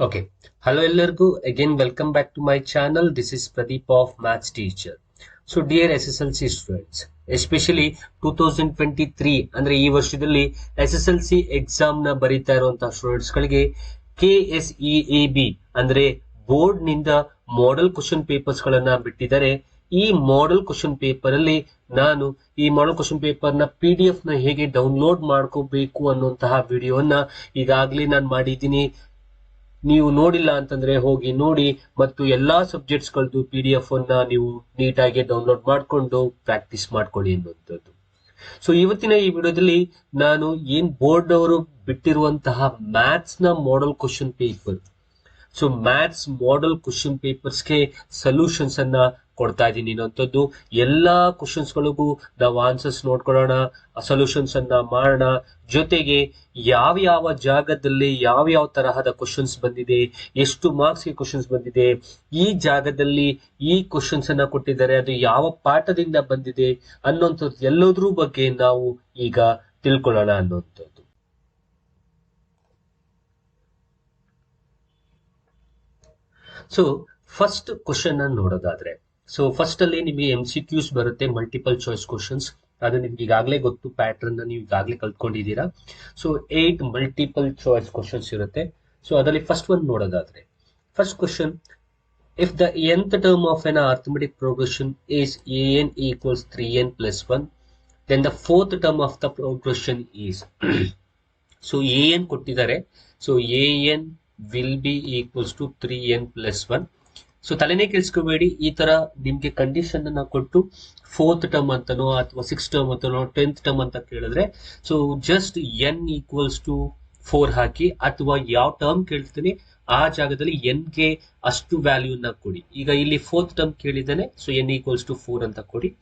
Okay. Hello ಎಲ್ಲರಿಗೂ again welcome back to my channel. This is Pradeep of Maths Teacher. So dear SSLC students, especially 2023 ಅಂದ್ರೆ ಈ ವರ್ಷದಲ್ಲಿ SSLC exam ನ ಬರೀತಾ ಇರುವಂತಹ ಸ್ಟೂಡೆಂಟ್ಸ್ ಗಳಿಗೆ KSEAB ಅಂದ್ರೆ ಬೋರ್ಡ್ ನಿಂದ ಮಾಡೆಲ್ ಕ್ವಶನ್ ಪೇಪರ್ಸ್ ಗಳನ್ನ ಬಿಟ್ಟಿದ್ದಾರೆ. ಈ ಮಾಡೆಲ್ ಕ್ವಶನ್ ಪೇಪರ್ ಅಲ್ಲಿ ನಾನು ಈ ಮಾಡೆಲ್ ಕ್ವಶನ್ ಪೇಪರ್ ನ PDF ನ ಹೇಗೆ ಡೌನ್ಲೋಡ್ ಮಾಡ್ಕೋಬೇಕು ಅನ್ನುವಂತಹ ವಿಡಿಯೋನ ಈಗಾಗಲೇ ನಾನು ಮಾಡಿದ್ದೀನಿ. ನೀವು ನೋಡಿಲ್ಲ ಅಂತಂದ್ರೆ ಹೋಗಿ ನೋಡಿ ಮತ್ತು ಎಲ್ಲಾ ಸಬ್ಜೆಕ್ಟ್ಸ್ ಗಳದ್ದು PDF ಅನ್ನ ನೀವು ನೀಟಾಗಿ ಡೌನ್ಲೋಡ್ ಮಾಡ್ಕೊಂಡು ಪ್ರಾಕ್ಟೀಸ್ ಮಾಡ್ಕೊಳ್ಳಿ ಅನ್ನುವಂಥದ್ದು. ಸೊ ಇವತ್ತಿನ ಈ ವಿಡಿಯೋದಲ್ಲಿ ನಾನು ಏನ್ ಬೋರ್ಡ್ ಅವರು ಬಿಟ್ಟಿರುವಂತಹ ಮ್ಯಾಥ್ಸ್ ನ model question paper, so maths model question ಪೇಪರ್ಸ್ಗೆ ಸೊಲ್ಯೂಷನ್ಸ್ ಅನ್ನ ಕೊಡ್ತಾ ಇದ್ದೀನಿ ಅನ್ನೋಂಥದ್ದು. ಎಲ್ಲಾ ಕ್ವಶನ್ಸ್ ಗಳಿಗೂ ನಾವು ಆನ್ಸರ್ಸ್ ನೋಡ್ಕೊಳ್ಳೋಣ, ಸೊಲ್ಯೂಷನ್ಸ್ ಅನ್ನ ಮಾಡೋಣ. ಜೊತೆಗೆ ಯಾವ ಜಾಗದಲ್ಲಿ ಯಾವ ತರಹದ ಕ್ವಶನ್ಸ್ ಬಂದಿದೆ, ಎಷ್ಟು ಮಾರ್ಕ್ಸ್ಗೆ ಕ್ವಶನ್ಸ್ ಬಂದಿದೆ, ಈ ಜಾಗದಲ್ಲಿ ಈ ಕ್ವಶನ್ಸ್ ಅನ್ನ ಕೊಟ್ಟಿದ್ದಾರೆ, ಅದು ಯಾವ ಪಾಠದಿಂದ ಬಂದಿದೆ ಅನ್ನೋಂಥದ್ದು ಎಲ್ಲದ್ರ ಬಗ್ಗೆ ನಾವು ಈಗ ತಿಳ್ಕೊಳ್ಳೋಣ ಅನ್ನೋಂಥದ್ದು. ಸೊ ಫಸ್ಟ್ ಕ್ವಶನ್ ಅನ್ನು ನೋಡೋದಾದ್ರೆ, ಸೊ ಫಸ್ಟ್ ಅಲ್ಲಿ ನಿಮಗೆ MCQs ಬರುತ್ತೆ, ಮಲ್ಟಿಪಲ್ ಚಾಯ್ಸ್ ಕ್ವಶನ್ಸ್. ಅದು ನಿಮ್ಗೆ ಈಗಾಗಲೇ ಗೊತ್ತು, ಪ್ಯಾಟರ್ನ್ ನೀವು ಈಗಾಗಲೇ ಕಲ್ತ್ಕೊಂಡಿದ್ದೀರಾ. ಸೊ 8 ಮಲ್ಟಿಪಲ್ ಚಾಯ್ಸ್ ಕ್ವಶನ್ಸ್ ಇರುತ್ತೆ. ಸೊ ಅದರಲ್ಲಿ ಫಸ್ಟ್ ಒನ್ ನೋಡೋದಾದ್ರೆ, first question, if the nth term of an arithmetic progression is an equals 3n plus 1, then the fourth term of the progression is so an ಕೊಟ್ಟಿದ್ದಾರೆ. So an will be equals to 3n plus 1. So ತಲೆನೇ ಕೆಲ್ಸ್ಕೋಬೇಡಿ, ಈ ತರ ನಿಮ್ಗೆ condition ಅನ್ನ ಕೊಟ್ಟು 4th term ಅಂತನೋ ಅಥವಾ 6th ಟರ್ಮ್ ಅಂತನೋ 10th ಟರ್ಮ್ ಅಂತ ಕೇಳಿದ್ರೆ, so just n equals to 4 ಹಾಕಿ, ಅಥವಾ ಯಾವ ಟರ್ಮ್ ಕೇಳ್ತೀನಿ ಆ ಜಾಗದಲ್ಲಿ n ಗೆ ಅಷ್ಟು ವ್ಯಾಲ್ಯೂನ ಕೊಡಿ. ಈಗ ಇಲ್ಲಿ 4th ಟರ್ಮ್ ಕೇಳಿದ್ದಾನೆ, ಸೊ n ಈಕ್ವಲ್ಸ್ ಟು 4 ಅಂತ ಕೊಡಿ.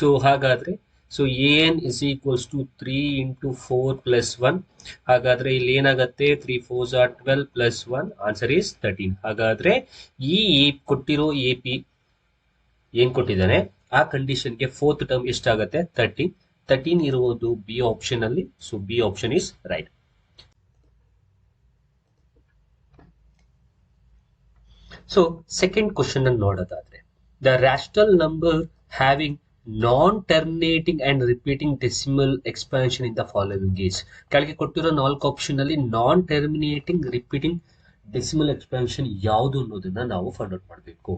ಸೊ ಹಾಗಾದ್ರೆ so an is equals to 3 into 4 plus 1. ಹಾಗಾದ್ರೆ ಇಲ್ಲಿ ಏನಾಗುತ್ತೆ, 3 4s are 12 plus 1, answer is 13. ಹಾಗಾದ್ರೆ ಈ ಕೊಟ್ಟಿರೋ AP ಏನ್ ಕೊಟ್ಟಿದ್ದಾನೆ ಆ ಕಂಡೀಷನ್ಗೆ 4th ಟರ್ಮ್ ಎಷ್ಟಾಗುತ್ತೆ, 13 ಇರುವುದು ಬಿ ಆಪ್ಷನ್ ಅಲ್ಲಿ. So B option is right. So second question ಅನ್ನು ನೋಡೋದಾದ್ರೆ, the rational number having non-terminating and repeating decimal expansion in the following is. ಕೆಳಗೆ ಕೊಟ್ಟಿರೋ 4 ಆಪ್ಷನ್ ಅಲ್ಲಿ non terminating repeating decimal expansion ಯಾವುದು ಅನ್ನೋದನ್ನ ನಾವು ಫೈಂಡ್ ಔಟ್ ಮಾಡಬೇಕು.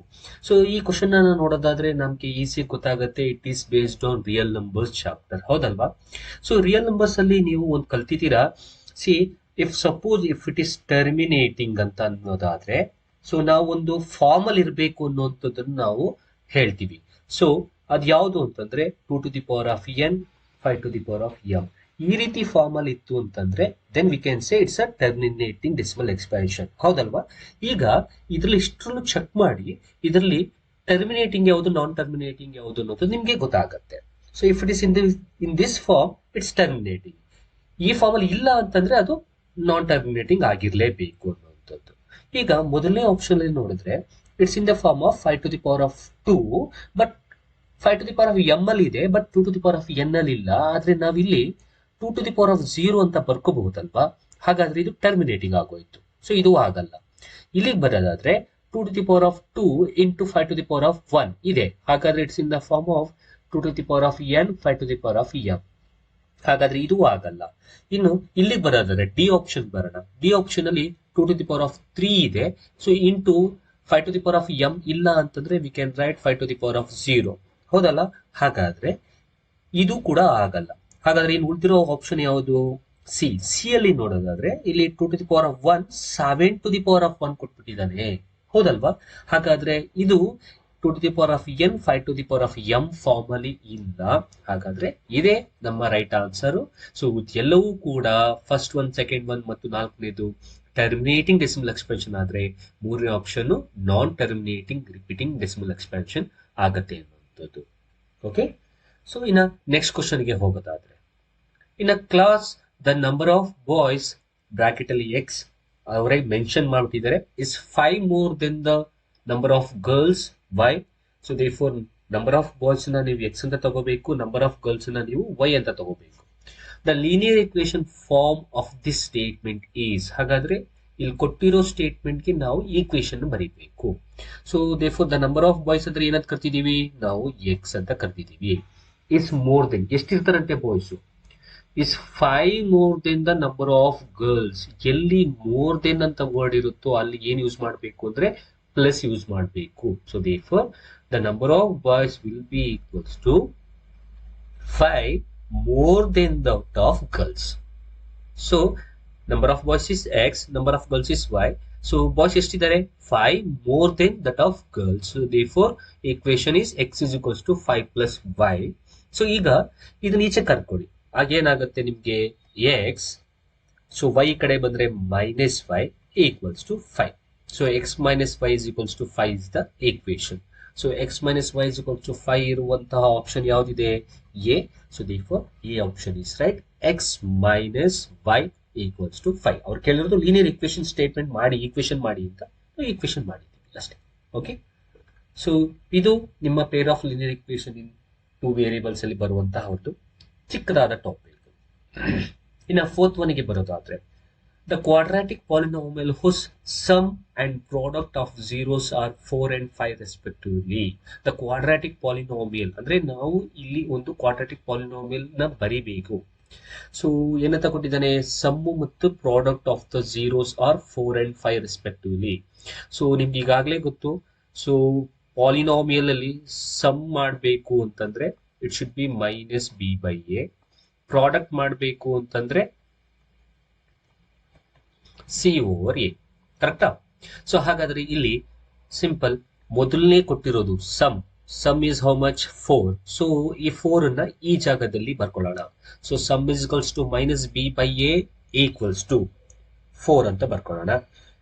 ಸೊ ಈ ಕ್ವಶನ್ ಅನ್ನ ನೋಡೋದಾದ್ರೆ ನಮ್ಗೆ ಈಸಿ ಗೊತ್ತಾಗುತ್ತೆ, it is based on real numbers chapter, ಹೌದಲ್ವಾ? ಸೊ ರಿಯಲ್ ನಂಬರ್ಸ್ ಅಲ್ಲಿ ನೀವು ಒಂದು ಕಲ್ತಿದ್ದೀರಾ. See if suppose if it is terminating ಅಂತ ಅನ್ನೋದಾದ್ರೆ, ಸೊ ನಾವು ಒಂದು ಫಾರ್ಮಲ್ ಇರಬೇಕು ಅನ್ನೋಂಥದ್ದನ್ನು ನಾವು ಹೇಳ್ತೀವಿ. ಸೊ ಅದು ಯಾವುದು ಅಂತಂದ್ರೆ 2 to the power of n 5 to the power of m. ಈ ರೀತಿ ಫಾರ್ಮಲ್ ಇತ್ತು ಅಂತಂದ್ರೆ then we can say it's a terminating decimal expansion, ಹೌದಲ್ವಾ? ಈಗ ಇದ್ರಲ್ಲಿ ಇಷ್ಟನ್ನು ಚೆಕ್ ಮಾಡಿ, ಇದರಲ್ಲಿ ಟರ್ಮಿನೇಟಿಂಗ್ ಯಾವುದು ನಾನ್ ಟರ್ಮಿನೇಟಿಂಗ್ ಯಾವುದು ಅನ್ನೋದು ನಿಮ್ಗೆ ಗೊತ್ತಾಗತ್ತೆ. So if it is in this form it's terminating. ಈ ಫಾರ್ಮಲ್ ಇಲ್ಲ ಅಂತಂದ್ರೆ ಅದು ನಾನ್ ಟರ್ಮಿನೇಟಿಂಗ್ ಆಗಿರ್ಲೇಬೇಕು ಅನ್ನುವಂಥದ್ದು. ಈಗ ಮೊದಲನೇ ಆಪ್ಷನ್ ಅಲ್ಲಿ ನೋಡಿದ್ರೆ it's in the form of 5 to the power of 2, but 5 to the power of m ಅಲ್ಲಿ ಇದೆ, but 2 to the power of n ಅಲ್ಲಿ ಇಲ್ಲ. ಆದ್ರೆ ನಾವಿಲ್ಲಿ 2 to the power of 0 ಅಂತ ಬರ್ಕೋಬಹುದಲ್ವಾ? ಹಾಗಾದ್ರೆ ಇದು ಟರ್ಮಿನೇಟಿಂಗ್ ಆಗೋಯ್ತು. ಸೊ ಇದು ಆಗಲ್ಲ. ಇಲ್ಲಿಗೆ ಬರೋದಾದ್ರೆ 2 to the power of 2 into 5 to the power of 1 ಇದೆ. ಹಾಗಾದ್ರೆ it's in the form of 2 to the power of n 5 to the power of m. ಹಾಗಾದ್ರೆ ಇದು ಆಗಲ್ಲ. ಇನ್ನು ಇಲ್ಲಿಗೆ ಬರೋದಾದ್ರೆ ಡಿ ಆಪ್ಷನ್ ಬರೋಣ. ಡಿ ಆಪ್ಷನ್ ಅಲ್ಲಿ 2 to the power of 3 ಇದೆ. So into 5 to the power of m ಇಲ್ಲ ಅಂತಂದ್ರೆ we can write 5 to the power of 0, ಹೌದಲ್ಲ? ಹಾಗಾದ್ರೆ ಇದು ಕೂಡ ಆಗಲ್ಲ. ಹಾಗಾದ್ರೆ ಇನ್ನು ಉಳಿದಿರೋ ಆಪ್ಷನ್ ಯಾವುದು, ಸಿ ಅಲ್ಲಿ ನೋಡೋದಾದ್ರೆ ಇಲ್ಲಿ 2 to the power of 1 7 to the power of 1 ಕೊಟ್ಬಿಟ್ಟಿದ್ದಾನೆ, ಹೌದಲ್ವಾ? ಹಾಗಾದ್ರೆ ಇದು 2 to the power of n 5 to the power of m form ಅಲ್ಲಿ ಇಲ್ಲ. ಹಾಗಾದ್ರೆ ಇದೇ ನಮ್ಮ ರೈಟ್ ಆನ್ಸರ್. ಸೊ ಎಲ್ಲವೂ ಕೂಡ ಫಸ್ಟ್ ಒನ್, ಸೆಕೆಂಡ್ ಒನ್ ಮತ್ತು ನಾಲ್ಕನೇದು ಟರ್ಮಿನೇಟಿಂಗ್ ಡೆಸಿಮಲ್ ಎಕ್ಸ್ಪಾನ್ಷನ್ ಆದ್ರೆ ಮೂರನೇ option non terminating repeating decimal expansion ಆಗತ್ತೆ ಅನ್ನುವಂಥದ್ದು. ಓಕೆ, ಸೊ ಇನ್ನ ನೆಕ್ಸ್ಟ್ ಕ್ವಶನ್ ಗೆ ಹೋಗೋದಾದ್ರೆ, in a class the number of boys bracket ಅಲ್ಲಿ ಎಕ್ಸ್ ಅವರೇ ಮೆನ್ಷನ್ ಮಾಡ್ಬಿಟ್ಟಿದ್ದಾರೆ is 5 more than the number of girls y. So therefore number of boys ನ ನೀವು ಎಕ್ಸ್ ಅಂತ ತಗೋಬೇಕು, ನಂಬರ್ ಆಫ್ ಗರ್ಲ್ಸ್ ನ ನೀವು y ಅಂತ ತಗೋಬೇಕು. The linear equation form of this statement is. ಹಾಗಾದ್ರೆ ಇಲ್ಲಿ ಕೊಟ್ಟಿರೋ ಸ್ಟೇಟ್ಮೆಂಟ್ಗೆ ನಾವು ಈಕ್ವೇಶನ್ ಬರೀಬೇಕು. So therefore the number of boys ಅಂದ್ರೆ ಏನಂತ ಕರ್ತಿದೀವಿ ನಾವು ಎಕ್ಸ್ ಅಂತ ಕರ್ತಿದೀವಿ. ಇಸ್ ಮೋರ್ ದೆನ್ ಎಷ್ಟಿರ್ತಾರಂತೆ boys, is 5 more than the number of girls. ಎಲ್ಲಿ ಮೋರ್ ದೆನ್ ಅಂತ ವರ್ಡ್ ಇರುತ್ತೋ ಅಲ್ಲಿ ಏನ್ ಯೂಸ್ ಮಾಡಬೇಕು ಅಂದ್ರೆ ಪ್ಲಸ್ ಯೂಸ್ ಮಾಡಬೇಕು. So therefore the number of boys will be equals to 5 more than that of girls. So number of boys is x, number of girls is y. So boys ಎಷ್ಟಿದ್ದಾರೆ 5 more than that of girls. So therefore equation is x is equals to 5 plus y. So ಈಗ ಇದನ್ನ ಈಚೆ ಕರ್ಕೊಳ್ಳಿ, ಆಗೇನಾಗುತ್ತೆ ನಿಮ್ಗೆ x, so y ಕಡೆ ಬಂದ್ರೆ minus y equals to 5. So x minus y is equals to 5 is the equation. So x minus y is equals to 5 ಇರುವಂತಹ option ಯಾವ್ದಿದೆ a. So therefore a option is right. x minus y equals to 5. ಅವ್ರು ಕೇಳಿರೋದು linear equation statement ಮಾಡಿ equation ಮಾಡಿ ಅಂತ equation ಮಾಡಿದ್ದೀವಿ ಅಷ್ಟೇ. Okay, so ಇದು ನಿಮ್ಮ pair of linear equation in 2 variables ಅಲ್ಲಿ ಬರುವಂತಹ ಒಂದು ಚಿಕ್ಕದಾದ ಟಾಪಿಕ್. ಇನ್ನು 4th ಒನ್ಗೆ ಬರೋದಾದ್ರೆ the quadratic polynomial whose sum and product of zeros are 4 and 5 respectively. The quadratic polynomial ಅಂದ್ರೆ ನಾವು ಇಲ್ಲಿ ಒಂದು ಕ್ವಾಡ್ರಾಟಿಕ್ ಪಾಲಿನಾಮಿಯಲ್ ನ ಬರಿಬೇಕು. ಸೊ ಏನಂತ ಕೊಟ್ಟಿದ್ದಾನೆ, ಸಮ್ಮು ಮತ್ತು product of the zeros are 4 and 5 respectively. So ನಿಮ್ಗೆ ಈಗಾಗಲೇ ಗೊತ್ತು, ಸೊ ಪಾಲಿನಾಮಿಯಲ್ ಅಲ್ಲಿ ಸಮ್ ಮಾಡಬೇಕು ಅಂತಂದ್ರೆ it should be minus b by a. Product ಮಾಡಬೇಕು ಅಂತಂದ್ರೆ ಸಿ ಓವರ್ ಎ. ಕರೆಕ್ಟಾ? ಸೊ ಹಾಗಾದ್ರೆ ಇಲ್ಲಿ ಸಿಂಪಲ್ ಮೊದಲನೇ ಕೊಟ್ಟಿರೋದು sum is how much 4. So ಈ 4 ಅನ್ನ ಈ ಜಾಗದಲ್ಲಿ ಬರ್ಕೊಳ್ಳೋಣ. So sum is equals to minus b by a equals to 4 ಅಂತ ಬರ್ಕೊಳ್ಳೋಣ.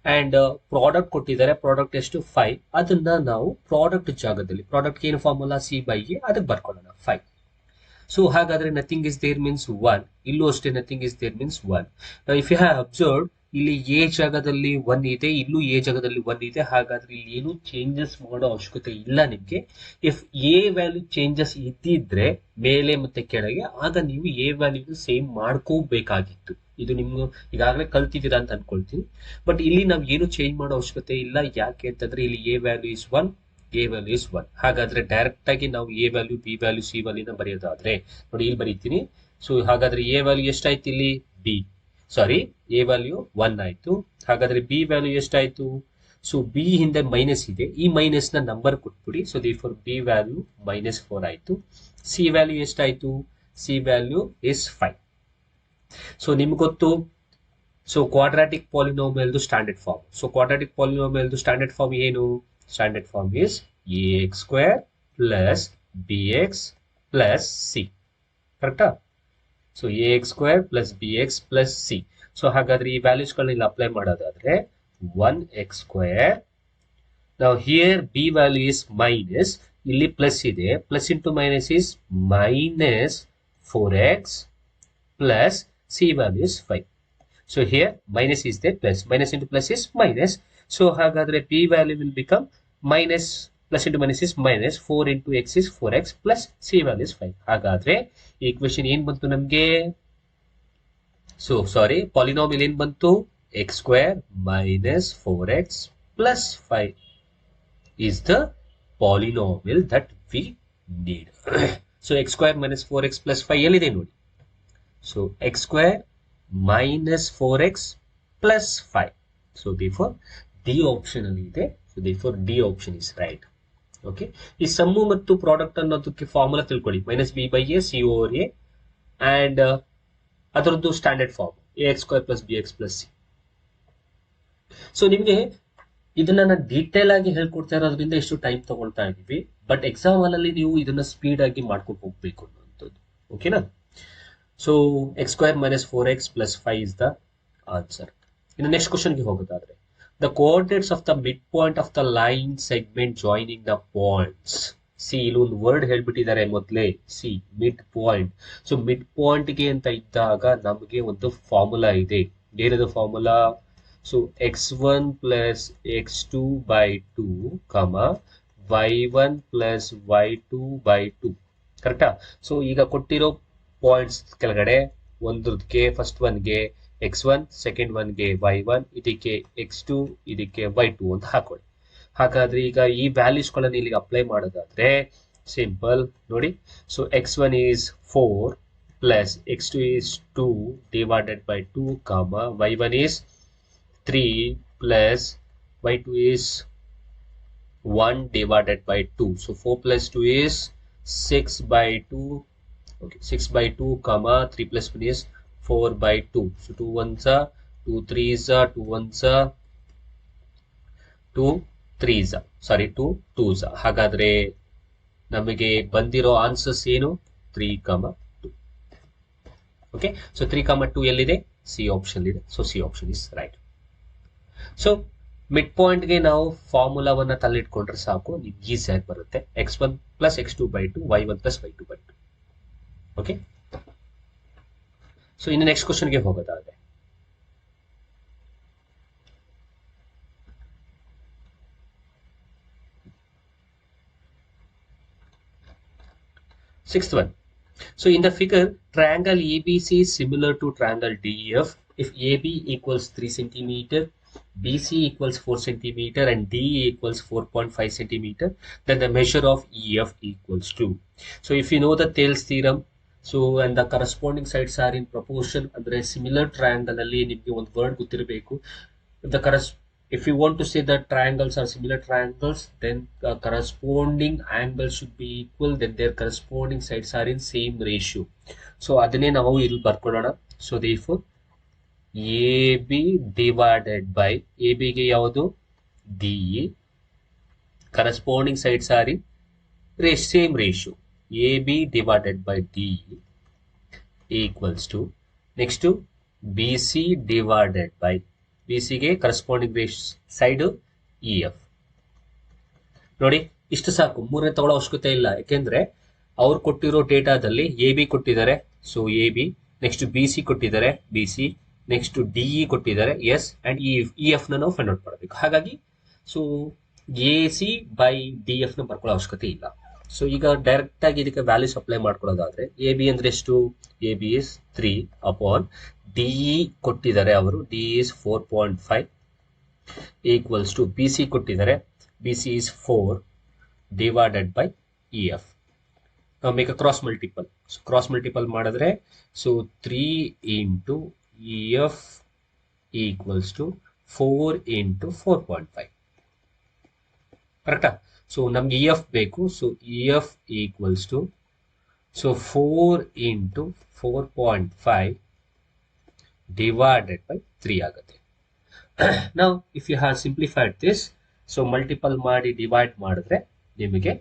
ಅಂಡ್ ಪ್ರಾಡಕ್ಟ್ ಕೊಟ್ಟಿದ್ದಾರೆ, ಪ್ರಾಡಕ್ಟ್ ಎಷ್ಟು 5, ಅದನ್ನ ನಾವು ಪ್ರಾಡಕ್ಟ್ ಜಾಗದಲ್ಲಿ, ಪ್ರಾಡಕ್ಟ್ ಏನು ಫಾರ್ಮುಲಾ ಸಿ ಬೈ ಎ, ಅದಕ್ಕೆ ಬರ್ಕೊಳ್ಳೋಣ 5. ಸೊ ಹಾಗಾದ್ರೆ ನಥಿಂಗ್ ಇಸ್ ದೇರ್ ಮೀನ್ಸ್ 1. ಇಲ್ಲೂ ಅಷ್ಟೇ nothing is there means 1. If you have observed, ಇಲ್ಲಿ ಎ ಜಾಗದಲ್ಲಿ 1 ಇದೆ, ಇಲ್ಲೂ ಎ ಜಾಗದಲ್ಲಿ 1 ಇದೆ. ಹಾಗಾದ್ರೆ ಇಲ್ಲಿ ಏನು ಚೇಂಜಸ್ ಮಾಡೋ ಅವಶ್ಯಕತೆ ಇಲ್ಲ ನಿಮ್ಗೆ. ಇಫ್ ಎ ವ್ಯಾಲ್ಯೂ ಚೇಂಜಸ್ ಇದ್ದಿದ್ರೆ ಮೇಲೆ ಮತ್ತೆ ಕೆಳಗೆ, ಆಗ ನೀವು ಎ ವ್ಯಾಲ್ಯೂ ಸೇಮ್ ಮಾಡ್ಕೋಬೇಕಾಗಿತ್ತು. ಇದು ನಿಮ್ಗೆ ಈಗಾಗಲೇ ಕಲ್ತಿದ್ದೀರಾ ಅಂತ ಅನ್ಕೊಳ್ತೀನಿ. ಬಟ್ ಇಲ್ಲಿ ನಾವು ಏನು ಚೇಂಜ್ ಮಾಡೋ ಅವಶ್ಯಕತೆ ಇಲ್ಲ. ಯಾಕೆ ಅಂತಂದ್ರೆ ಇಲ್ಲಿ a value is 1, a value is 1. ಹಾಗಾದ್ರೆ ಡೈರೆಕ್ಟ್ ಆಗಿ ನಾವು a value, b value, c ವ್ಯಾಲ್ಯೂನ ಬರೆಯೋದಾದ್ರೆ ನೋಡಿ ಇಲ್ಲಿ ಬರೀತೀನಿ. ಸೊ ಹಾಗಾದ್ರೆ ಎ ವ್ಯಾಲ್ಯೂ ಎಷ್ಟಾಯ್ತು ಇಲ್ಲಿ ಎ ವ್ಯಾಲ್ಯೂ 1 ಆಯ್ತು. ಹಾಗಾದ್ರೆ ಬಿ ವ್ಯಾಲ್ಯೂ ಎಷ್ಟಾಯ್ತು, ಸೊ ಬಿ ಹಿಂದೆ ಮೈನಸ್ ಇದೆ, ಈ ಮೈನಸ್ ನ ನಂಬರ್ ಕೊಟ್ಬಿಡಿ. ಸೊ ದೇರ್ಫೋರ್ ಬಿ ವ್ಯಾಲ್ಯೂ -4 ಆಯ್ತು. ಸಿ ವ್ಯಾಲ್ಯೂ ಎಷ್ಟಾಯ್ತು, ಸಿ ವ್ಯಾಲ್ಯೂ ಇಸ್ 5. ಸೊ ನಿಮ್ಗೆ ಗೊತ್ತು, so quadratic polynomial standard form. So quadratic polynomial standard form ಏನು, standard form is ax square plus bx plus c. ಕರೆಕ್ಟಾ? So ax square plus bx plus c. So ಹಾಗಾದ್ರೆ ಈ values ಗಳನ್ನ ಇಲ್ಲಿ apply ಮಾಡೋದಾದ್ರೆ 1x square. ನಾವು here b value is minus, ಇಲ್ಲಿ plus ಇದೆ, plus into minus is minus 4x plus c value is 5. So here minus is they, plus minus into plus is minus. So ಹಾಗಾದ್ರೆ b value will become minus, plus into minus is minus, 4 into x is 4x plus c value is 5. ಹಾಗಾದ್ರೆ equation ಏನ್ ಬಂತು ನಮ್ಗೆ, so sorry polynomial ಏನ್ ಬಂತು, X square minus 4x plus 5 is the polynomial that we need. So x square minus 4x plus 5 ಎಲ್ಲಿದೆ ನೋಡಿ. So x square minus 4x plus 5. So therefore D option ಅಲ್ಲಿ ಇದೆ. So therefore D option is right. Okay. ಈ sum ಮತ್ತು product ಅನ್ನೋದಕ್ಕೆ formula ತಿಳ್ಕೊಳ್ಳಿ, minus b by a c over a, and ಅದರದ್ದು standard form ax square plus bx plus c. So ನಿಮ್ಗೆ ಇದನ್ನ ನಾನು ಡೀಟೇಲ್ ಆಗಿ ಹೇಳ್ಕೊಡ್ತಾ ಇರೋದ್ರಿಂದ ಎಷ್ಟು ಟೈಮ್ ತಗೊಳ್ತಾ ಇದೀವಿ. ಬಟ್ ಎಕ್ಸಾಮ್ ಅಲ್ಲಿ ನೀವು ಇದನ್ನ ಸ್ಪೀಡ್ ಆಗಿ ಮಾಡ್ಕೊಂಡು ಹೋಗ್ಬೇಕು ಅನ್ನೋಂಥದ್ದು. ಓಕೆನಾ? So x square minus 4x plus 5 is the answer. ಇನ್ನು ನೆಕ್ಸ್ಟ್ ಕ್ವಶನ್ಗೆ ಹೋಗೋದಾದ್ರೆ, the coordinates of the mid point of the line segment joining the points. See ಇಲ್ಲಿ ಒಂದು ವರ್ಡ್ ಹೇಳ್ಬಿಟ್ಟಿದ್ದಾರೆ ಮೊದಲೇ, see mid point. So mid ಪಾಯಿಂಟ್ಗೆ ಅಂತ ಇದ್ದಾಗ ನಮಗೆ ಒಂದು ಫಾರ್ಮುಲಾ ಇದೆ. ಏನದು formula? So x1 plus x2 by 2 y1 plus y2 by 2. ಕರೆಕ್ಟಾ? ಸೊ ಈಗ ಕೊಟ್ಟಿರೋ ಪಾಯಿಂಟ್ಸ್ ಕೆಳಗಡೆ ಒಂದಕ್ಕೆ ಫಸ್ಟ್ ಒನ್ಗೆ x1, ಸೆಕೆಂಡ್ ಒನ್ಗೆ y1, ಇದಕ್ಕೆ x2, ಇದಕ್ಕೆ y2 ಅಂತ ಹಾಕೊಳ್ಳಿ. ಹಾಗಾದ್ರೆ ಈಗ ಈ ವ್ಯಾಲ್ಯೂಸ್ಗಳನ್ನು ಇಲ್ಲಿಗೆ ಅಪ್ಲೈ ಮಾಡೋದಾದ್ರೆ ಸಿಂಪಲ್ ನೋಡಿ. So x1 is 4 plus x2 is 2 divided by 2 comma y1 is 3 plus y2 is 1 divided by 2. So 4 plus 2 is 6 by 2. Okay, 6 by 2 comma 3 plus 1 is 4 by 2. So 2 ones are 2 threes are 2 ones are 2 threes are sorry 2 twos are. ಹಾಗಾದ್ರೆ ನಮಗೆ ಬಂದಿರೋ answers ಏನು 3, 2. Okay, so 3, 2 ಎಲ್ಲಿದೆ? C option ಇದೆ. So C option is right. So mid ಪಾಯಿಂಟ್ಗೆ ನಾವು ಫಾರ್ಮುಲಾವನ್ನ ತಲ್ಲಿಟ್ಕೊಂಡ್ರೆ ಸಾಕು, ನಿಮ್ಗೆ ಈಸಿಯಾಗಿ ಬರುತ್ತೆ. x1 plus x2 by 2, y1 plus y2 by 2. Okay, so ಇನ್ನು ನೆಕ್ಸ್ಟ್ ಕ್ವಶನ್ಗೆ ಹೋಗೋದಾದ್ರೆ sixth one. So in the figure, triangle ABC is similar to triangle DEF if AB equals 3 centimeter, BC equals 4 centimeter and DE equals 4.5 centimeter, then the measure of EF equals 2. So if you know the Thales theorem, so and the corresponding sides are in proportion, andre similar triangle alli nimge ಒಂದು word ಗೊತ್ತಿರಬೇಕು. If you want to say that triangles are similar triangles, then the corresponding angles should be equal, then their corresponding sides are in same ratio. So ಅದನ್ನೇ ನಾವು ಇಲ್ಲಿ ಬರ್ಕೊಳ್ಳೋಣ. So therefore AB divided by AB ಗೆ ಯಾವುದು DE, corresponding sides are in same ratio. AB divided by DE equals to next to BC divided by BC ಗೆ corresponding side EF. ನೋಡಿ ಇಷ್ಟು ಸಾಕು, ಮೂರನೇ ತಗೊಳ್ಳೋ ಅವಶ್ಯಕತೆ ಇಲ್ಲ. ಯಾಕೆಂದ್ರೆ ಅವ್ರು ಕೊಟ್ಟಿರೋ ಡೇಟಾದಲ್ಲಿ AB ಕೊಟ್ಟಿದ್ದಾರೆ, ಸೊ AB, ನೆಕ್ಸ್ಟ್ BC ಕೊಟ್ಟಿದ್ದಾರೆ BC, ನೆಕ್ಸ್ಟ್ DE ಕೊಟ್ಟಿದ್ದಾರೆ ಎಸ್, ಅಂಡ್ EF ನ ನಾವು ಫೈಂಡ್ ಔಟ್ ಮಾಡಬೇಕು. ಹಾಗಾಗಿ ಸೊ AC ಬೈ DF ನ ಬರ್ಕೊಳ್ಳೋ ಅವಶ್ಯಕತೆ ಇಲ್ಲ. ಸೊ ಈಗ ಡೈರೆಕ್ಟ್ ಆಗಿ ಇದಕ್ಕೆ ವ್ಯಾಲ್ಯೂಸ್ ಅಪ್ಲೈ ಮಾಡ್ಕೊಳ್ಳೋದಾದ್ರೆ AB ಅಂದ್ರೆ ಎಷ್ಟು? AB is 3 upon DE ಕೊಟ್ಟಿದ್ದಾರೆ ಅವರು, DE is 4.5 equals to BC ಕೊಟ್ಟಿದ್ದಾರೆ, BC is 4 divided by EF. Now make a cross multiple. So cross multiple ಮಾಡಿದ್ರೆ so 3 into EF equals to 4 into 4.5. ಕರೆಕ್ಟಾ? So ನಮ್ಗೆ EF ಬೇಕು. So EF equals to so 4 into 4.5 divided by 3 ಆಗುತ್ತೆ. Now if you have simplified this, so multiple ಮಾಡಿ divide ಮಾಡಿದ್ರೆ ನಿಮಗೆ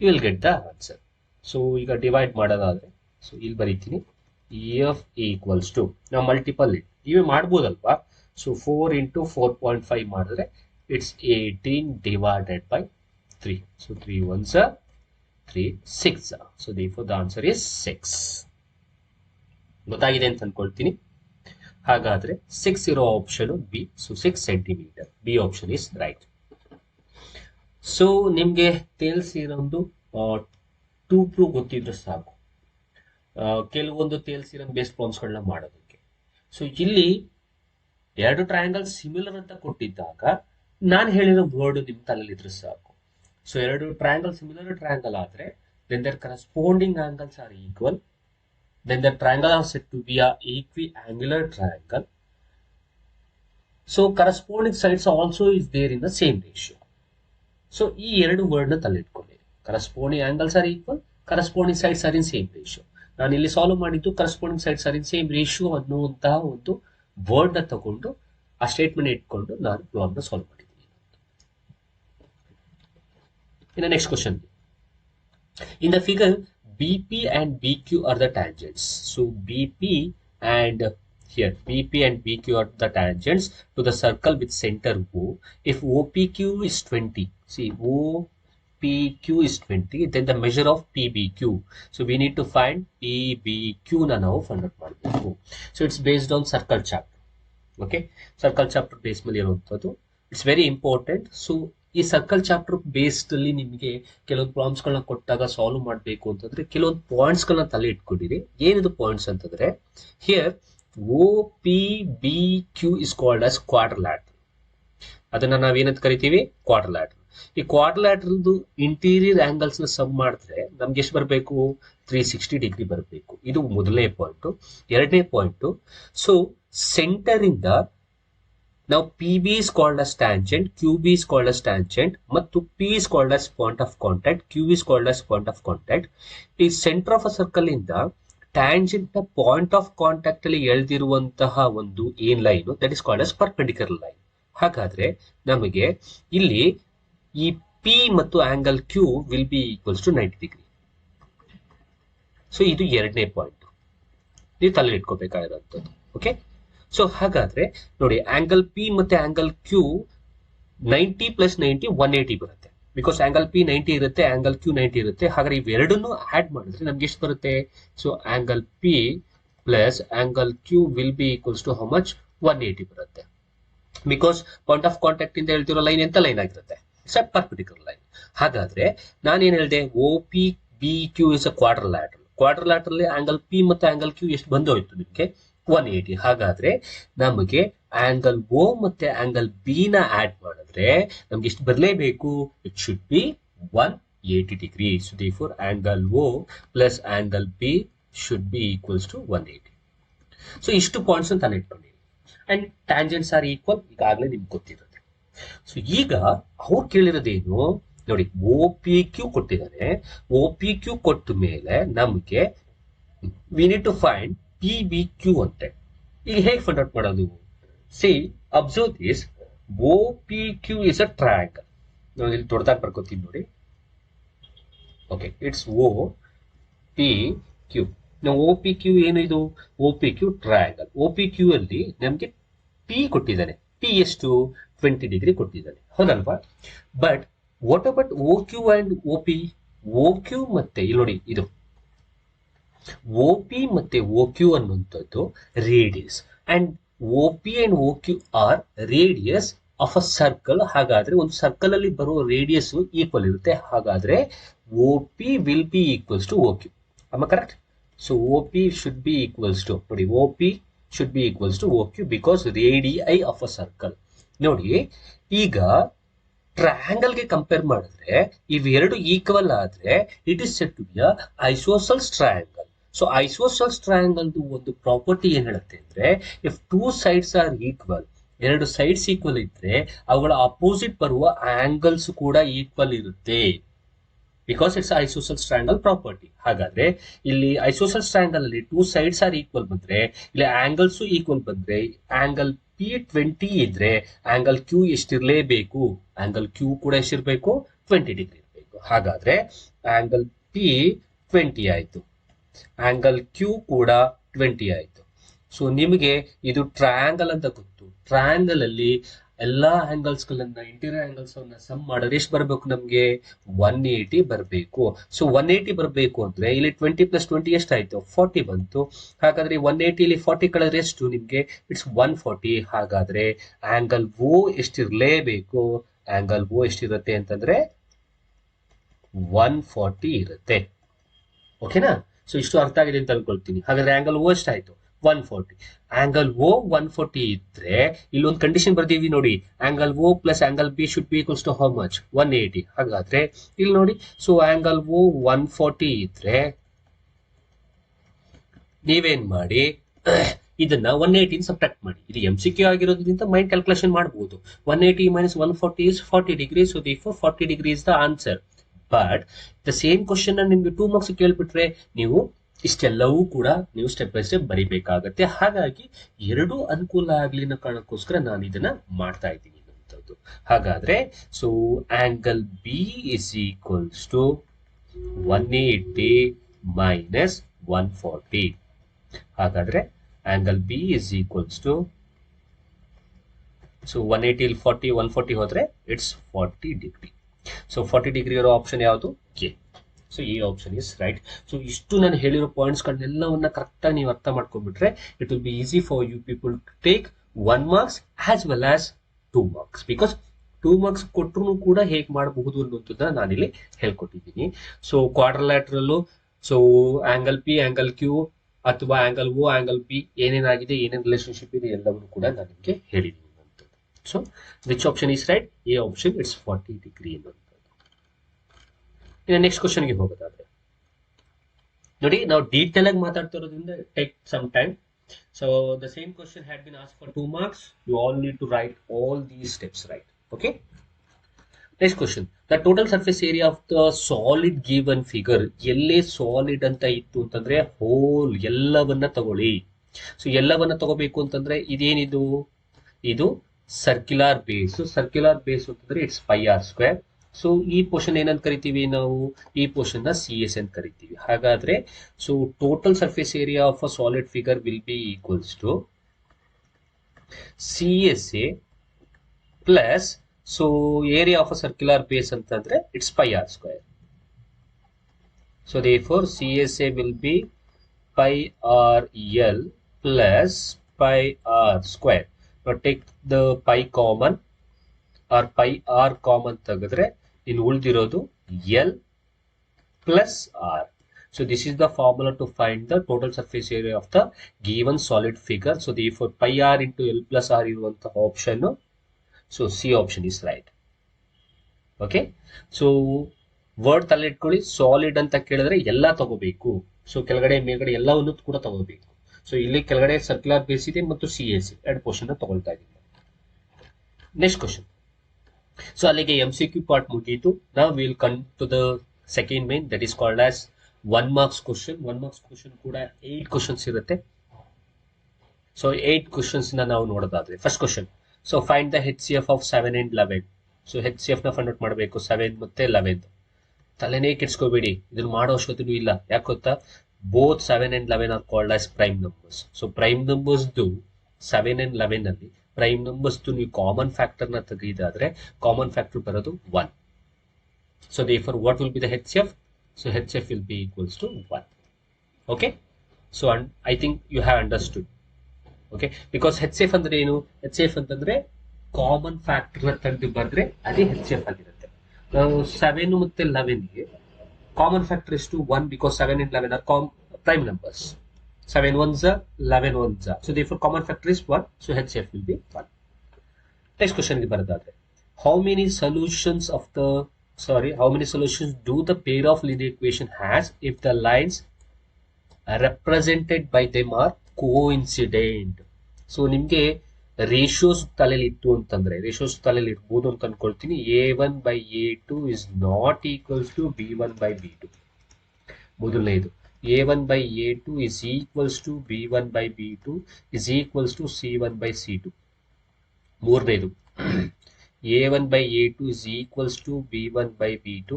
you will get the answer. So ಈಗ divide ಮಾಡೋದಾದ್ರೆ so ಇಲ್ಲಿ ಬರೀತೀನಿ EF equals to, ನಾವು ಮಲ್ಟಿಪಲ್ ನೀವೇ ಮಾಡ್ಬೋದಲ್ವಾ. ಸೊ 4 into 4.5 ಮಾಡಿದ್ರೆ it's 18 divided by 3. So 3 ones are 3 6 are. So therefore the answer is 6. ಗೊತ್ತಾಗಿದೆ ಅಂತ ಅನ್ಕೊಳ್ತೀನಿ. ಹಾಗಾದ್ರೆ 6 ಇರೋ option B. So 6 centimetre, B option is right. So ನಿಮ್ಗೆ ಥೇಲ್ಸ್ ಇರೋದು 2 ಪ್ರೂವ್ ಗೊತ್ತಿದ್ರೆ ಸಾಕು ಕೆಲವೊಂದು ಥೇಲ್ಸ್ ಇರೋ ಬೇಸ್ ಪ್ರಾಬ್ಲಮ್ಸ್ಗಳನ್ನ ಮಾಡೋದಕ್ಕೆ. ಸೊ ಇಲ್ಲಿ ಎರಡು ಟ್ರಯಾಂಗಲ್ ಸಿಮಿಲರ್ ಅಂತ ಕೊಟ್ಟಿದ್ದಾಗ ನಾನು ಹೇಳಿರೋ ವರ್ಡ್ ನಿಮ್ ತಲೆಯಲ್ಲಿದ್ರೆ ಸಾಕು. ಸೊ ಎರಡು ಟ್ರಯಾಂಗಲ್ ಸಿಮಿಲರ್ ಟ್ರಯಾಂಗಲ್ ಆದ್ರೆ then their corresponding angles are equal, then the triangle are said to be a equiangular triangle. So corresponding sides also is there in the same ratio. So ಈ ಎರಡು word ನ ತಲೆಯಿಟ್ಕೊಳ್ಳಿ. corresponding angles are equal, corresponding sides are in same ratio. ನಾನು ಇಲ್ಲಿ solve ಮಾಡಿದ್ದು corresponding sides are in same ratio ಅನ್ನುವಂತಹ ಒಂದು word ನ ತಗೊಂಡು ಆ ಸ್ಟೇಟ್ಮೆಂಟ್ ಇಟ್ಕೊಂಡು ನಾನು ಪ್ರಾಬ್ಲಮ್ ನ ಸಾಲ್ವ್ ಮಾಡಿದ್ದೀನಿ. In the next question, in the figure BP and BQ are the tangents. So BP and here BP and BQ are the tangents to the circle with center O. If OPQ is 20, see OPQ is 20, then the measure of PBQ. So we need to find PBQ na now find out ಮಾಡಬೇಕು. So it's based on circle chapter. Okay, circle chapter base ಮೇಲೆ ಇರುವಂತದ್ದು. It's very important. So ಈ circle chapter based ಅಲ್ಲಿ ನಿಮಗೆ ಕೆಲವೊಂದು problems ಗಳನ್ನ ಕೊಟ್ಟಾಗ solve ಮಾಡಬೇಕು ಅಂತಂದ್ರೆ ಕೆಲವೊಂದು ಪಾಯಿಂಟ್ಸ್ ಗಳನ್ನ ತಲೆ ಇಟ್ಕೊಂಡಿರಿ. ಏನಿದು ಪಾಯಿಂಟ್ಸ್ ಅಂತಂದ್ರೆ, here O P B Q is called as quadrilateral. ಅದನ್ನ ನಾವೇನಂತ ಕರಿತೀವಿ? ಕ್ವಾಡ್ರಿಲ್ಯಾಟರಲ್. ಈ ಕ್ವಾಡ್ರಿಲ್ಯಾಟರಲ್ದು ಇಂಟೀರಿಯರ್ ಆಂಗಲ್ಸ್ ನ ಸಮ್ ಮಾಡಿದ್ರೆ ನಮ್ಗೆ ಎಷ್ಟು ಬರಬೇಕು? 360 ಡಿಗ್ರಿ ಬರಬೇಕು. ಇದು ಮೊದಲನೇ ಪಾಯಿಂಟ್. ಎರಡನೇ ಪಾಯಿಂಟ್, ಸೊ ಸೆಂಟರ್ ಇಂದ ನಾವು P B is called as tangent, Q B is called as tangent ಮತ್ತು P is called as point of contact, Q is called as point of contact. ಈ center of a circle ಇಂದ tangent ನ point of contact ಅಲ್ಲಿ ಎಳೆದಿರುವಂತಹ ಒಂದು ಏನ್ line, that is called as perpendicular line. ಹಾಗಾದ್ರೆ ನಮಗೆ ಇಲ್ಲಿ ಈ ಪಿ ಮತ್ತು angle Q will be equals to 90 degree. So ಇದು ಎರಡನೇ ಪಾಯಿಂಟ್, ನೀವು ತಲೆ ಇಟ್ಕೋಬೇಕಾಗಿರುವಂಥದ್ದು. ಓಕೆ, ಸೊ ಹಾಗಾದ್ರೆ ನೋಡಿ, ಆಂಗಲ್ ಪಿ ಮತ್ತೆ ಆಂಗಲ್ ಕ್ಯೂ 90 ಪ್ಲಸ್ 90 180 ಬರುತ್ತೆ. ಬಿಕಾಸ್ ಆಂಗಲ್ ಪಿ 90 ಇರುತ್ತೆ, ಆಂಗಲ್ ಕ್ಯೂ 90 ಇರುತ್ತೆ. ಹಾಗಾದ್ರೆ ಇವೆರಡನ್ನು ಆಡ್ ಮಾಡಿದ್ರೆ ನಮ್ಗೆ ಎಷ್ಟು ಬರುತ್ತೆ? So angle P plus angle Q will be equals to how much? 180 ಬರುತ್ತೆ. ಬಿಕಾಸ್ ಪಾಯಿಂಟ್ ಆಫ್ ಕಾಂಟ್ಯಾಕ್ಟ್ ಇಂದ ಹೇಳ್ತಿರೋ ಲೈನ್ ಎಂತ ಲೈನ್ ಆಗಿರುತ್ತೆ? It's a perpendicular line. ಹಾಗಾದ್ರೆ ನಾನೇನ್ ಹೇಳಿದೆ? O P B Q is a quadrilateral. Quadrilateral angle P ಮತ್ತು angle Q ಎಷ್ಟು ಬಂದೋಯ್ತು ನಿಮಗೆ? 180. ಹಾಗಾದ್ರೆ ನಮಗೆ ಆಂಗಲ್ ಓ ಮತ್ತೆ ಆಂಗಲ್ ಬಿ ನ ಆಡ್ ಮಾಡಿದ್ರೆ ನಮ್ಗೆ ಎಷ್ಟು ಬರಲೇಬೇಕು? It should be 180 degree. So therefore angle O plus angle B should be equals to 180. So ಇಷ್ಟು ಪಾಯಿಂಟ್ಸ್ ತಾನೇ ಇಟ್ಕೊಂಡಿದ್ದೀವಿ. ಅಂಡ್ ಟ್ಯಾಂಜೆಂಟ್ಸ್ ಆರ್ ಈಕ್ವಲ್, ಈಗಾಗಲೇ ನಿಮ್ಗೆ ಗೊತ್ತಿರುತ್ತೆ. ಸೊ ಈಗ ಅವ್ರು ಕೇಳಿರೋದೇನು ನೋಡಿ, ಓ ಪಿ ಕ್ಯೂ ಕೊಟ್ಟಿದ್ದಾನೆ. ಓ ಪಿ ಕ್ಯೂ ಕೊಟ್ಟ ಮೇಲೆ ನಮಗೆ we need to find P B Q ಅಂತೆ. ಈಗ ಹೇಗೆ ಫೈಂಡ್ ಔಟ್ ಮಾಡೋದು? See, observe this. O P Q is a triangle. ನಾನು ಇಲ್ಲಿ ದೊಡ್ಡದಾಗಿ ಬರ್ಕೋತೀನಿ ನೋಡಿ. Okay, it's O P Q. ನಾವು ಓ ಪಿ ಕ್ಯೂ ಏನು ಇದು? O P Q triangle. O P Q ಅಲ್ಲಿ ನಮಗೆ ಪಿ ಕೊಟ್ಟಿದ್ದಾನೆ. ಪಿ ಎಷ್ಟು? 20 ಡಿಗ್ರಿ ಕೊಟ್ಟಿದ್ದಾನೆ, ಹೌದಲ್ವಾ? But what about O Q and O P? O Q ಮತ್ತೆ ಇಲ್ಲಿ ನೋಡಿ, ಇದು ಓ ಪಿ ಮತ್ತೆ ಓ ಕ್ಯೂ ಅನ್ನುವಂಥದ್ದು radius. And O P and O Q are radius of a circle. ಹಾಗಾದ್ರೆ ಒಂದು ಸರ್ಕಲ್ ಅಲ್ಲಿ ಬರುವ ರೇಡಿಯಸ್ ಈಕ್ವಲ್ ಇರುತ್ತೆ. ಹಾಗಾದ್ರೆ O P will be equals to O Q. Um correct? So O P should be equals to, ನೋಡಿ, O P should be equals to OQ because radii of a circle. ನೋಡಿ, ಈಗ triangle ಗೆ compare ಮಾಡಿದ್ರೆ ಇವೆರಡು equal ಆದ್ರೆ it is said to be a isosceles triangle. So isosceles triangle ಒಂದು property ಏನ್ ಹೇಳುತ್ತೆ ಅಂದ್ರೆ, if two sides are equal, ಎರಡು ಸೈಡ್ಸ್ ಈಕ್ವಲ್ ಇದ್ರೆ ಅವುಗಳ ಅಪೋಸಿಟ್ ಬರುವ ಆಂಗಲ್ಸ್ ಕೂಡ ಈಕ್ವಲ್ ಇರುತ್ತೆ. Because it's isosceles triangle property. ಹಾಗಾದ್ರೆ ಇಲ್ಲಿ ಐಸೋಸೆಲ್ಸ್ ಟ್ರಯಾಂಗಲ್ ಅಲ್ಲಿ ಟೂ ಸೈಡ್ಸ್ ಆರ್ ಈಕ್ವಲ್ ಬಂದ್ರೆ, ಇಲ್ಲಿ ಆಂಗಲ್ಸ್ ಈಕ್ವಲ್ ಬಂದ್ರೆ, ಆಂಗಲ್ ಪಿ 20 ಇದ್ರೆ ಆಂಗಲ್ ಕ್ಯೂ ಎಷ್ಟಿರ್ಲೇಬೇಕು? ಆಂಗಲ್ ಕ್ಯೂ ಕೂಡ ಎಷ್ಟಿರ್ಬೇಕು? 20 ಡಿಗ್ರಿ ಇರಬೇಕು. ಹಾಗಾದ್ರೆ ಆಂಗಲ್ ಪಿ 20 ಆಯ್ತು, ಆಂಗಲ್ ಕ್ಯೂ ಕೂಡ 20 ಆಯ್ತು. ಸೊ ನಿಮಗೆ ಇದು ಟ್ರಯಾಂಗಲ್ ಅಂತ ಗೊತ್ತು. ಟ್ರಯಾಂಗಲ್ ಅಲ್ಲಿ ಎಲ್ಲಾ ಆಂಗಲ್ಸ್ ಗಳನ್ನ, ಇಂಟೀರಿಯರ್ ಆಂಗಲ್ಸ್ ಅನ್ನ ಸಮ್ ಮಾಡಿದ್ರೆ ಎಷ್ಟು ಬರಬೇಕು? ನಮ್ಗೆ 180 ಬರಬೇಕು. ಸೊ 180 ಬರಬೇಕು ಅಂದ್ರೆ ಇಲ್ಲಿ 20 ಪ್ಲಸ್ 20 ಎಷ್ಟಾಯ್ತು? 40 ಬಂತು. ಹಾಗಾದ್ರೆ 180 ಇಲ್ಲಿ 40 ಕಳೆದ್ರೆ ಎಷ್ಟು ನಿಮ್ಗೆ? ಇಟ್ಸ್ 140. ಹಾಗಾದ್ರೆ ಆಂಗಲ್ ಓ ಎಷ್ಟಿರ್ಲೇಬೇಕು? ಆಂಗಲ್ ಓ ಎಷ್ಟಿರುತ್ತೆ ಅಂತಂದ್ರೆ 140 ಇರುತ್ತೆ. ಓಕೆನಾ? ಸೊ ಇಷ್ಟು ಅರ್ಥ ಆಗಿದೆ ಅಂತ ಅನ್ಕೊಳ್ತೀನಿ. ಹಾಗಾದ್ರೆ ಆಂಗಲ್ ಓ ಎಷ್ಟಾಯ್ತು? 140. ಆಂಗಲ್ ಓ 140 ಇದ್ರೆ ಇಲ್ಲೊಂದು ಕಂಡೀಷನ್ ಬರ್ದೀವಿ ನೋಡಿ, angle O plus angle B should be equals to how much? 180. ಹಾಗಾದ್ರೆ ಇಲ್ಲಿ ನೋಡಿ, ಸೊ ಆಂಗಲ್ ಓ 140 ಇದ್ರೆ ನೀವೇನ್ ಮಾಡಿ, ಇದನ್ನ 180 ಸಬ್ಟ್ರಾಕ್ಟ್ ಮಾಡಿ. ಇದು MCQ ಆಗಿರೋದ್ರಿಂದ ಮೈಂಡ್ ಕ್ಯಾಲ್ಕುಲೇಷನ್ ಮಾಡಬಹುದು. 180 minus 140 is 40 degree. So therefore 40 degree is the answer. But the same question ನಿಮ್ಗೆ 2 ಮಾರ್ಕ್ಸ್ ಕೇಳ್ಬಿಟ್ರೆ ನೀವು ಇಷ್ಟೆಲ್ಲವೂ ಕೂಡ ನೀವು ಸ್ಟೆಪ್ ಬೈ ಸ್ಟೆಪ್ ಬರಿಬೇಕಾಗತ್ತೆ. ಹಾಗಾಗಿ ಎರಡೂ ಅನುಕೂಲ ಆಗ್ಲಿ ಅನ್ನೋ ಕಾರಣಕ್ಕೋಸ್ಕರ ನಾನು ಇದನ್ನ ಮಾಡ್ತಾ ಇದ್ದೀನಿ ಅನ್ನುವಂಥದ್ದು. ಹಾಗಾದ್ರೆ so angle B is equals to 180 minus 140. ಹಾಗಾದ್ರೆ angle B is equals to, so 180 ಇಲ್ಲಿ 40 140 ಹೋದ್ರೆ ಇಟ್ಸ್ 40 ಡಿಗ್ರಿ. ಸೊ 40 ಡಿಗ್ರಿ ಇರೋ ಆಪ್ಷನ್ ಯಾವುದು? ಎ. ಸೊ ಈ ಆಪ್ಷನ್ ಇಸ್ ರೈಟ್. ಸೊ ಇಷ್ಟು ನಾನು ಹೇಳಿರೋ ಪಾಯಿಂಟ್ಸ್ ಗಳನ್ನೆಲ್ಲವನ್ನ ಕರೆಕ್ಟ್ ಆಗಿ ನೀವು ಅರ್ಥ ಮಾಡ್ಕೊಂಡ್ಬಿಟ್ರೆ it will be easy for you people to take 1 marks as well as 2 marks. Because 2 marks ಕೊಟ್ಟರು ಕೂಡ ಹೇಗೆ ಮಾಡಬಹುದು ಅನ್ನೋದನ್ನ ನಾನಿಲ್ಲಿ ಹೇಳ್ಕೊಟ್ಟಿದ್ದೀನಿ. So quadrilateral, so angle P, angle Q ಅಥವಾ ಆಂಗಲ್ ಓ, ಆಂಗಲ್ ಪಿ ಏನೇನಾಗಿದೆ, ಏನೇನು ರಿಲೇಶನ್ಶಿಪ್ ಇದೆ ಎಲ್ಲವನ್ನು ಕೂಡ ನಾನು ನಿಮಗೆ ಹೇಳಿದ್ದೀನಿ. So which option is right? A option, it's 40 degree ಅನ್ನುವಂಥದ್ದು. ಇನ್ನು ನೆಕ್ಸ್ಟ್ ಕ್ವಶನ್ಗೆ ಹೋಗೋದಾದ್ರೆ ನೋಡಿ, ನಾವು ಡೀಟೇಲ್ ಆಗಿ ಮಾತಾಡ್ತಿರೋದ್ರಿಂದ take some time. So the same question had been asked for 2 marks. You all need to write all these steps right. Okay. Next question. The total surface area of the solid given figure. ಎಲ್ಲೇ solid ಅಂತ ಇತ್ತು ಅಂತಂದ್ರೆ hole ಎಲ್ಲವನ್ನ ತಗೊಳ್ಳಿ. So ಎಲ್ಲವನ್ನ ತಗೋಬೇಕು ಅಂತಂದ್ರೆ ಇದೇನಿದು? ಇದು ಸರ್ಕ್ಯುಲರ್ ಬೇಸ್. ಸರ್ಕ್ಯುಲರ್ ಬೇಸ್ ಅಂತಂದ್ರೆ it's pi R square. So ಈ ಪೋರ್ಷನ್ ಏನಂತ ಕರಿತೀವಿ ನಾವು? ಈ ಪೋರ್ಷನ್ ನ ಸಿ ಎಸ್ ಅಂತ ಕರಿತೀವಿ. ಹಾಗಾದ್ರೆ so total surface area of a solid figure will be equals to C S A plus so area of a circular base ಅಂತಂದ್ರೆ it's pi R square. So therefore C S A will be pi r l plus pi R square. Take the pi common r pi r common ತೆಗೆದ್ರೆ ಇನ್ನು ಉಳಿದಿರೋದು l plus r. So this is the formula to find the total surface area of the given solid figure. So therefore pi r into l plus r ಇರುವಂತಹ option, so C option is right. Okay. So word ತಲೆಟ್ಕೊಳ್ಳಿ, solid ಅಂತ ಕೇಳಿದ್ರೆ ಎಲ್ಲ ತಗೋಬೇಕು. So ಕೆಳಗಡೆ ಮೇಲ್ಗಡೆ ಎಲ್ಲವನ್ನು ಕೂಡ ತಗೋಬೇಕು. ಸೊ ಇಲ್ಲಿ ಕೆಳಗಡೆ ಸರ್ಕ್ಯುಲರ್ ಬೇಸ್ ಇದೆ ಮತ್ತು ಸಿ ಎಸ್ ಎರಡು ಪೋರ್ಷನ್ ತಗೊಳ್ತಾ ಇದ್ದೀನಿ. Next question. ಸೊ ಅಲ್ಲಿಗೆ MCQ ಪಾರ್ಟ್ ಮುಗಿಯಿತು. ನಾವು will come to the second main, that is called as 1 marks question. 1 marks question ಕೂಡ 8 ಕ್ವಶನ್ಸ್ ಇರುತ್ತೆ. ಸೊ 8 ಕ್ವಶನ್ಸ್ ನಾವು ನೋಡೋದಾದ್ರೆ first question. So find the HCF of 7 and 11. So HCF ನ find out ಮಾಡಬೇಕು 7 ಮತ್ತೆ 11. ತಲೆನೇ ಕೆಡ್ಸ್ಕೋಬೇಡಿ, ಇದನ್ನ ಮಾಡೋ ಅವಶ್ಯಕತೆ ಇಲ್ಲ. ಯಾಕೆ ಗೊತ್ತಾ? Both 7 and 11 are called as prime numbers. So prime numbers 7 and 11 ಅಲ್ಲಿ ಪ್ರೈಮ್ ನಂಬರ್ಸ್ ನೀವು ಕಾಮನ್ ಫ್ಯಾಕ್ಟರ್ ನ ತೆಗೆದಾದ್ರೆ ಕಾಮನ್ ಫ್ಯಾಕ್ಟರ್ ಬರೋದು 1. So therefore what will be the HCF? So HCF will be equals to 1. Okay. So I think you have understood. Okay. Because HCF ಅಂದ್ರೆ ಏನು? HCF ಅಂತಂದ್ರೆ common factor ನ ತೆಗೆದು ಬರೆದ್ರೆ ಅದೇ HCF ಆಗಿರುತ್ತೆ. ನಾವು 7 ಮತ್ತೆ 11 ಗೆ ಕಾಮನ್ ಫ್ಯಾಕ್ಟರ್ ಎಷ್ಟು? 1, because 7 and 11 are prime numbers. 7 ones are 11 ones are. So therefore common factor is 1. So HCF will be 1. Next question ಗೆ ಬರೋದಾದ್ರೆ, how many solutions do the pair of linear equation has if the lines represented by them are coincident? So ನಿಮ್ಗೆ ratios ತಲೆಯಲ್ಲಿ ಇತ್ತು ಅಂತಂದ್ರೆ, ratios ತಲೆಯಲ್ಲಿ ಇರ್ಬೋದು ಅಂತ ಅನ್ಕೊಳ್ತೀನಿ. A1 by A2 is not equals to B1 by B2. ಮೊದಲನೇದು A1 by A2 is equals to B1 by B2 is equals to C1 by C2. ಮೂರನೇದು A1 by A2 is equals to B1 by B2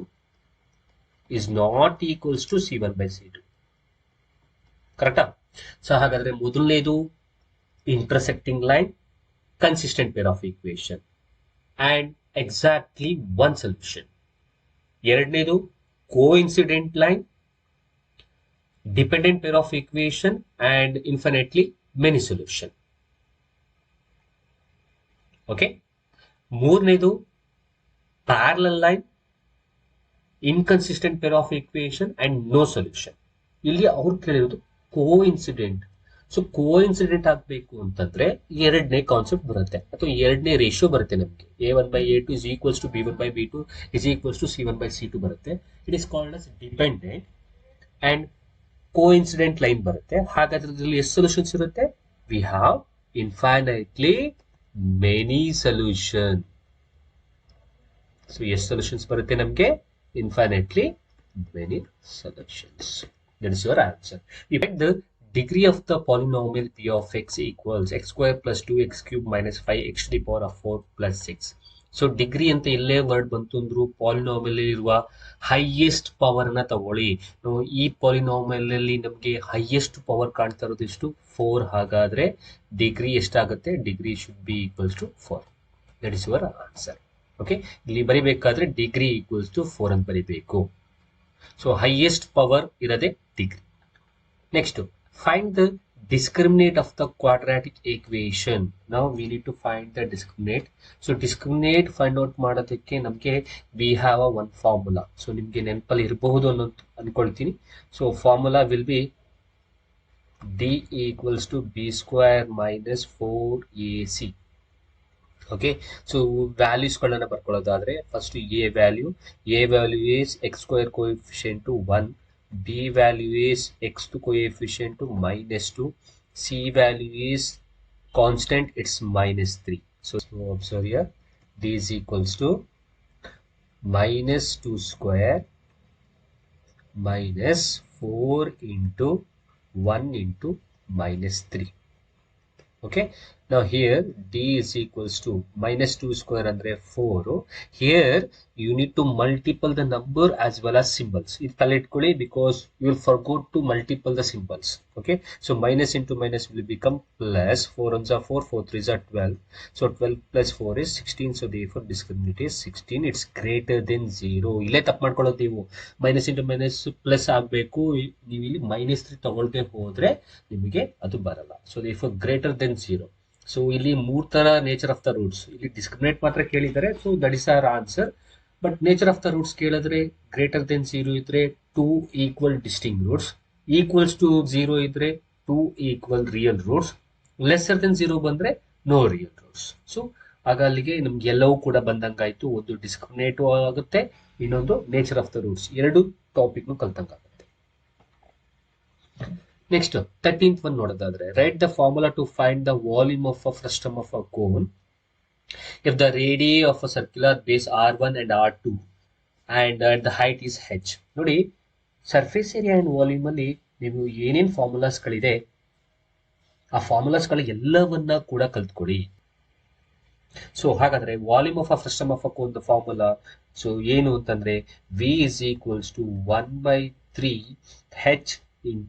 is not equals to C1 by C2. ಕರೆಕ್ಟಾ? So ಹಾಗಾದ್ರೆ ಮೊದಲನೇದು intersecting line, consistent pair of equation and exactly one solution. ಎರಡನೇದು coincident line, dependent pair of equation and infinitely many solution. Okay. ಮೂರನೇದು parallel line, inconsistent pair of equation and no solution. ಇಲ್ಲಿ ಅವ್ರು ಕೇಳಿರೋದು coincident. So coincident ಆಗಬೇಕು ಅಂತಂದ್ರೆ ಎರಡನೇ concept ಬರುತ್ತೆ ಅಥವಾ ಎರಡನೇ ರೇಷಿಯೋ ಬರುತ್ತೆ ನಮಗೆ. A1 by A2 is equals to B1 by B2 is equals to C1 by C2 ಬರುತ್ತೆ. It is called as dependent and coincident line ಬರುತ್ತೆ. ಹಾಗಾದ್ರೆ ಇದರಲ್ಲಿ ಎಷ್ಟು ಸೊಲ್ಯೂಷನ್ಸ್ ಇರುತ್ತೆ? We have infinitely many solution. So ಎಷ್ಟು solutions ಬರುತ್ತೆ ನಮಗೆ? Infinitely many solutions. That is your answer. If the degree of the polynomial p of x equals x square plus 2x cube minus 5x to the power of 4 plus 6. So degree ಅಂತ ಎಲ್ಲೇ word ಬಂತು ಅಂದ್ರು polynomial ಇರುವ highest power ನ ತಗೊಳ್ಳಿ. ಈ polynomial ಅಲ್ಲಿ ನಮಗೆ ಹೈಯೆಸ್ಟ್ ಪವರ್ ಕಾಣ್ತಾ ಇರೋದು ಎಷ್ಟು? 4. ಹಾಗಾದ್ರೆ ಡಿಗ್ರಿ ಎಷ್ಟಾಗುತ್ತೆ? Degree should be equals to 4. That is your answer. Okay. ಇಲ್ಲಿ ಬರಿಬೇಕಾದ್ರೆ ಡಿಗ್ರಿ ಈಕ್ವಲ್ಸ್ ಟು 4 ಅಂತ ಬರಿಬೇಕು. ಸೊ ಹೈಯೆಸ್ಟ್ ಪವರ್ ಇರೋದೇ degree. Next, find the discriminant of the quadratic equation. Now we need to find the discriminant. So discriminant find out ಮಾಡೋದಕ್ಕೆ ನಮಗೆ we have a one formula. So ನಿಮಗೆ ನೆನಪಲ್ಲಿ ಇರಬಹುದು ಅನ್ನೋದು ಅನ್ಕೊಳ್ತೀನಿ. So formula will be d equals to b square minus 4ac. Okay, so values ಗಳನ್ನ ಬರ್ಕೊಳ್ಳೋದಾದ್ರೆ first a value is x square coefficient to 1, b value is x to coefficient to minus 2, c value is constant, it's minus 3. So observe here, d is equals to minus 2 square minus 4 into 1 into minus 3. Okay, now here d is equals to minus 2 square andre 4. Here you need to multiply the number as well as symbols. It talitkoli because you will forget to multiply the symbols. Okay, so minus into minus will become plus. 4 ones are 4, 4 threes are 12. So 12 plus 4 is 16. So therefore discriminant is 16. It's greater than 0. Ile ತಪ್ಪು ಮಾಡ್ಕೊಳ್ಳೋದು ನೀವು. minus into minus plus ಆಗಬೇಕು. ನೀವು ಇಲ್ಲಿ minus 3 ತಗೊಳ್ಳದೆ ಹೋದ್ರೆ ನಿಮಗೆ ಅದು ಬರಲ್ಲ. So therefore greater than 0. So ಇಲ್ಲಿ ಮೂರ್ ತರ ನೇಚರ್ ಆಫ್ ದ ರೂಟ್ಸ್, ಇಲ್ಲಿ ಡಿಸ್ಕ್ರಿಮಿನೇಟ್ ಮಾತ್ರ ಕೇಳಿದ್ದಾರೆ. So that is our answer. But nature of the roots ಕೇಳಿದ್ರೆ ಗ್ರೇಟರ್ ದೆನ್ 0 ಇದ್ರೆ 2 equal distinct roots, equals to 0 ಇದ್ರೆ 2 equal real roots, lesser than 0 ಬಂದ್ರೆ ನೋ ರಿಯಲ್ ರೂಟ್ಸ್. ಸೊ ಆಗ ಅಲ್ಲಿಗೆ ನಮ್ಗೆ ಎಲ್ಲವೂ ಕೂಡ ಬಂದಂಗಾಯ್ತು. ಒಂದು ಡಿಸ್ಕ್ರಿಮಿನೇಟಿವ್ ಆಗುತ್ತೆ, ಇನ್ನೊಂದು ನೇಚರ್ ಆಫ್ ದ ರೂಟ್ಸ್, ಎರಡು ಟಾಪಿಕ್ ನು ಕಲ್ತಂಗಾಗುತ್ತೆ. ನೆಕ್ಸ್ಟ್ 13th one ನೋಡೋದಾದ್ರೆ, write the formula to find the volume of a frustum of a cone if the radii of a circular base R1 and R2 and the height is h. ನೋಡಿ, surface area and volume ಅಲ್ಲಿ ನೀವು ಏನೇನ್ formulas ಗಳಿದೆ ಆ formulas ಗಳ ಎಲ್ಲವನ್ನ ಕೂಡ ಕಲ್ತ್ಕೊಳ್ಳಿ. So ಹಾಗಾದ್ರೆ volume of a frustum of a cone formula so ಏನು ಅಂತಂದ್ರೆ v is equals to 1/3 h in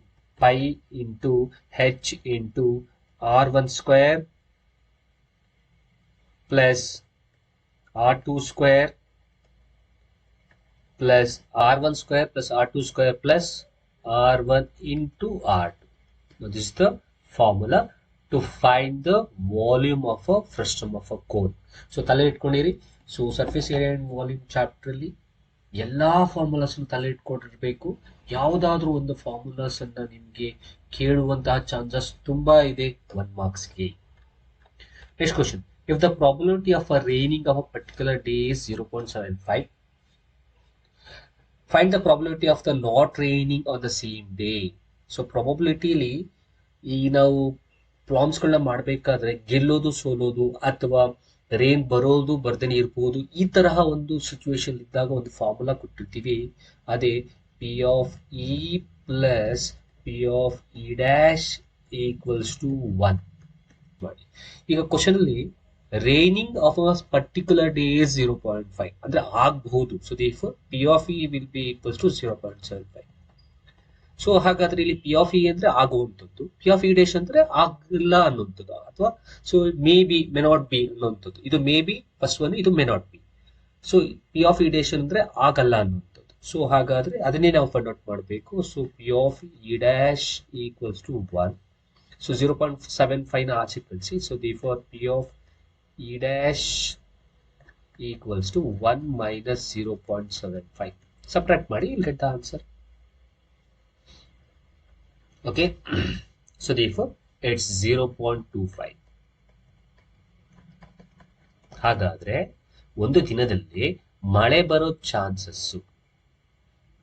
pi into h into r1 square plus r2 square plus r1 square plus r2 square plus r1 into r2. Now this is the formula to find the volume of a frustum of a cone. So ತಲೆ ಇಟ್ಕೊಂಡಿರಿ. So surface area and volume chapter ಅಲ್ಲಿ ಎಲ್ಲಾ formulas ತಲೆ ಇಟ್ಕೊಂಡಿರ್ಬೇಕು. ಯಾವುದಾದ್ರೂ ಒಂದು formulas ಅನ್ನ ನಿಮ್ಗೆ ಕೇಳುವಂತಹ ಚಾನ್ಸಸ್ ತುಂಬಾ ಇದೆ 1 ಮಾರ್ಕ್ಸ್ಗೆ. Next question, if the probability of a raining of a particular day is 0.75, find the probability of the not raining on the same day. So ಪ್ರಾಬಬಿಲಿಟಿಲಿ ಈ ನಾವು ಪ್ರಾಬ್ಲಮ್ಸ್ ಗಳನ್ನ ಮಾಡಬೇಕಾದ್ರೆ ಗೆಲ್ಲೋದು ಸೋಲೋದು ಅಥವಾ ರೇನ್ ಬರೋದು ಬರ್ದೇನೆ ಇರ್ಬೋದು, ಈ ತರಹ ಒಂದು ಸಿಚುವೇಶನ್ ಇದ್ದಾಗ ಒಂದು ಫಾರ್ಮುಲಾ ಕೊಟ್ಟಿರ್ತೀವಿ, ಅದೇ P of E plus P of E dash equals to 1 ಮಾಡಿ. ಈಗ ಕ್ವಶನ್ ಅಲ್ಲಿ raining of a particular day is 0.5 ಅಂದ್ರೆ ಆಗಬಹುದು. So therefore P of E will be equals to 0.75. So ಹಾಗಾದ್ರೆ ಇಲ್ಲಿ ಪಿ ಆಫ್ ಇ ಅಂದ್ರೆ ಆಗುವಂಥದ್ದು, ಪಿ ಆಫ್ ಇ ಡೇಶ್ ಅಂದ್ರೆ ಆಗಿಲ್ಲ ಅನ್ನುವಂಥದ್ದು, ಅಥವಾ so may be may not be ಅನ್ನುವಂಥದ್ದು. ಇದು ಮೇ ಬಿ ಫಸ್ಟ್ ಒನ್, ಇದು may not be. So P of E dash ಅಂದ್ರೆ ಆಗಲ್ಲ ಅನ್ನುವಂಥದ್ದು. ಸೊ ಹಾಗಾದ್ರೆ ಅದನ್ನೇ ನಾವು ಫೈಂಡ್ ಔಟ್ ಮಾಡಬೇಕು. So P of E dash equals to 1. So 0.75 ನ ಆಚೆ ಕಳಿಸಿ. So therefore P of E dash equals to 1 minus 0.75. Subtract ಮಾಡಿ, you'll get the answer. Okay, so therefore it's 0.25. ಹಾಗಾದ್ರೆ ಒಂದು ದಿನದಲ್ಲಿ ಮಳೆ ಬರೋ chances,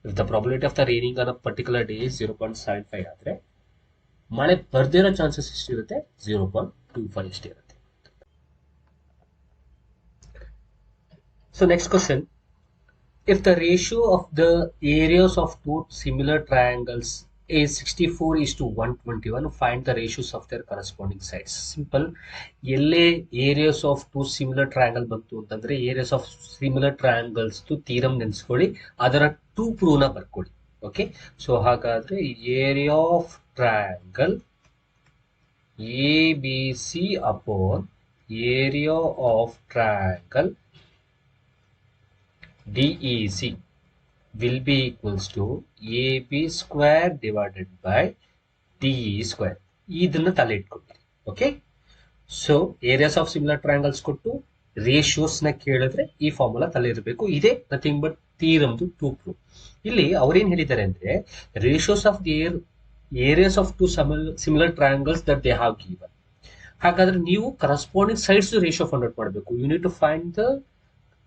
if the probability of the raining on a particular day is 0.75 ಆದ್ರೆ ಮಳೆ ಬರ್ದಿರೋ ಚಾನ್ಸಸ್ ಎಷ್ಟಿರುತ್ತೆ? 0.25 ಎಷ್ಟಿರುತ್ತೆ. So next question, if the ratio of the areas of two similar triangles is 64:121, find the ratios of their corresponding sides. Simple. ಎಲ್ಲೇ areas of two similar triangle ಬಂತು ಅಂತಂದ್ರೆ areas of similar triangles theorem ನೆನೆಸ್ಕೊಳ್ಳಿ, ಅದರ to prove ನ ಬರ್ಕೊಳ್ಳಿ. Okay, so ಹಾಗಾದ್ರೆ area of triangle A B C upon area of triangle DEC will be equals to AB square divided by DE square. ಇದನ್ನ ತಲೆ ಇಟ್ಕೊಳ್ರಿ. Okay, so areas of similar triangles ಕೊಟ್ಟು ratios ನ ಕೇಳಿದ್ರೆ ಈ ಫಾರ್ಮುಲಾ ತಲೆ ಇರಬೇಕು. ಇದೇ ನಥಿಂಗ್ ಬಟ್ ಥಿಯರಮ್ದು ಟೂ ಪ್ರೂವ್. ಇಲ್ಲಿ ಅವ್ರೇನ್ ಹೇಳಿದ್ದಾರೆ ಅಂದ್ರೆ ratios of the areas of two similar triangles that they have given. ಹಾಗಾದ್ರೆ ನೀವು corresponding sides ratio find out ಮಾಡಬೇಕು. You need to find the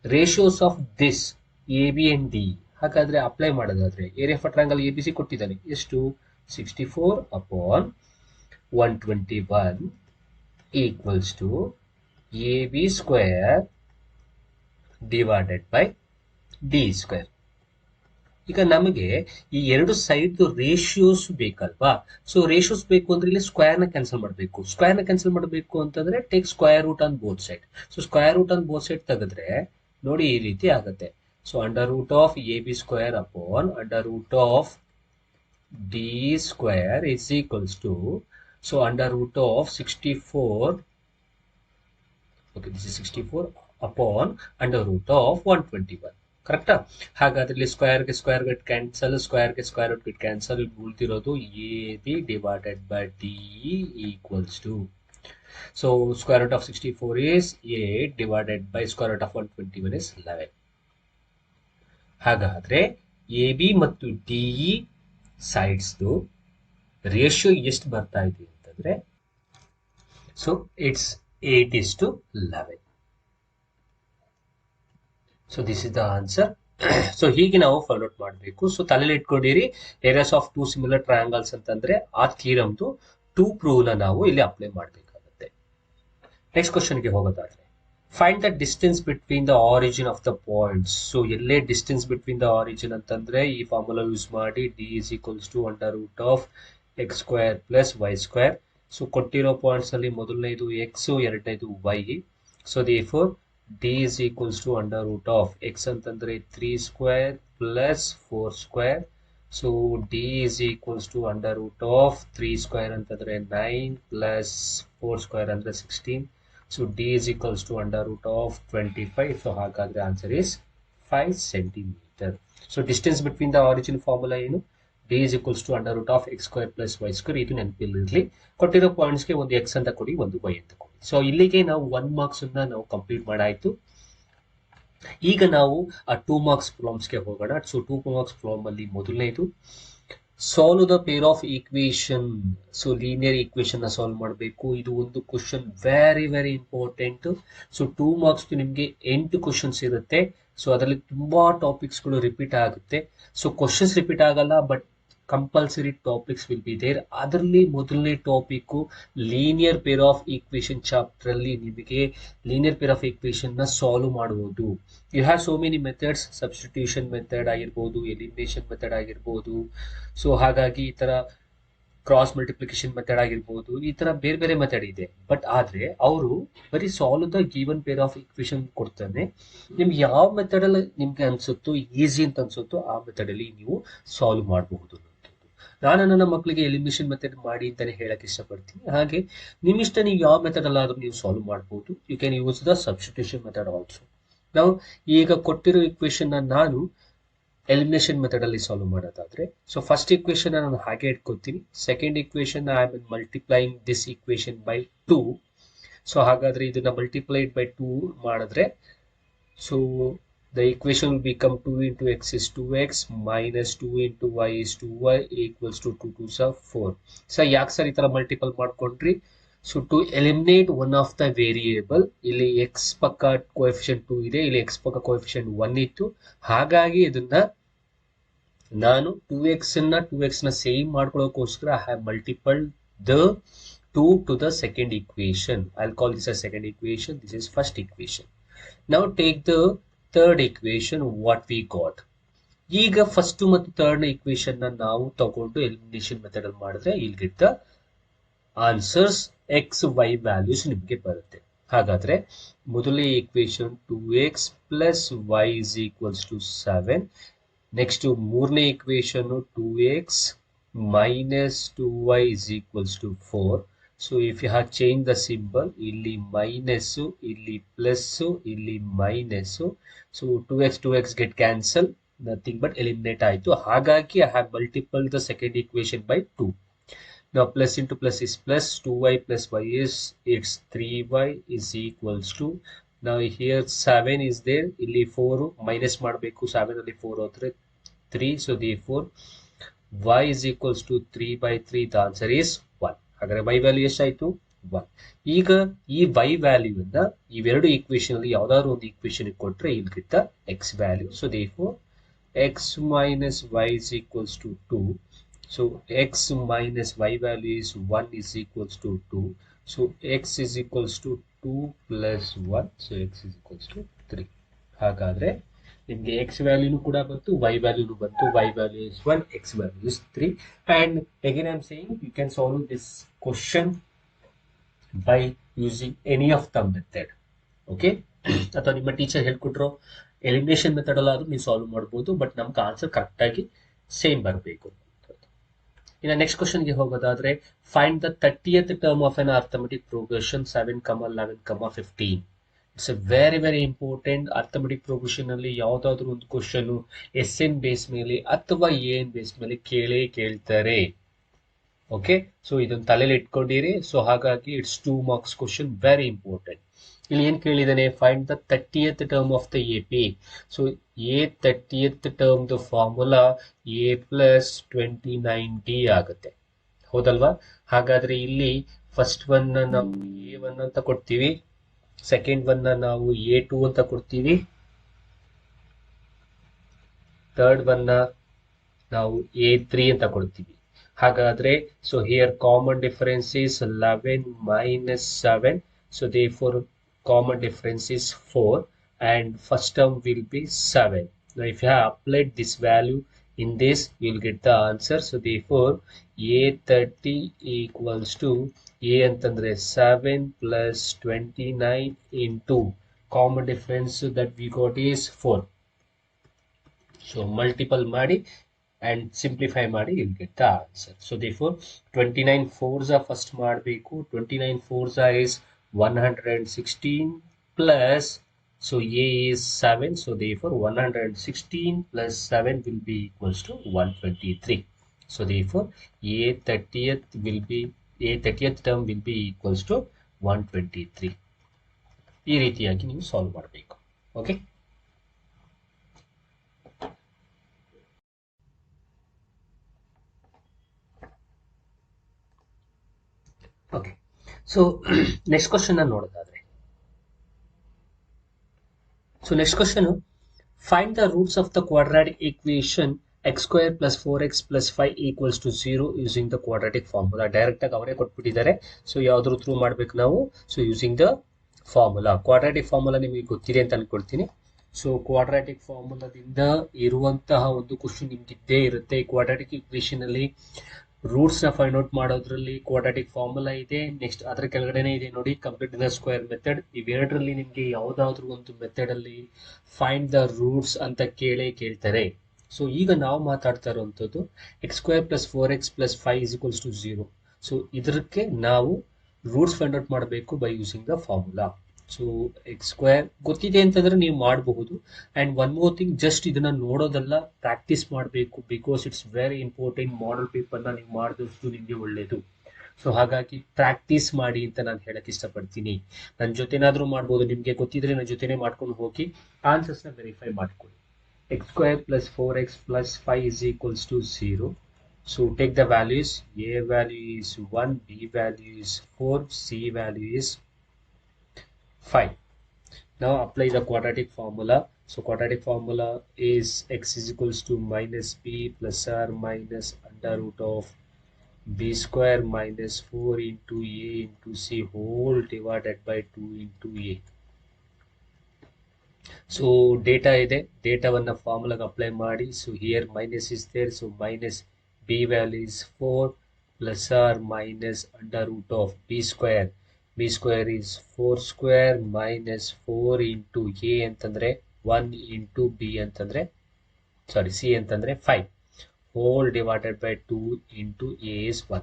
ratios of this A B and D. ಹಾಗಾದ್ರೆ apply ಮಾಡೋದಾದ್ರೆ area of triangle A B C ಕೊಟ್ಟಿದ್ದಾನೆ. ಎಷ್ಟು? 64/121 equals to AB square divided by D square. ಈಗ ನಮಗೆ ಈ ಎರಡು side ratios ಬೇಕಲ್ವಾ? ಸೊ ರೇಷಿಯೋಸ್ ಬೇಕು ಅಂದ್ರೆ ಇಲ್ಲಿ ಸ್ಕ್ವೇರ್ ನ ಕ್ಯಾನ್ಸಲ್ ಮಾಡಬೇಕು. ಸ್ಕ್ವೇರ್ ನ ಕ್ಯಾನ್ಸಲ್ ಮಾಡಬೇಕು ಅಂತಂದ್ರೆ take square root on both side. So square root on both side ತೆಗೆದ್ರೆ ನೋಡಿ ಈ ರೀತಿ ಆಗುತ್ತೆ. So under root of A B square upon under root of D square is equals to, so under root of 64, okay, this is 64 upon under root of 121. ಕರೆಕ್ಟಾ? ಹಾಗಾದ್ರೆ ಇಲ್ಲಿ square get cancel, square get cancel, ಉಳಿದಿರೋದು A B divided by D equals to, so square root of 64 is 8 divided by square root of 121 is 11. ಹಾಗಾದ್ರೆ A B ಮತ್ತು D sides ratio ಎಷ್ಟು ಬರ್ತಾ ಇದೆ ಅಂತಂದ್ರೆ, so it's 8:11. So this is the answer. So ಹೀಗೆ ನಾವು find out ಮಾಡಬೇಕು. So ತಲೆಯಲ್ಲಿ ಇಟ್ಕೊಂಡಿರಿ areas of two similar triangles ಅಂತಂದ್ರೆ ಆ ಥಿಯರಮ್ದು ಟೂ ಪ್ರೂವ್ ನ ನಾವು ಇಲ್ಲಿ ಅಪ್ಲೈ ಮಾಡಬೇಕಾಗುತ್ತೆ. ನೆಕ್ಸ್ಟ್ ಕ್ವಶನ್ಗೆ ಹೋಗೋದಾದ್ರೆ, find the distance between the origin of the points. So ಎಲ್ಲೇ ಡಿಸ್ಟೆನ್ಸ್ ಬಿಟ್ವೀನ್ ದ ಆರಿಜಿನ್ ಅಂತಂದ್ರೆ ಈ ಫಾರ್ಮುಲಾ ಯೂಸ್ ಮಾಡಿ D is equals to under root of X square plus Y square. So ಕೊಟ್ಟಿರೋ points ಅಲ್ಲಿ ಮೊದಲನೇದು X, ಎರಡನೇದು Y. So therefore D is equals to under root of X ಅಂತಂದ್ರೆ 3 square plus 4 square. So D is equals to under root of 3 square ಅಂತಂದ್ರೆ 9 plus 4 square ಅಂದ್ರೆ 16. So D is equals to under root of 25. So ಹಾಗಾದ್ರೆ answer is 5 centimetre. So distance between the origin formula ಏನು? D is equals to under root of X square plus Y square. ಇದು ನೆನಪಿರಲಿ. ಕೊಟ್ಟಿರೋ ಪಾಯಿಂಟ್ಸ್ಗೆ ಒಂದು X ಅಂತ ಕೊಡಿ, ಒಂದು Y ಅಂತ ಕೊಡಿ. ಸೊ ಇಲ್ಲಿಗೆ ನಾವು 1 ಮಾರ್ಕ್ಸ್ ನಾವು ಕಂಪ್ಲೀಟ್ ಮಾಡಾಯ್ತು. ಈಗ ನಾವು ಆ 2 ಮಾರ್ಕ್ಸ್ ಪ್ರಾಬ್ಲಮ್ಸ್ಗೆ ಹೋಗೋಣ. ಸೊ 2 ಮಾರ್ಕ್ಸ್ ಪ್ರಾಬ್ಲಮ್ ಅಲ್ಲಿ ಮೊದಲನೇದು solve the pair of equation. So linear equation ನ ಸಾಲ್ವ್ ಮಾಡಬೇಕು. ಇದು ಒಂದು question very very important. So 2 marks ನಿಮಗೆ 8 ಕ್ವಶನ್ಸ್ ಇರುತ್ತೆ. ಸೊ ಅದರಲ್ಲಿ ತುಂಬಾ ಟಾಪಿಕ್ಸ್ ಗಳು ರಿಪೀಟ್ ಆಗುತ್ತೆ. ಸೊ ಕ್ವಶನ್ಸ್ ರಿಪೀಟ್ ಆಗಲ್ಲ, but compulsory topics will be there. ಅದರಲ್ಲಿ ಮೊದಲನೇ topic linear pair of equation chapter ಅಲ್ಲಿ ನಿಮಗೆ ಲೀನಿಯರ್ ಪೇರ್ ಆಫ್ ಈಕ್ವೇಶನ್ ನ ಸಾಲ್ವ್ ಮಾಡುವುದು. You have so many methods, substitution method ಆಗಿರ್ಬೋದು, ಎಲಿಮಿನೇಷನ್ ಮೆಥಡ್ ಆಗಿರ್ಬೋದು. ಸೊ ಹಾಗಾಗಿ ಈ ತರ ಕ್ರಾಸ್ ಮಲ್ಟಿಪ್ಲಿಕೇಶನ್ ಮೆಥಡ್ ಆಗಿರ್ಬೋದು, ಈ ತರ ಬೇರೆ ಬೇರೆ ಮೆಥಡ್ ಇದೆ. ಬಟ್ ಆದ್ರೆ ಅವರು ಬರೀ solve the given peer of equation ಕೊಡ್ತಾನೆ. ನಿಮ್ಗೆ ಯಾವ ಮೆಥಡ್ ಅಲ್ಲಿ ನಿಮ್ಗೆ ಅನ್ಸುತ್ತೋ ಈಸಿ ಅಂತ ಅನ್ಸುತ್ತೋ ಆ ಮೆಥಡ್ ಅಲ್ಲಿ ನೀವು ಸಾಲ್ವ್ ಮಾಡಬಹುದು. ನಾನು ನನ್ನ ಮಕ್ಕಳಿಗೆ ಎಲಿಮಿನೇಷನ್ ಮೆಥಡ್ ಮಾಡಿ ಅಂತಾನೆ ಹೇಳಕ್ ಇಷ್ಟಪಡ್ತೀನಿ. ಹಾಗೆ ನಿಮ್ಮಿಷ್ಟ ನೀವು ಯಾವ ಮೆಥಡ್ ಅಲ್ಲಾದ್ರೂ ನೀವು ಸಾಲ್ವ್ ಮಾಡಬಹುದು. You can use the substitution method also. ನಾವು ಈಗ ಕೊಟ್ಟಿರೋ ಈಕ್ವೇಶನ್ ನಾನು ಎಲಿಮಿನೇಷನ್ ಮೆಥಡ್ ಅಲ್ಲಿ ಸಾಲ್ವ್ ಮಾಡೋದಾದ್ರೆ, ಸೊ ಫಸ್ಟ್ ಈಕ್ವೇಶನ್ ನಾನು ಹಾಗೆ ಇಟ್ಕೊತೀನಿ. Second equation I am multiplying this equation by 2. So ಹಾಗಾದ್ರೆ ಇದನ್ನ ಮಲ್ಟಿಪ್ಲೈಡ್ ಬೈ 2 ಮಾಡಿದ್ರೆ, so the equation will become 2 into x is 2x minus 2 into y is 2y equals to 2 2s are 4. So ಯಾಕೆ sir ಈ ತರ multiple ಮಾಡ್ಕೊಂಡ್ರಿ? So to eliminate one of the variable, ಇಲ್ಲಿ x ಪಕ್ಕ coefficient 2 ಇದೆ, ಇಲ್ಲಿ x ಪಕ್ಕ coefficient 1 ಇತ್ತು. ಹಾಗಾಗಿ ಇದನ್ನ ನಾನು 2x ನ ಸೇಮ್ ಮಾಡ್ಕೊಳ್ಳೋಕೋಸ್ಕರ I have multiple the 2 to the second equation. I'll call this a second equation. This is first equation. Now take the third equation, what we got. ಈಗ ಫಸ್ಟ್ ಮತ್ತು third equation ನಾವು ತಗೊಂಡು elimination method ಅಲ್ಲಿ ಮಾಡಿದ್ರೆ ಇಲ್ಲಿ get the answers x y values ನಿಮಗೆ ಬರುತ್ತೆ. ಹಾಗಾದ್ರೆ ಮೊದಲನೇ equation 2x plus y is equals to 7. Next ಮೂರನೇ equation 2x minus 2y is equals to 4. So if you have change the symbol, ಇಲ್ಲಿ ಮೈನಸ್, ಇಲ್ಲಿ ಪ್ಲಸ್, ಇಲ್ಲಿ minus. So 2x get cancel, nothing but eliminate ಆಯಿತು. ಹಾಗಾಗಿ I have multiple the second equation by 2. Now plus into plus is plus, 2y plus y is, it's 3y is equals to, now here 7 is there, ಇಲ್ಲಿ 4 minus ಮಾಡಬೇಕು, 7 ಅಲ್ಲಿ 4 ಹೋದ್ರೆ 3, so therefore y is equals to 3 by 3, the answer is 1. ಹಾಗಾದ್ರೆ y value ಎಷ್ಟಾಯ್ತು? 1. ಈಗ ಈ y value ಅನ್ನ ಇವೆರಡು ಈಕ್ವೇಶನ್ ಅಲ್ಲಿ ಯಾವ್ದಾದ್ರು ಒಂದು ಈಕ್ವೇಶನ್ ಕೊಟ್ರೆ ಇಲ್ಲಿ ಗಿಟ್ಟ x value, so therefore x minus y is equals to 2. So x minus y value is 1 is equals to 2. So x is equals to 2 plus 1. So x is equals to 3. ಹಾಗಾದ್ರೆ ನಿಮಗೆ x ವ್ಯಾಲ್ಯೂನು ಕೂಡ ಬಂತು, y ವ್ಯಾಲ್ಯೂನು ಬಂತು. y value is 1, x value is 3. And again I am saying you can solve this question by using any of the method. Okay? ಅಥವಾ ನಿಮ್ಮ teacher ಹೇಳ್ಕೊಟ್ರೋ elimination method ಅಲ್ಲಾದ್ರೂ ನೀವು solve ಮಾಡ್ಬೋದು, but ನಮ್ಗೆ ಆನ್ಸರ್ ಕರೆಕ್ಟ್ ಆಗಿ same ಬರಬೇಕು. ಇನ್ನು next ಕ್ವಶನ್ಗೆ ಹೋಗೋದಾದ್ರೆ, find the 30th term of an arithmetic progression 7, 11, 15. It's A very very important. Arithmetic progression ಅಲ್ಲಿ ಯಾವ್ದಾದ್ರು ಒಂದು ಕ್ವಶನ್ ಎಸ್ ಎನ್ ಬೇಸ್ ಮೇಲೆ ಅಥವಾ ಎ ಎನ್ ಬೇಸ್ ಮೇಲೆ ಕೇಳ್ತಾರೆ. ಓಕೆ, ಸೊ ಇದನ್ನ ತಲೆಯಲ್ಲಿ ಇಟ್ಕೊಂಡಿರಿ. ಸೊ ಹಾಗಾಗಿ it's 2 marks question, very important. ಇಲ್ಲಿ ಏನ್ ಕೇಳಿದಾನೆ, find the 30th term of the A P. So A 30th term the formula A plus 29d ಆಗುತ್ತೆ, ಹೌದಲ್ವಾ? ಹಾಗಾದ್ರೆ ಇಲ್ಲಿ ಫಸ್ಟ್ ಒನ್ ನಾವು A1 ಅಂತ ಕೊಡ್ತೀವಿ, ಸೆಕೆಂಡ್ ಒನ್ ನಾವು A2 ಅಂತ ಕೊಡ್ತೀವಿ, ಥರ್ಡ್ ಒನ್ ನಾವು A3 ಅಂತ ಕೊಡ್ತೀವಿ. ಹಾಗಾದ್ರೆ so here common difference is 11 minus 7. So therefore common difference is 4 and first term will be 7. Now if you have applied this value in this, you will get the answer. So therefore A30 equals to A antandre 7 plus 29 into common difference that we got is 4. So multiple ಮಾಡಿ and simplify ಮಾಡಿ, you will get the answer. So therefore 29 4s first ಮಾಡಬೇಕು. 29 4s is 116 plus, so A is 7, so therefore 116 plus 7 will be equals to 123. So therefore A30th term will be equals to 123. ಈ ರೀತಿಯಾಗಿ ನೀವು solve ಮಾಡಬೇಕು. Okay, okay. So next question ನೋಡೋದಾದ್ರೆ, so next question, find the roots of the quadratic equation x² plus 4x plus 5 equals to 0 using the quadratic formula. Direct ಆಗಿ ಅವರೇ ಕೊಟ್ಬಿಟ್ಟಿದ್ದಾರೆ. So ಯಾವ್ದ್ರ through ಮಾಡ್ಬೇಕು ನಾವು? So using the formula. Quadratic formula ನಿಮಗೆ ಗೊತ್ತಿದೆ ಅಂತ ಅನ್ಕೊಳ್ತೀನಿ. ಸೊ ಕ್ವಾಡ್ರಾಟಿಕ್ ಫಾರ್ಮುಲಾದಿಂದ ಇರುವಂತಹ ಒಂದು ಕ್ವಶನ್ ನಿಮ್ಗೆ ಇದ್ದೇ ಇರುತ್ತೆ. ಕ್ವಾಡ್ರಾಟಿಕ್ ಈಕ್ವೇಶನ್ ಅಲ್ಲಿ ರೂಟ್ಸ್ ನ ಫೈಂಡ್ ಔಟ್ ಮಾಡೋದ್ರಲ್ಲಿ ಕ್ವಾಡ್ರಾಟಿಕ್ ಫಾರ್ಮುಲಾ ಇದೆ. ನೆಕ್ಸ್ಟ್ ಅದರ ಕೆಳಗಡೆನೆ ಇದೆ ನೋಡಿ, ಕಂಪ್ಲೀಟ್ ದ ಸ್ಕ್ವೇರ್ ಮೆಥಡ್. ಇವೆರಡರಲ್ಲಿ ನಿಮ್ಗೆ ಯಾವ್ದಾದ್ರು ಒಂದು ಮೆಥಡ್ ಅಲ್ಲಿ ಫೈಂಡ್ ದ ರೂಟ್ಸ್ ಅಂತ ಕೇಳ್ತಾರೆ. ಸೊ ಈಗ ನಾವು ಮಾತಾಡ್ತಾ ಇರುವಂತದ್ದು x² plus 4x plus 5 is equals to 0. So ಇದಕ್ಕೆ ನಾವು ರೂಟ್ಸ್ ಫೈಂಡ್ ಔಟ್ ಮಾಡಬೇಕು by using the formula. So x² ಗೊತ್ತಿದೆ ಅಂತಂದ್ರೆ ನೀವು ಮಾಡಬಹುದು. And one more thing, just ಇದನ್ನ ನೋಡೋದಲ್ಲ, ಪ್ರಾಕ್ಟೀಸ್ ಮಾಡಬೇಕು. Because it's very important. Model ಪೇಪರ್ನ ನೀವು ಮಾಡಿದಷ್ಟು ನಿಮಗೆ ಒಳ್ಳೇದು. ಸೊ ಹಾಗಾಗಿ ಪ್ರಾಕ್ಟೀಸ್ ಮಾಡಿ ಅಂತ ನಾನು ಹೇಳಕ್ ಇಷ್ಟಪಡ್ತೀನಿ. ನನ್ನ ಜೊತೆನಾದ್ರೂ ಮಾಡ್ಬೋದು, ನಿಮ್ಗೆ ಗೊತ್ತಿದ್ರೆ ನನ್ನ ಜೊತೆನೆ ಮಾಡ್ಕೊಂಡು ಹೋಗಿ ಆನ್ಸರ್ಸ್ನ ವೆರಿಫೈ ಮಾಡ್ಕೊಳ್ಳಿ. x² plus 4x plus 5 is equals to 0. So take the values. A value is 1, B value is 4, C value is 5. Now apply the quadratic formula. So quadratic formula is x is equals to minus b plus r minus under root of b square minus 4 into a into c whole divided by 2 into a. So data ಇದೆ, ಡೇಟಾವನ್ನ ಫಾರ್ಮುಲಾಗೆ apply ಮಾಡಿ. So here minus is there, so minus b value is 4 plus or minus under root of b square. B square is 4 square minus 4 into a ಅಂತಂದ್ರೆ 1 into B ಅಂತಂದ್ರೆ C ಅಂತಂದ್ರೆ 5 whole divided by 2 into a is 1.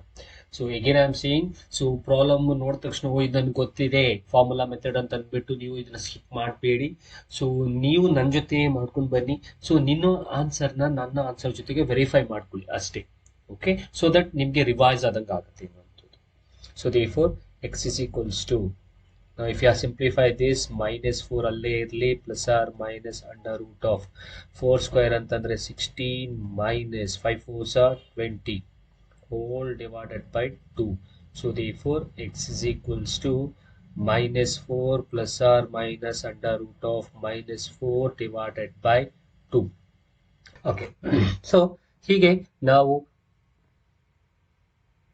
So again I am saying, so problem ನೋಡಿದ ತಕ್ಷಣ ಇದನ್ನು ಗೊತ್ತಿದೆ formula method ಅಂತ ಅಂದ್ಬಿಟ್ಟು ನೀವು ಇದನ್ನ ಸ್ಕಿಪ್ ಮಾಡಬೇಡಿ. ಸೊ ನೀವು ನನ್ನ ಜೊತೆ ಮಾಡ್ಕೊಂಡು ಬನ್ನಿ. ಸೊ ನಿನ್ನ ಆನ್ಸರ್ನ ನನ್ನ ಆನ್ಸರ್ ಜೊತೆಗೆ ವೆರಿಫೈ ಮಾಡ್ಕೊಳ್ಳಿ ಅಷ್ಟೇ. ಓಕೆ, ಸೊ ದಟ್ ನಿಮಗೆ ರಿವೈಸ್ ಆದಂಗೆ ಆಗುತ್ತೆ ಅನ್ನುವಂಥದ್ದು. So therefore x is equals to, now if you simplify this, minus 4 ಅಲ್ಲೇ ಇರಲಿ, plus or minus under root of 4 square ಅಂತಂದ್ರೆ 16 minus 5 4s are 20 whole divided by 2. So therefore x is equals to minus 4 plus or minus under root of minus 4 divided by 2. Okay. So ಹೀಗೆ ನಾವು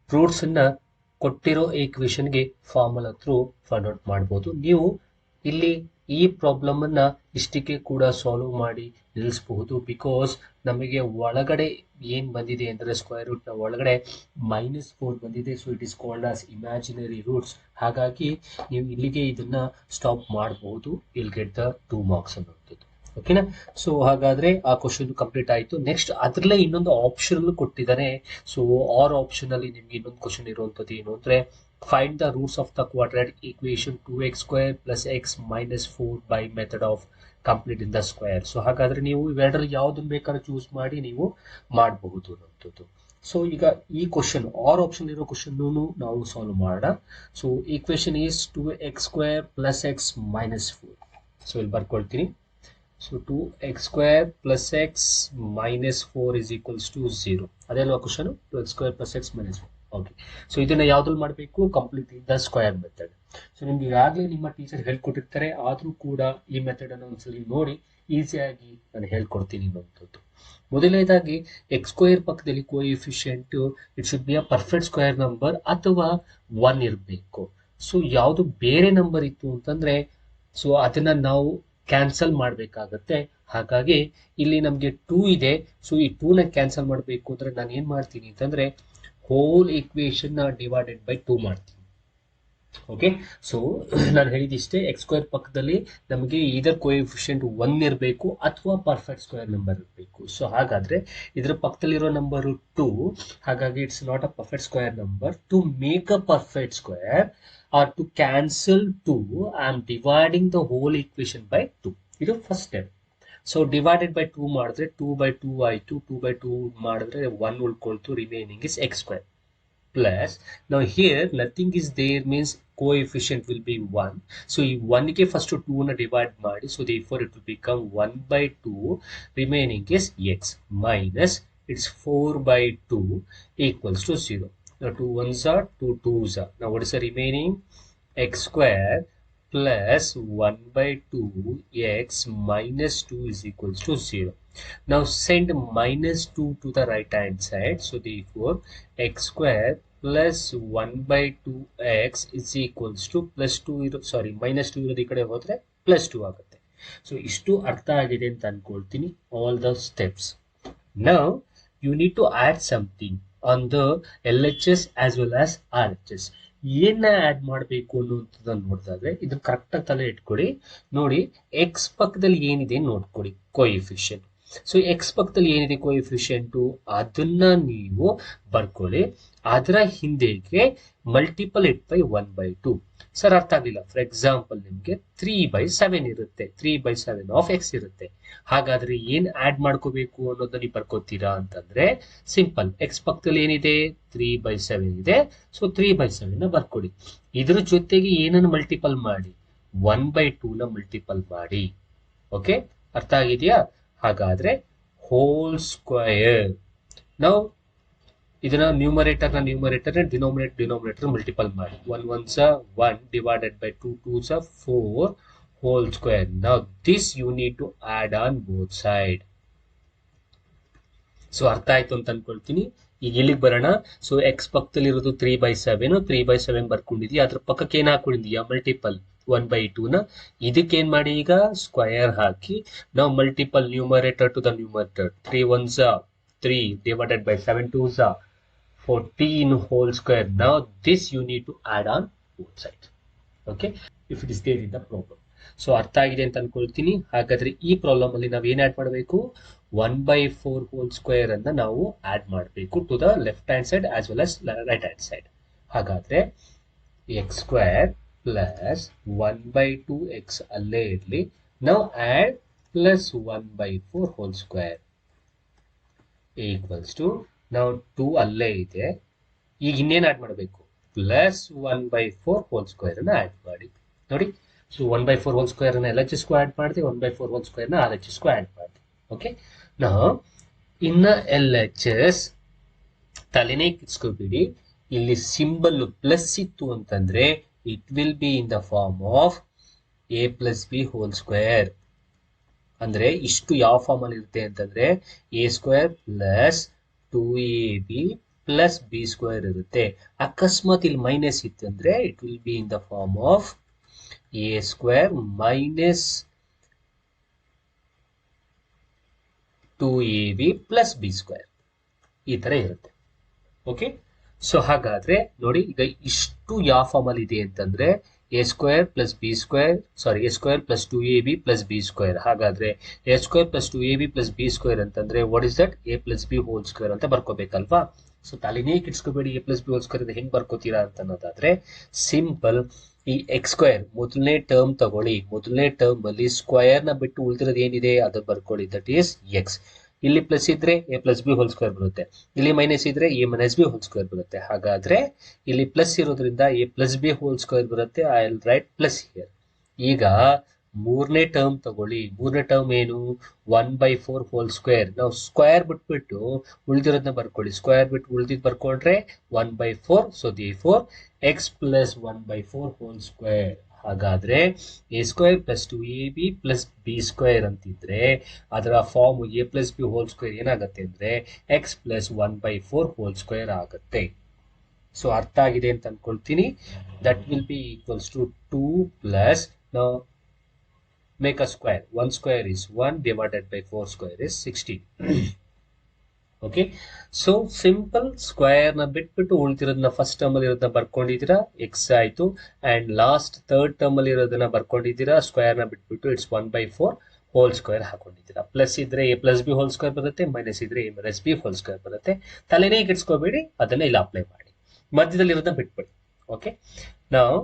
roots ಅನ್ನ ಕೊಟ್ಟಿರೋ ಈಕ್ವೇಶನ್ಗೆ formula through find out ಮಾಡ್ಬೋದು. ನೀವು ಇಲ್ಲಿ ಈ problem ಅನ್ನ ಇಷ್ಟಕ್ಕೆ ಕೂಡ ಸಾಲ್ವ್ ಮಾಡಿ ನಿಲ್ಲಿಸಬಹುದು. ಬಿಕಾಸ್ ನಮಗೆ ಒಳಗಡೆ ಏನ್ ಬಂದಿದೆ ಅಂದ್ರೆ ಸ್ಕ್ವೇರ್ ರೂಟ್ ನ ಒಳಗಡೆ -4 ಬಂದಿದೆ. So it is called as imaginary roots. ಹಾಗಾಗಿ ನೀವು ಇಲ್ಲಿಗೆ ಇದನ್ನ ಸ್ಟಾಪ್ ಮಾಡಬಹುದು. ವಿಲ್ ಗೆಟ್ ದ 2 ಮಾರ್ಕ್ಸ್ ಅನ್ನೋದು. ಓಕೆನಾ? ಸೊ ಹಾಗಾದ್ರೆ ಆ ಕ್ವಶನ್ ಕಂಪ್ಲೀಟ್ ಆಯ್ತು. ನೆಕ್ಸ್ಟ್ ಅದರಲ್ಲೇ ಇನ್ನೊಂದು ಆಪ್ಷನ್ ಕೊಟ್ಟಿದ್ದಾರೆ. ಸೊ ಆರ್ ಆಪ್ಷನ್ ಅಲ್ಲಿ ನಿಮ್ಗೆ ಇನ್ನೊಂದು ಕ್ವಶನ್ ಇರುವಂತದ್ದು ಏನು ಅಂದ್ರೆ, find the roots of the quadratic equation 2x² + x - 4 by method of complete in the square. So ಹಾಗಾದ್ರೆ ನೀವು ಇವೆರಡರಲ್ಲಿ ಯಾವ್ದನ್ನ ಬೇಕಾದ್ರೂ ಚೂಸ್ ಮಾಡಿ ನೀವು ಮಾಡಬಹುದು ಅನ್ನೋದು. ಸೊ ಈಗ ಈ ಕ್ವಶನ್ ಆರ್ ಆಪ್ಷನ್ ಇರೋ ಕ್ವಶನ್ ನಾವು ಸಾಲ್ವ್ ಮಾಡೋಣ. So equation is 2x² + x - 4. So ಇಲ್ಲಿ ಬರ್ಕೊಳ್ತೀನಿ. So 2x² + x - 4 is equals to 0. ಅದೇ ಅಲ್ವಾ question? 2x² + x - 4. Okay, so ಇದನ್ನ ಯಾವ್ದ್ರಲ್ಲಿ ಮಾಡಬೇಕು? Complete the square method. So ನಿಮ್ಗೆ ಈಗಾಗಲೇ ನಿಮ್ಮ ಟೀಚರ್ ಹೇಳ್ಕೊಟ್ಟಿರ್ತಾರೆ, ಆದ್ರೂ ಕೂಡ ಈ ಮೆಥಡ್ ಅನ್ನು ಒಂದ್ಸಲಿ ನೋಡಿ ಈಸಿಯಾಗಿ ನಾನು ಹೇಳ್ಕೊಡ್ತೀನಿ ಅನ್ನೋಂಥದ್ದು. ಮೊದಲನೇದಾಗಿ x² ಪಕ್ಕದಲ್ಲಿ coefficient it should be a perfect square number ಅಥವಾ 1 ಇರಬೇಕು. ಸೊ ಯಾವುದು ಬೇರೆ ನಂಬರ್ ಇತ್ತು ಅಂತಂದ್ರೆ ಸೊ ಅದನ್ನ ನಾವು ಕ್ಯಾನ್ಸಲ್ ಮಾಡಬೇಕಾಗತ್ತೆ. ಹಾಗಾಗಿ ಇಲ್ಲಿ ನಮಗೆ 2 ಇದೆ. ಸೊ ಈ 2 ನ ಕ್ಯಾನ್ಸಲ್ ಮಾಡಬೇಕು ಅಂದ್ರೆ ನಾನು ಏನ್ ಮಾಡ್ತೀನಿ ಅಂತಂದ್ರೆ ಹೋಲ್ ಈಕ್ವೇಶನ್ ನ ಡಿವೈಡೆಡ್ ಬೈ 2 ಮಾಡ್ತೀನಿ. ಓಕೆ, ಸೊ ನಾನು ಹೇಳಿದಿಷ್ಟೇ, x² ಪಕ್ಕದಲ್ಲಿ ನಮಗೆ ಇದರ್ ಕೋಎಫಿಷಿಯಂಟ್ 1 ಇರಬೇಕು ಅಥವಾ ಪರ್ಫೆಕ್ಟ್ ಸ್ಕ್ವೇರ್ ನಂಬರ್ ಇರಬೇಕು. ಸೊ ಹಾಗಾದ್ರೆ ಇದರ ಪಕ್ಕದಲ್ಲಿರೋ ನಂಬರ್ 2, ಹಾಗಾಗಿ it's not a perfect square number. To make a perfect square or to cancel 2, I am dividing the whole equation by 2. ಇದು first step. So divided by 2 ಮಾಡಿದ್ರೆ 2/2 ಆಯ್ತು. 2/2 ಮಾಡಿದ್ರೆ 1 ಉಳ್ಕೊಳ್ತು. ರಿಮೈನಿಂಗ್ ಇಸ್ x² ಪ್ಲಸ್ ನಾವು here nothing is there means coefficient will be 1. So ಈ 1 ಗೆ first 2 ನ divide ಮಾಡಿ. So therefore it will become 1/2. Remaining is x minus it's 4/2 equals to 0. Now 2 1s are 2 2s are. Now what is the remaining? x² plus 1/2 x minus 2 is equals to 0. Now send -2 to the right hand side. So therefore x² plus 1/2 x is equals to +2 -2 ಇರೋದು ಈ ಕಡೆ ಹೋದ್ರೆ +2 ಆಗುತ್ತೆ. So ಇಷ್ಟು ಅರ್ಥ ಆಗಿದೆ ಅಂತ ಅನ್ಕೊಳ್ತೀನಿ, all the steps. Now you need to add something on the LHS as well as RHS. ಏನ ಆಡ್ ಮಾಡಬೇಕು ಅನ್ನೋದನ್ನ ನೋಡಿದ್ರೆ ಇದನ್ನ ಕರೆಕ್ಟ್ ಆಗಿ ತಲೆ ಇಟ್ಕೊಳ್ಳಿ. ನೋಡಿ, x ಪಕ್ಕದಲ್ಲಿ ಏನಿದೆ ನೋಡ್ಕೊಳ್ಳಿ ಕೋಎಫಿಷಿಯಂಟ್. ಸೊ x ಪಕ್ಕದಲ್ಲಿ ಏನಿದೆ ಕೋಎಫಿಷಿಯಂಟ್ ಅದನ್ನ ನೀವು ಬರ್ಕೊಳ್ಳಿ. ಅದರ ಹಿಂದೆಗೆ ಮಲ್ಟಿಪಲ್ ಇಟ್ ಬೈ 1/2. ಸರ್ ಅರ್ಥ ಆಗ್ಲಿಲ್ಲ. ಫಾರ್ ಎಕ್ಸಾಂಪಲ್ ನಿಮ್ಗೆ 3/7 ಇರುತ್ತೆ. 3/7 ಆಫ್ x ಇರುತ್ತೆ. ಹಾಗಾದ್ರೆ ಏನ್ ಆಡ್ ಮಾಡ್ಕೋಬೇಕು ಅನ್ನೋದನ್ನ ನೀವು ಬರ್ಕೋತೀರಾ ಅಂತಂದ್ರೆ ಸಿಂಪಲ್. x ಪಕ್ಕದಲ್ಲಿ ಏನಿದೆ? 3/7 ಇದೆ. ಸೊ 3/7 ನ ಬರ್ಕೊಡಿ. ಇದ್ರ ಜೊತೆಗೆ ಏನನ್ನು ಮಲ್ಟಿಪಲ್ ಮಾಡಿ? 1/2 ನ ಮಲ್ಟಿಪಲ್ ಮಾಡಿ. ಓಕೆ, ಅರ್ಥ ಆಗಿದೆಯಾ? ಹಾಗಾದ್ರೆ ಹೋಲ್ ಸ್ಕ್ವೇರ್. ನಾವು ಇದನ್ನ ನ್ಯೂಮರೇಟರ್ ಡಿನೋಮಿನೇಟರ್ ಮಲ್ಟಿಪಲ್ ಮಾಡಿ. 1 1s are 1 divided by 2 2s are 4 whole square. Now this you need to add on both side. So ಅರ್ಥ ಆಯ್ತು ಅಂತ ಅನ್ಕೊಳ್ತೀನಿ. ಈಗ ಇಲ್ಲಿಗೆ ಬರೋಣ. ಸೊ x ಪಕ್ಕದಲ್ಲಿ ಇರೋದು 3/7 ಬರ್ಕೊಂಡಿದ್ಯಾ. ಅದ್ರ ಪಕ್ಕಕ್ಕೆ ಏನ್ ಹಾಕೊಂಡಿದ್ಯಾ? ಮಲ್ಟಿಪಲ್ 1/2 ನ. ಇದಕ್ಕೇನ್ ಮಾಡಿ? ಈಗ ಸ್ಕ್ವಯರ್ ಹಾಕಿ ನಾವು multiple numerator to the numerator. 3 1s are 3 divided by 7 2s are 14 whole square. Now this you need to add on both sides. Okay, if it is there in the problem. So ಅರ್ಥ ಆಗಿದೆ ಅಂತ ಅನ್ಕೊಳ್ತೀನಿ. ಹಾಗಾದ್ರೆ ಈ problem ಅಲ್ಲಿ ನಾವು ಏನ್ add ಮಾಡಬೇಕು? 1/4 ಹೋಲ್ ಸ್ಕ್ವೇರ್ ಅನ್ನ ನಾವು ಆಡ್ ಮಾಡಬೇಕು to the left hand side as well as right hand side. ಹಾಗಾದ್ರೆ x² plus 1/2 x ಅಲ್ಲೇ ಇರ್ಲಿ. ನಾವು add plus 1/4 whole square equals to ನಾವು 2 ಅಲ್ಲೇ ಇದೆ. ಈಗ ಇನ್ನೇನು ಆಡ್ ಮಾಡಬೇಕು, ಪ್ಲಸ್ 1/4 ಹೋಲ್ ಸ್ಕ್ವೇರ್ ಅನ್ನ ಆಡ್ ಮಾಡಿ ನೋಡಿ. ಸೊ 1/4 ಹೋಲ್ ಸ್ಕ್ವೇರ್ ಅನ್ನ ಎಲ್ ಎಚ್ ಎಸ್ಗೂ ಆಡ್ ಮಾಡಿದೆ, 1/4 ಹೋಲ್ ಸ್ಕ್ವೇರ್ ನ ಆರ್ ಎಚ್ ಎಸ್ಗೂ ಆಡ್ ಮಾಡಿದೆ. ಓಕೆ, ನಾವು ಇನ್ನ ಎಲ್ ಎಚ್ ಎಸ್ ತಲೆನೇ ಕಿಸ್ಕೋಬಿಡಿ. ಇಲ್ಲಿ ಸಿಂಬಲ್ ಪ್ಲಸ್ ಇತ್ತು ಅಂತಂದ್ರೆ it will be in the form of a plus B whole square. ಅಂದ್ರೆ ಇಷ್ಟು ಯಾವ ಫಾರ್ಮ್ ಅಲ್ಲಿ ಇರುತ್ತೆ ಅಂತಂದ್ರೆ A square plus 2ab plus B square ಇರುತ್ತೆ. ಅಕಸ್ಮಾತ್ ಇಲ್ಲಿ ಮೈನಸ್ ಇತ್ತು ಅಂದ್ರೆ it will be in the form of a square minus 2ab plus B square ಈ ತರ ಇರುತ್ತೆ. ಓಕೆ, ಸೊ ಹಾಗಾದ್ರೆ ನೋಡಿ, ಈಗ ಇಷ್ಟು ಯಾವ ಫಾರ್ಮ್ ಅಲ್ಲಿ ಇದೆ ಅಂತಂದ್ರೆ A square plus B square, sorry A square plus 2ab plus B square. ಹಾಗಾದ್ರೆ A square plus 2ab plus B square ಅಂತಂದ್ರೆ what is that, A plus B whole square ಅಂತ ಬರ್ಕೋಬೇಕಲ್ವಾ. ಸೊ ತಲೆನೇ ಕಿಡ್ಸ್ಕೋಬೇಡಿ, A plus B whole square ಹೆಂಗ್ ಬರ್ಕೋತೀರಾ ಅಂತ ಅನ್ನೋದಾದ್ರೆ ಸಿಂಪಲ್, ಈ ಎಕ್ಸ್ ಸ್ಕ್ವೇರ್ ಮೊದಲನೇ ಟರ್ಮ್ ತಗೊಳ್ಳಿ, ಮೊದಲನೇ ಟರ್ಮ್ ಅಲ್ಲಿ ಸ್ಕ್ವೇರ್ ನ ಬಿಟ್ಟು ಉಳಿದಿರೋದು ಏನಿದೆ ಅದು ಬರ್ಕೊಳ್ಳಿ, ದಟ್ ಈಸ್ ಎಕ್ಸ್. ಇಲ್ಲಿ ಪ್ಲಸ್ ಇದ್ರೆ A plus B whole square ಬರುತ್ತೆ, ಇಲ್ಲಿ ಮೈನಸ್ ಇದ್ರೆ A minus B whole square ಬರುತ್ತೆ. ಹಾಗಾದ್ರೆ ಇಲ್ಲಿ ಪ್ಲಸ್ ಇರೋದ್ರಿಂದ A plus B whole square ಬರುತ್ತೆ. I will write plus here. ಈಗ ಮೂರನೇ ಟರ್ಮ್ ತಗೊಳ್ಳಿ, ಮೂರನೇ ಟರ್ಮ್ ಏನು, 1/4 ಹೋಲ್ ಸ್ಕ್ವೇರ್. ನಾವು ಸ್ಕ್ವೇರ್ ಬಿಟ್ಬಿಟ್ಟು ಉಳಿದಿರೋದನ್ನ ಬರ್ಕೊಳ್ಳಿ, ಸ್ಕ್ವೇರ್ ಬಿಟ್ಟು ಉಳಿದಿದ್ದು ಬರ್ಕೊಂಡ್ರೆ 1/4. So therefore x plus 1/4 whole square. ಹಾಗಾದ್ರೆ A square plus 2ab plus B square ಅಂತಿದ್ರೆ ಅದರ form A plus B whole square ಏನಾಗುತ್ತೆ ಅಂದ್ರೆ ಎಕ್ಸ್ ಪ್ಲಸ್ 1/4 ಹೋಲ್ ಸ್ಕ್ವೇರ್ ಆಗುತ್ತೆ. ಸೊ ಅರ್ಥ ಆಗಿದೆ ಅಂತ ಅನ್ಕೊಳ್ತೀನಿ. That will be equals to 2 plus, ನಾವು make a square, 1 square is 1 divided by 4 square is 16. Okay, so simple square ನ ಬಿಟ್ಬಿಟ್ಟು ಉಳಿದಿರೋದನ್ನ ಫಸ್ಟ್ ಟರ್ಮ್ ಅಲ್ಲಿ ಇರೋದನ್ನ ಬರ್ಕೊಂಡಿದ್ದೀರಾ, ಎಕ್ಸ್ ಆಯ್ತು. ಅಂಡ್ ಲಾಸ್ಟ್ ಥರ್ಡ್ ಟರ್ಮ್ ಅಲ್ಲಿ ಇರೋದನ್ನ ಬರ್ಕೊಂಡಿದ್ದೀರಾ, ಸ್ಕ್ವೇರ್ ನ ಬಿಟ್ಬಿಟ್ಟು ಇಟ್ಸ್ 1/4 ಹೋಲ್ ಸ್ಕ್ವೇರ್ ಹಾಕೊಂಡಿದ್ದೀರಾ. ಪ್ಲಸ್ ಇದ್ರೆ A plus B whole square ಬರುತ್ತೆ, ಮೈನಸ್ ಇದ್ರೆ A minus B whole square ಬರುತ್ತೆ. ತಲೆನೇ ಕೆಡ್ಸ್ಕೋಬೇಡಿ, ಅದನ್ನ ಇಲ್ಲಿ ಅಪ್ಲೈ ಮಾಡಿ, ಮಧ್ಯದಲ್ಲಿ ಇರೋದನ್ನ ಬಿಟ್ಬಿಡಿ. ಓಕೆ, ನಾವು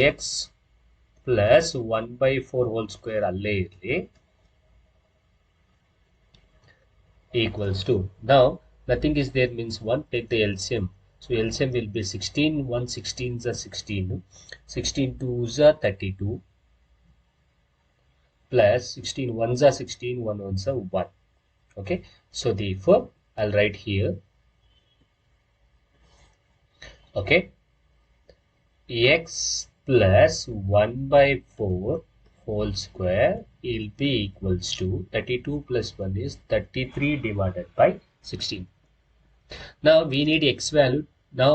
ಎಕ್ಸ್ ಪ್ಲಸ್ 1/4 ಹೋಲ್ ಸ್ಕ್ವೇರ್ ಅಲ್ಲೇ ಇರಲಿ, equals to, now nothing is there means 1, take the LCM. So LCM will be 16, 1 16s are 16, 16 2s are 32 plus 16 1s are 16, 1 1s are 1. Okay, so therefore I'll write here, okay, x plus 1/4 whole square will be equals to 32 plus 1 is 33 divided by 16. Now we need x value. Now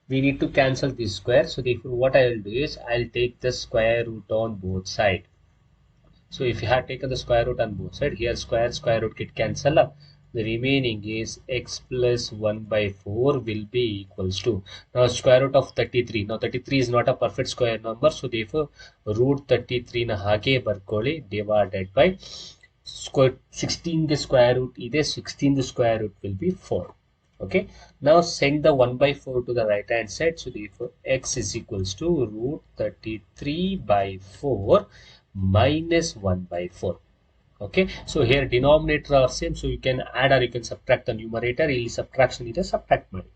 we need to cancel this square. So therefore what I will do is I'll take the square root on both sides. So if you have taken the square root on both sides, here square root get cancel up. The remaining is x plus 1/4 will be equals to, now square root of 33. Now 33 is not a perfect square number, so therefore root 33 na hage barkoli divided by square 16 the square root ide, 16 the square root will be 4. Okay, now send the 1/4 to the right hand side. So therefore x is equals to root 33/4 minus 1/4. Okay, so here denominator are same, so you can add or you can subtract the numerator. ಇಲ್ಲಿ subtraction ಇದೆ, subtract ಮಾಡಿ.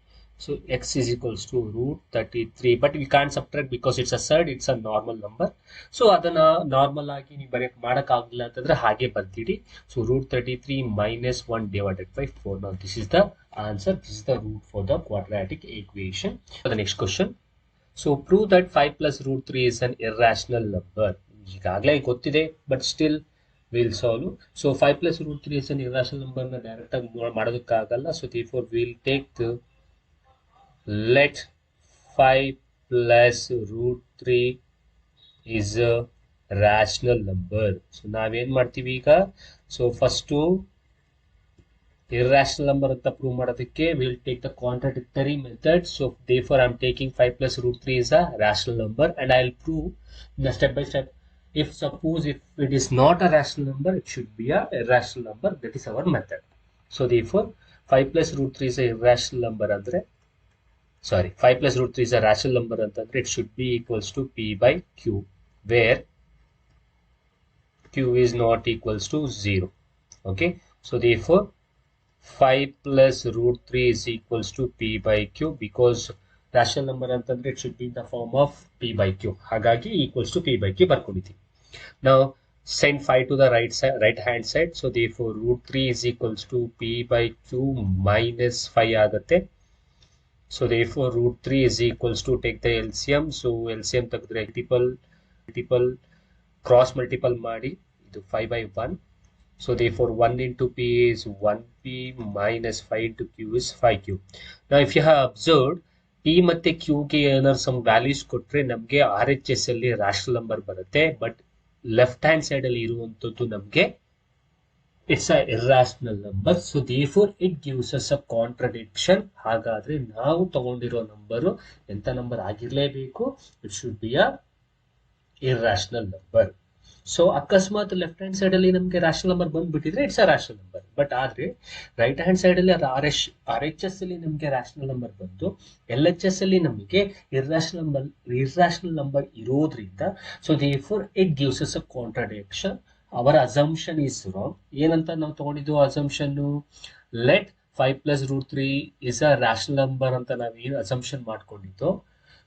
So x is equals to root 33, but we can't subtract because it's a surd, it's a normal number. So ಅದನ್ನ normal ಆಗಿ ನೀವು ಮಾಡಕ್ ಆಗಿಲ್ಲ ಅಂತಂದ್ರೆ ಹಾಗೆ ಬರ್ತೀರಿ. So root 33 minus 1 divided by 4. Now this is the answer, this is the root for the quadratic equation. For the next question, so prove that 5 plus root 3 is an irrational number. ಈಗಾಗಲೇ ಗೊತ್ತಿದೆ, but still we'll solve. So 5 plus root 3 is an irrational number na direct ಆಗಿ ಮಾಡೋದಕ್ಕಾಗಲ್ಲ. So therefore we'll take the, let 5 plus root 3 is a rational number. So ನಾವೇನ್ ಮಾಡ್ತೀವಿ ಈಗ, so first irrational number ಅಂತ prove ಮಾಡೋದಕ್ಕೆ we'll take the contradictory method. So therefore I'm taking 5 plus root 3 is a rational number, and I'll prove in a step by step. If suppose if it is not a rational number, it should be a irrational number. That is our method. So therefore 5 plus root 3 is a irrational number andre, sorry, 5 plus root 3 is a rational number antandre it should be equals to p by q, where q is not equals to 0. Okay, so therefore 5 plus root 3 is equals to p by q, because rational number ಅಂತಂದ್ರೆ it should be in the form of p by q. ಹಾಗಾಗಿ equals to p by q ಬರ್ಕೊಂಡಿದ್ದೀವಿ. Now send 5 to the right hand side, so therefore root 3 is equals to p by q minus 5 ಆಗುತ್ತೆ. So therefore root 3 is equals to, take the LCM, so LCM ತೆಗೆದ್ರೆ multiple cross multiple ಮಾಡಿ ಇದು 5 by 1. So therefore 1 into p is 1p minus 5 into q is 5q. Now if you have observed, p ಮತ್ತೆ q ಗೆ ಏನಾದ್ರು some values ಕೊಟ್ರೆ ನಮಗೆ RHS ಅಲ್ಲಿ rational number ಬರುತ್ತೆ, ಬಟ್ ಲೆಫ್ಟ್ ಹ್ಯಾಂಡ್ ಸೈಡ್ ಅಲ್ಲಿ ಇರುವಂತದ್ದು ನಮಗೆ it's a irrational number. So therefore it gives us a contradiction. ಹಾಗಾದ್ರೆ ನಾವು ತಗೊಂಡಿರೋ ನಂಬರು ಎಂತ ನಂಬರ್ ಆಗಿರ್ಲೇಬೇಕು, it should be a irrational number. So ಅಕಸ್ಮಾತ್ ಲೆಫ್ಟ್ ಹ್ಯಾಂಡ್ ಸೈಡ್ ಅಲ್ಲಿ ನಮಗೆ ರಾಷನಲ್ ನಂಬರ್ ಬಂದ್ಬಿಟ್ಟಿದ್ರೆ it's a rational number. But ಆದ್ರೆ ರೈಟ್ ಹ್ಯಾಂಡ್ ಸೈಡ್ ಅಲ್ಲಿ ಅದು RHS ಅಲ್ಲಿ ನಮಗೆ ರಾಷನಲ್ ನಂಬರ್ ಬಂದು LHS ಅಲ್ಲಿ ನಮಗೆ ಇರ್ರಾಷನಲ್ ನಂಬರ್ ಇರೋದ್ರಿಂದ, so therefore it gives us a contradiction. Our assumption is wrong. ಏನಂತ ನಾವು ತಗೊಂಡಿದ್ದು assumption, let 5 plus root 3 is a rational number ಅಂತ ನಾವು ಏನು ಅಸಂಪ್ಷನ್ ಮಾಡ್ಕೊಂಡಿದ್ದು,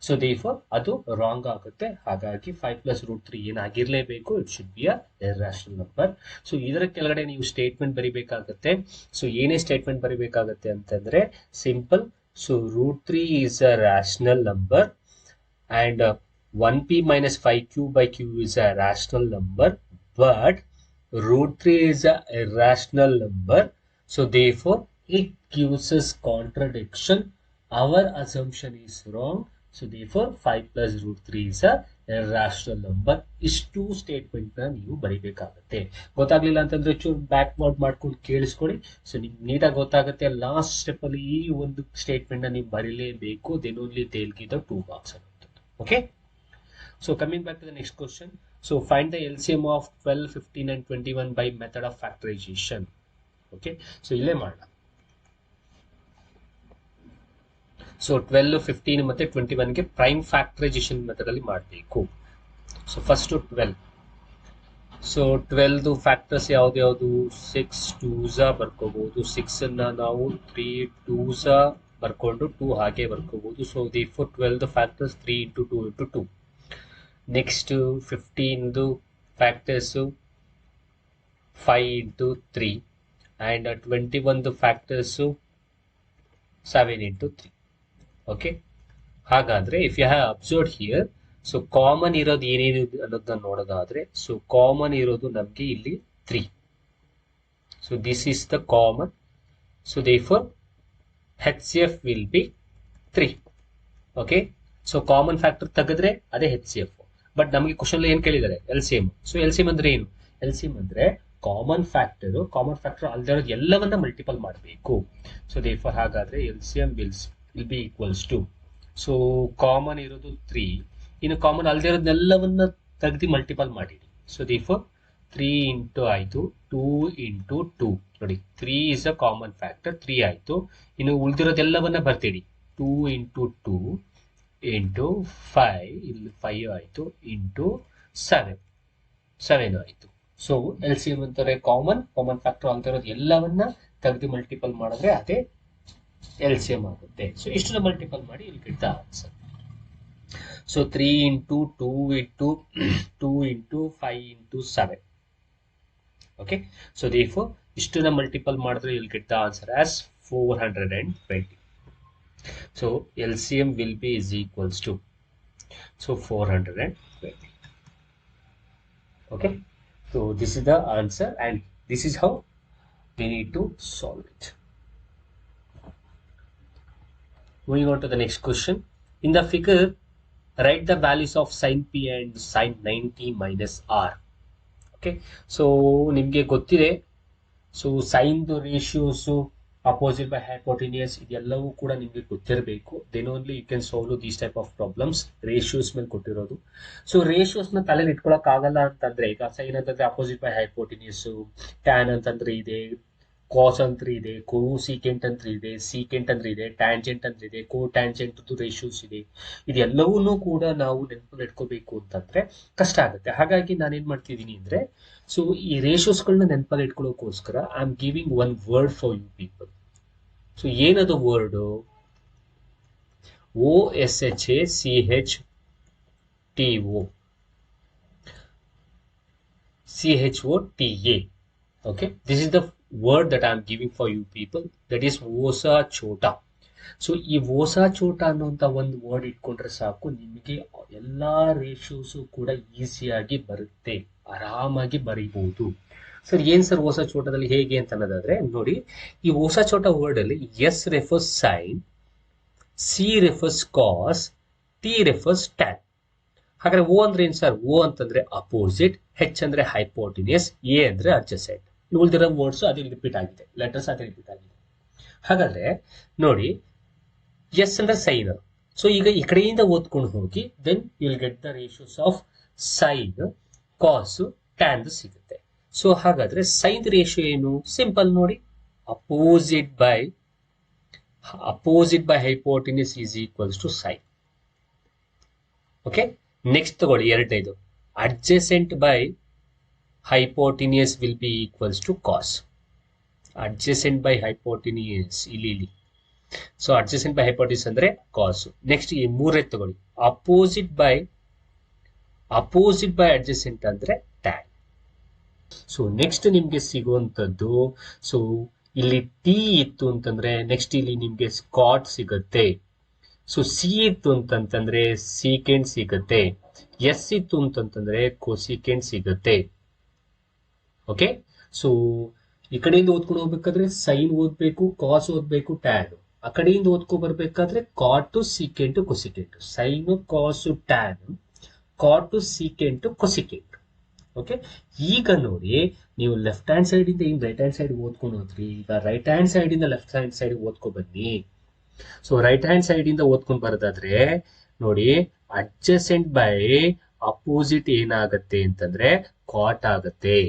ಸೊ ದೇರ್ಫೋರ್ ಅದು ರಾಂಗ್ ಆಗುತ್ತೆ. ಹಾಗಾಗಿ 5 plus root 3 ಏನಾಗಿರ್ಲೇಬೇಕು, it should be a irrational number. So ಇದರ ಕೆಳಗಡೆ ನೀವು ಸ್ಟೇಟ್ಮೆಂಟ್ ಬರಿಬೇಕಾಗುತ್ತೆ. ಸೊ ಏನೇ ಸ್ಟೇಟ್ಮೆಂಟ್ ಬರಿಬೇಕಾಗುತ್ತೆ ಅಂತಂದ್ರೆ simple. So root 3 is a rational number and 1p minus 5q by q is a rational number, but root 3 is a irrational number. So therefore it gives us contradiction. Our assumption is wrong. So therefore 5 plus root 3 is a irrational number. ಇಷ್ಟು statement ನ ನೀವು ಬರಿಬೇಕಾಗುತ್ತೆ. ಗೊತ್ತಾಗ್ಲಿಲ್ಲ ಅಂತಂದ್ರೆ ಚೂರು backward ಮಾಡ್ಕೊಂಡು ಕೇಳಿಸ್ಕೊಳ್ಳಿ. So ನಿಮ್ಗೆ ನೀಟಾಗಿ ಗೊತ್ತಾಗುತ್ತೆ. ಲಾಸ್ಟ್ ಸ್ಟೆಪ್ ಅಲ್ಲಿ ಈ ಒಂದು ಸ್ಟೇಟ್ಮೆಂಟ್ ನ ನೀವು ಬರೀಲೇಬೇಕು. Then only they will give the 2 marks ಅನ್ನುವಂಥದ್ದು. Okay, so coming back to the next question. So find the LCM of 12, 15 and 21 by method of factorization. Okay, so ಇಲ್ಲೇ ಮಾಡೋಣ. ಸೊ 12, 15 ಮತ್ತೆ 21 ಗೆ ಪ್ರೈಮ್ ಫ್ಯಾಕ್ಟರೈಸೇಷನ್ ಮೆಥಡ್ ಅಲ್ಲಿ ಮಾಡಬೇಕು. So first 12. So 12 factors ಯಾವ್ದು 6 2s ಬರ್ಕೋಬಹುದು. 6 ಅನ್ನ ನಾವು 3 2s ಬರ್ಕೊಂಡು 2 ಹಾಗೆ ಬರ್ಕೋಬಹುದು. So therefore 12 factors 3 into 2 into 2. Next 15 factors 5 into 3 and 21 factors 7 into 3. Okay, ಹಾಗಾದ್ರೆ if you have observed here, so common ಇರೋದು ಏನೇನು ಅನ್ನೋದನ್ನ ನೋಡೋದಾದ್ರೆ, ಸೊ ಕಾಮನ್ ಇರೋದು ನಮ್ಗೆ ಇಲ್ಲಿ 3. So this is the common. So therefore HCF will be 3. Okay, so common factor ತೆಗೆದ್ರೆ ಅದೇ HCF. ಬಟ್ ನಮಗೆ ಕ್ವಶನ್ ಏನ್ ಕೇಳಿದ್ದಾರೆ, LCM. ಸೊ LCM ಅಂದ್ರೆ ಏನು? LCM ಅಂದ್ರೆ ಕಾಮನ್ ಫ್ಯಾಕ್ಟರ್ ಅಲ್ದೇ ಇರೋದು ಎಲ್ಲವನ್ನ ಮಲ್ಟಿಪಲ್ ಮಾಡಬೇಕು. ಸೊ therefore ಹಾಗಾದ್ರೆ LCM will be equals to, so common ಇರೋದು 3, ಇನ್ನು ಕಾಮನ್ ಅಲ್ದೇ ಇರೋದೆಲ್ಲವನ್ನ ತೆಗೆದು ಮಲ್ಟಿಪಲ್ ಮಾಡಿಡಿ. ಸೊ therefore 3 into ಆಯ್ತು, 2 into 2 ನೋಡಿ, 3 is a ಕಾಮನ್ ಫ್ಯಾಕ್ಟರ್, 3 ಆಯ್ತು. ಇನ್ನು ಉಳಿದಿರೋದೆಲ್ಲವನ್ನ ಬರ್ತೀಡಿ, 2 into 2 into 5, ಇಲ್ಲಿ 5 ಆಯ್ತು, into 7 ಆಯ್ತು. ಸೊ LCM ಅಂತಾರೆ ಕಾಮನ್ ಫ್ಯಾಕ್ಟರ್ ಅಂತ ಇರೋದು ಎಲ್ಲವನ್ನ ತೆಗೆದು ಮಲ್ಟಿಪಲ್ ಮಾಡಿದ್ರೆ ಅದೇ LCM ಆಗುತ್ತೆ. ಸೊ ಇಷ್ಟನ್ನ ಮಲ್ಟಿಪಲ್ ಮಾಡಿ ಇಲ್ಲಿ get the answer. So 3 into 2 into 2 into 5 into 7. Okay, so therefore ಇಷ್ಟನ್ನ ಮಲ್ಟಿಪಲ್ ಮಾಡಿದ್ರೆ ಇಲ್ಲಿ get the answer as 420. So LCM will be is equals to, so 420. Okay, so this is the answer and this is how we need to solve it. Moving on to the next question. In the figure, write the values of sin p and sin 90 minus r. Okay, so ನಿಮಗೆ ಗೊತ್ತಿದೆ, so sine ratios opposite by hypotenuse ಇದೆಲ್ಲವೂ ಕೂಡ ನಿಮಗೆ ಗೊತ್ತಿರಬೇಕು. Then only you can solve these type of problems. Ratios ಮೇಲೆ ಕೊಟ್ಟಿರೋದು. So ratios ನ ತಲೆಯಲ್ಲಿ ಇಟ್ಕೊಳಕ್ ಆಗಲ್ಲ ಅಂತಂದ್ರೆ, ಈಗ ಸೈನ್ ಅಂತಂದ್ರೆ ಅಪೋಸಿಟ್ ಬೈ ಹೈಪೋಟೆನಿಯಸ್, ಟ್ಯಾನ್ ಅಂತಂದ್ರೆ ಇದೆ, ಕಾಸ್ ಅಂತ ಇದೆ, ಕೊಸೀಕೆಂಟ್ ಅಂತ ಇದೆ, ಸೀಕೆಂಟ್ ಅಂತ ಇದೆ, ಟ್ಯಾಂಜೆಂಟ್ ಅಂತ ಇದೆ, ಕೋ ಟ್ಯಾಂಜೆಂಟ್ ರೇಷಿಯೋಸ್ ಇದೆ. ಇದೆಲ್ಲವನ್ನೂ ಕೂಡ ನಾವು ನೆನಪಲ್ಲಿ ಇಟ್ಕೋಬೇಕು ಅಂತಂದ್ರೆ ಕಷ್ಟ ಆಗುತ್ತೆ. ಹಾಗಾಗಿ ನಾನೇನ್ ಮಾಡ್ತಿದ್ದೀನಿ ಅಂದ್ರೆ, ಸೊ ಈ ರೇಷಿಯೋಸ್ಗಳನ್ನ ನೆನಪಲ್ಲಿ ಇಟ್ಕೊಳ್ಳೋಕೋಸ್ಕರ I am giving one word for you people. So ಏನದು word? OSHACHTO CHOTA. Okay, this is the word that I am giving for you people, that is vosa chota. So ಈ vosa chota ಅನ್ನುವಂತ ಒಂದು word ಇಟ್ಕೊಂಡ್ರೆ ಸಾಕು, ನಿಮಗೆ ಎಲ್ಲಾ ratios ಕೂಡ ಈಸಿಯಾಗಿ ಬರುತ್ತೆ, ಆರಾಮಾಗಿ ಬರೀಬಹುದು. ಸರ್ ಏನ್ ಸರ್ vosa ಚೋಟದಲ್ಲಿ ಹೇಗೆ ಅಂತ ಅನ್ನೋದಾದ್ರೆ ನೋಡಿ, ಈ vosa chota ವರ್ಡ್ ಅಲ್ಲಿ S refers sine, C refers cos, T refers tan. ಹಾಗಾದ್ರೆ ಓ ಅಂದ್ರೆ ಏನ್ ಸರ್? ಓ ಅಂತಂದ್ರೆ ಅಪೋಸಿಟ್, ಹೆಚ್ ಅಂದ್ರೆ ಹೈಪೋಟಿನಿಯಸ್, ಎ ಅಂದ್ರೆ ಅಡ್ಜಸೆಂಟ್. ಉಳಿದಿರೋ ವರ್ಡ್ಸ್ ಅದೇ ರಿಪೀಟ್ ಆಗಿದೆ, ಲೆಟರ್ಸ್ ಅದೇ ರಿಪೀಟ್ ಆಗಿದೆ. ಹಾಗಾದ್ರೆ ನೋಡಿ, ಎಸ್ ಅಂದ್ರೆ ಸೈನ್. ಸೊ ಈಗ ಈ ಕಡೆಯಿಂದ ಓದ್ಕೊಂಡು ಹೋಗಿ, then you will get the ratios of sine, cos, tan ಸಿಗುತ್ತೆ. ಸೊ ಹಾಗಾದ್ರೆ ಸೈನ್ ರೇಷಿಯೋ ಏನು? ಸಿಂಪಲ್ ನೋಡಿ, opposite by hypotenuse is equals to sine. Okay, next ತಗೊಳ್ಳಿ ಎರಡನೇದು, adjacent by hypotenuse will be equals to cos. Adjacent by hypotenuse ಇಲ್ಲಿ. So adjacent by hypotenuse ಅಂದ್ರೆ cos. Next ಈ ಮೂರನೇ ತಗೊಳ್ಳಿ, ಅಪೋಸಿಟ್ ಬೈ ಅಡ್ಜಸೆಂಟ್ ಅಂದ್ರೆ ಟ್ಯಾನ್. ಸೊ ನೆಕ್ಸ್ಟ್ ನಿಮ್ಗೆ ಸಿಗುವಂತದ್ದು, ಸೊ ಇಲ್ಲಿ ಟಿ ಇತ್ತು ಅಂತಂದ್ರೆ ನೆಕ್ಸ್ಟ್ ಇಲ್ಲಿ ನಿಮ್ಗೆ ಸ್ಕಾಟ್ ಸಿಗುತ್ತೆ. ಸೊ ಸಿ ಇತ್ತು ಅಂತಂತಂದ್ರೆ ಸೀಕೆಂಟ್ ಸಿಗುತ್ತೆ, ಎಸ್ ಇತ್ತು ಅಂತಂತಂದ್ರೆ ಕೊಸಿಕೆಂಟ್ ಸಿಗುತ್ತೆ. ಓಕೆ, ಸೊ ಈ ಕಡೆಯಿಂದ ಓದ್ಕೊಂಡು ಹೋಗ್ಬೇಕಾದ್ರೆ ಸೈನ್ ಓದ್ಬೇಕು, ಕಾಸ್ ಓದ್ಬೇಕು, ಟ್ಯಾನ್. ಆ ಕಡೆಯಿಂದ ಓದ್ಕೊ ಬರ್ಬೇಕಾದ್ರೆ ಕಾಟು, ಸೀಕೆಂಟ್, ಕೊಸಿಕೆಂಟ್. ಸೈನು, ಕಾಸು, ಟ್ಯಾನ್, ಕಾಟು, ಸೀಕೆಂಟ್, ಕೊಸಿಕೆಂಟ್. ಓಕೆ, ಈಗ ನೋಡಿ, ನೀವು ಲೆಫ್ಟ್ ಹ್ಯಾಂಡ್ ಸೈಡ್ ಇಂದ ಇನ್ ರೈಟ್ ಹ್ಯಾಂಡ್ ಸೈಡ್ ಓದ್ಕೊಂಡು ಹೋದ್ರಿ, ಈಗ ರೈಟ್ ಹ್ಯಾಂಡ್ ಸೈಡ್ ಇಂದ ಲೆಫ್ಟ್ ಹ್ಯಾಂಡ್ ಸೈಡ್ ಓದ್ಕೊ ಬನ್ನಿ. ಸೊ ರೈಟ್ ಹ್ಯಾಂಡ್ ಸೈಡ್ ಇಂದ ಓದ್ಕೊಂಡು ಬರೋದಾದ್ರೆ ನೋಡಿ, ಅಡ್ಜಸೆಂಟ್ ಬೈ ಅಪೋಸಿಟ್ ಏನಾಗತ್ತೆ ಅಂತಂದ್ರೆ ಕಾಟ್ ಆಗತ್ತೆ.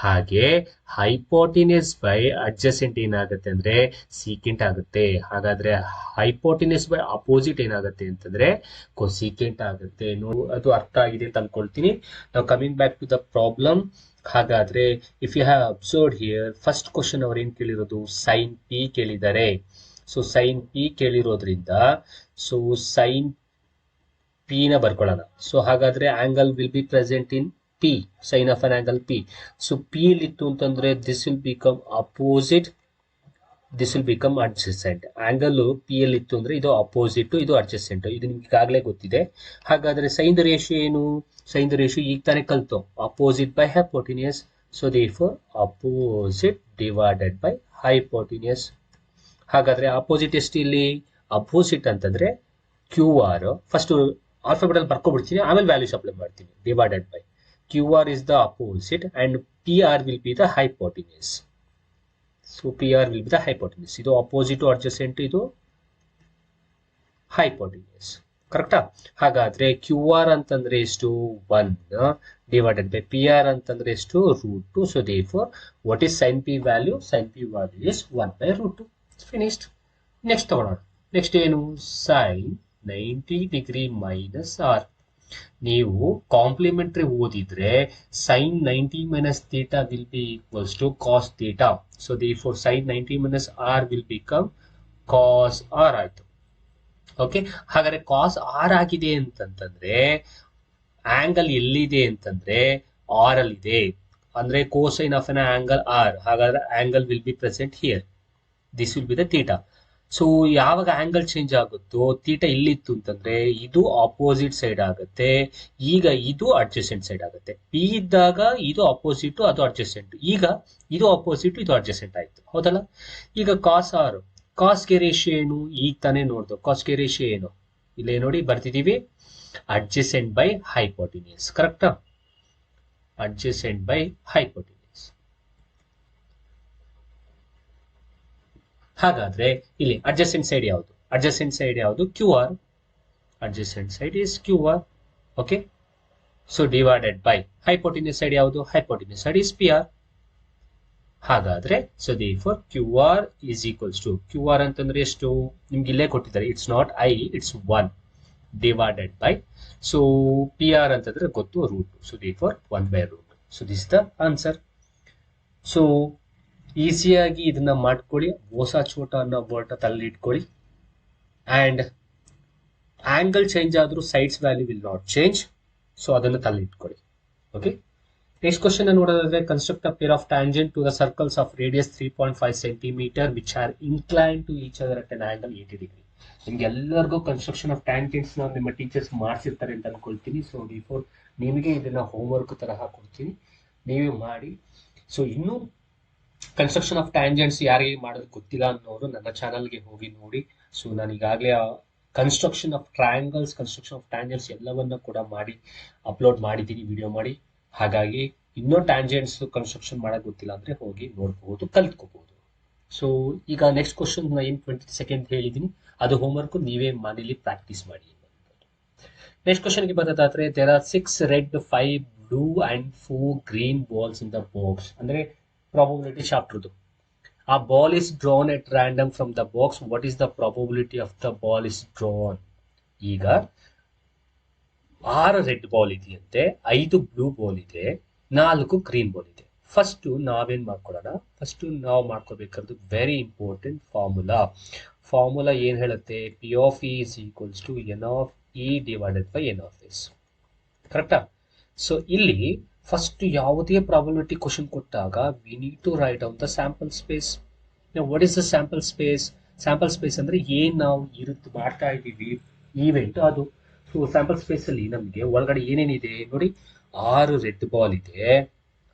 ಹಾಗೆ ಹೈಪೋಟಿನಿಯಸ್ ಬೈ ಅಡ್ಜಸೆಂಟ್ ಏನಾಗುತ್ತೆ ಅಂದ್ರೆ ಸೀಕೆಂಟ್ ಆಗುತ್ತೆ. ಹಾಗಾದ್ರೆ ಹೈಪೋಟಿನಿಯಸ್ ಬೈ ಅಪೋಸಿಟ್ ಏನಾಗುತ್ತೆ ಅಂತಂದ್ರೆ ಕೊಸೀಕೆಂಟ್ ಆಗುತ್ತೆ. ಅದು ಅರ್ಥ ಆಗಿದೆ ಅಂತ ಅನ್ಕೊಳ್ತೀನಿ. ನಾವು coming back to the problem. ಹಾಗಾದ್ರೆ if you have observed here, first question ಅವ್ರು ಏನ್ ಕೇಳಿರೋದು? ಸೈನ್ ಪಿ ಕೇಳಿದ್ದಾರೆ. ಸೊ ಸೈನ್ ಪಿ ಕೇಳಿರೋದ್ರಿಂದ ಸೊ ಸೈನ್ ಪಿ ನ ಬರ್ಕೊಳ್ಳೋಣ. ಸೊ ಹಾಗಾದ್ರೆ angle will be present in P, sine of an angle P. So P ಇತ್ತು ಅಂತಂದ್ರೆ this will become opposite, this will become adjacent. Angle P L ಇತ್ತು ಅಂದ್ರೆ ಇದು opposite, ಇದು ಅಡ್ಜಸೆಂಟ್. ಇದು ನಿಮ್ಗೆ ಈಗಾಗಲೇ ಗೊತ್ತಿದೆ. ಹಾಗಾದ್ರೆ ಸೈನ್ ದ ರೇಷಿಯೋ ಏನು? ಸೈನ್ ದ ರೇಷಿಯೋ ಈಗ ತಾನೇ ಕಲ್ತು, opposite by hypotenuse. So therefore opposite divided by hypotenuse. ಹಾಗಾದ್ರೆ ಅಪೋಸಿಟ್ ಎಷ್ಟು ಇಲ್ಲಿ? ಅಪೋಸಿಟ್ ಅಂತಂದ್ರೆ ಕ್ಯೂ ಆರ್. ಫಸ್ಟ್ ಆಲ್ಫಾಬೆಟ್ ಅಲ್ಲಿ ಬರ್ಕೊಬಿಡ್ತೀನಿ, ಆಮೇಲೆ ವ್ಯಾಲ್ಯೂಸ್ ಅಪ್ಲೈ ಮಾಡ್ತೀನಿ. Divided by QR is the opposite and PR will be the hypotenuse. So PR will be the hypotenuse. ಇದು opposite adjacent, ಇದು hypotenuse. ಕರೆಕ್ಟಾ? ಹಾಗಾದ್ರೆ QR ಅಂತಂದ್ರೆ ಎಷ್ಟು? 1 divided by PR ಅಂತಂದ್ರೆ ಎಷ್ಟು? √2. So therefore what is sin P value? Sin P value is 1 by √2. It's finished. Next ತಗೊಳ್ಳೋಣ. Next ಏನು? sin 90 degree minus R. ನೀವು ಕಾಂಪ್ಲಿಮೆಂಟರಿ ಓದಿದ್ರೆ sine 90 minus theta will be equals to cos theta. So therefore sine 90 minus R will become cos R ಆಯ್ತು. Okay, ಹಾಗಾದ್ರೆ cos R ಆಗಿದೆ ಅಂತಂತಂದ್ರೆ angle ಎಲ್ಲಿದೆ ಅಂತಂದ್ರೆ ಆರ್ ಅಲ್ಲಿ ಇದೆ. ಅಂದ್ರೆ cosine of an angle R. ಹಾಗಾದ್ರೆ angle will be present here. This will be the theta. So ಯಾವಾಗ ಆಂಗಲ್ ಚೇಂಜ್ ಆಗುತ್ತೋ, ಥೀಟಾ ಇಲ್ಲಿತ್ತು ಅಂತಂದ್ರೆ ಇದು ಆಪೋಸಿಟ್ ಸೈಡ್ ಆಗುತ್ತೆ, ಈಗ ಇದು ಅಡ್ಜಸೆಂಟ್ ಸೈಡ್ ಆಗುತ್ತೆ. ಪಿ ಇದ್ದಾಗ ಇದು ಅಪೋಸಿಟ್, ಅದು ಅಡ್ಜಸೆಂಟ್. ಈಗ ಇದು ಅಪೋಸಿಟ್, ಇದು ಅಡ್ಜಸೆಂಟ್ ಆಯ್ತು, ಹೌದಲ್ಲ? ಈಗ ಕಾಸ್ ಆರ್, ಕಾಸ್ಗೆ ರೇಷಿಯೋ ಏನು? ಈಗ ತಾನೇ ನೋಡ್ದು. ಕಾಸ್ಗೆ ರೇಷಿಯೋ ಏನು? ಇಲ್ಲೇ ನೋಡಿ ಬರ್ತಿದೀವಿ, ಅಡ್ಜಸೆಂಟ್ ಬೈ ಹೈಪೋಟಿನಿಯಸ್. ಕರೆಕ್ಟಾ? Adjacent by hypotenuse. ಹಾಗಾದ್ರೆ ಇಲ್ಲಿ ಅಡ್ಜಸೆಂಟ್ ಸೈಡ್ ಯಾವುದು? ಅಡ್ಜಸೆಂಟ್ ಸೈಡ್ ಯಾವುದು? Q R. Adjacent side is Q R. Okay, so divided by hypotenuse side ಯಾವುದು? Hypotenuse side is P R. ಹಾಗಾದ್ರೆ so therefore Q R is equals to Q R ಅಂತಂದ್ರೆ ಎಷ್ಟು ನಿಮ್ಗೆ ಇಲ್ಲೇ ಕೊಟ್ಟಿದ್ದಾರೆ. It's not I, it's 1 divided by so P R ಅಂತಂದ್ರೆ ಗೊತ್ತು root. So therefore 1/√. So this the answer. So ಈಸಿಯಾಗಿ ಇದನ್ನ ಮಾಡ್ಕೊಳ್ಳಿ. ಹೊಸ ಚೋಟ ಅನ್ನೋ ವರ್ಡ್ ತಲೆ ಇಟ್ಕೊಳ್ಳಿ. ಅಂಡ್ ಆಂಗಲ್ ಚೇಂಜ್ ಆದ್ರೂ sides value will not change. So ಅದನ್ನು ತಲೆ ಇಟ್ಕೊಳ್ಳಿ. ಓಕೆ, ನೆಕ್ಸ್ಟ್ ಕ್ವಶನ್ ನೋಡೋದಾದ್ರೆ construct a pair of tangent to the circles of radius 3.5 centimeter which are incline to each other at an angle 80 degree. ನಿಮ್ಗೆ ಎಲ್ಲರಿಗೂ construction of tangents ನಿಮ್ಮ teachers ಮಾಡಿಸಿರ್ತಾರೆ ಅಂತ ಅನ್ಕೊಳ್ತೀನಿ. ಸೊ ಬಿಫೋರ್ ನಿಮಗೆ ಇದನ್ನ ಹೋಮ್ವರ್ಕ್ ತರಹ ಕೊಡ್ತೀನಿ, ನೀವೇ ಮಾಡಿ. ಸೊ ಇನ್ನೂ ಕನ್ಸ್ಟ್ರಕ್ಷನ್ ಆಫ್ ಟ್ಯಾಂಜೆಂಟ್ಸ್ ಯಾರಿಗೆ ಮಾಡೋದು ಗೊತ್ತಿಲ್ಲ ಅನ್ನೋರು ನನ್ನ ಚಾನಲ್ಗೆ ಹೋಗಿ ನೋಡಿ. ಸೊ ನಾನು ಈಗಾಗಲೇ construction of triangles, construction of tangents ಎಲ್ಲವನ್ನ ಕೂಡ ಮಾಡಿ ಅಪ್ಲೋಡ್ ಮಾಡಿದ್ದೀನಿ, ವಿಡಿಯೋ ಮಾಡಿ. ಹಾಗಾಗಿ ಇನ್ನೂ ಟ್ಯಾಂಜೆಂಟ್ಸ್ ಕನ್ಸ್ಟ್ರಕ್ಷನ್ ಮಾಡೋಕೆ ಗೊತ್ತಿಲ್ಲ ಅಂದ್ರೆ ಹೋಗಿ ನೋಡ್ಕೋಬಹುದು, ಕಲ್ತ್ಕೋಬಹುದು. ಸೊ ಈಗ ನೆಕ್ಸ್ಟ್ ಕ್ವಶನ್ ಏನು 20 ಸೆಕೆಂಡ್ ಹೇಳಿದ್ದೀನಿ, ಅದು ಹೋಮ್ವರ್ಕ್ ನೀವೇ ಮನೇಲಿ ಪ್ರಾಕ್ಟೀಸ್ ಮಾಡಿ. ನೆಕ್ಸ್ಟ್ ಕ್ವಶನ್ಗೆ ಬರೋದಾದ್ರೆ there are 6 red, 5 blue and 4 green balls in the box. ಅಂದ್ರೆ probability ಚಾಪ್ಟರ್ದು. A ball is drawn at random from the box. What is the probability of the ball is drawn? ಈಗ 6 red ball ಇದೆಯಂತೆ, 5 blue ball ಇದೆ, 4 green ball ಇದೆ. First ನಾವೇನ್ ಮಾಡ್ಕೊಳ್ಳೋಣ, first ನಾವು ಮಾಡ್ಕೋಬೇಕಾದ್ದು very important formula ಏನ್ ಹೇಳುತ್ತೆ, P of E is equals to n of E divided by n of S. ಕರೆಕ್ಟಾ? ಸೊ ಇಲ್ಲಿ ಫಸ್ಟ್ ಯಾವುದೇ ಪ್ರಾಬಬಿಲಿಟಿ ಕ್ವಶನ್ ಕೊಟ್ಟಾಗ we need to write down the sample space. What is the sample space? Sample space ಅಂದ್ರೆ ಏನ್ ನಾವು ಮಾಡ್ತಾ ಇದ್ದೀವಿ event ಅದು. ಸೊ ಸ್ಯಾಂಪಲ್ ಸ್ಪೇಸ್ ಅಲ್ಲಿ ನಮಗೆ ಒಳಗಡೆ ಏನೇನಿದೆ ನೋಡಿ, 6 ರೆಡ್ ಬಾಲ್ ಇದೆ,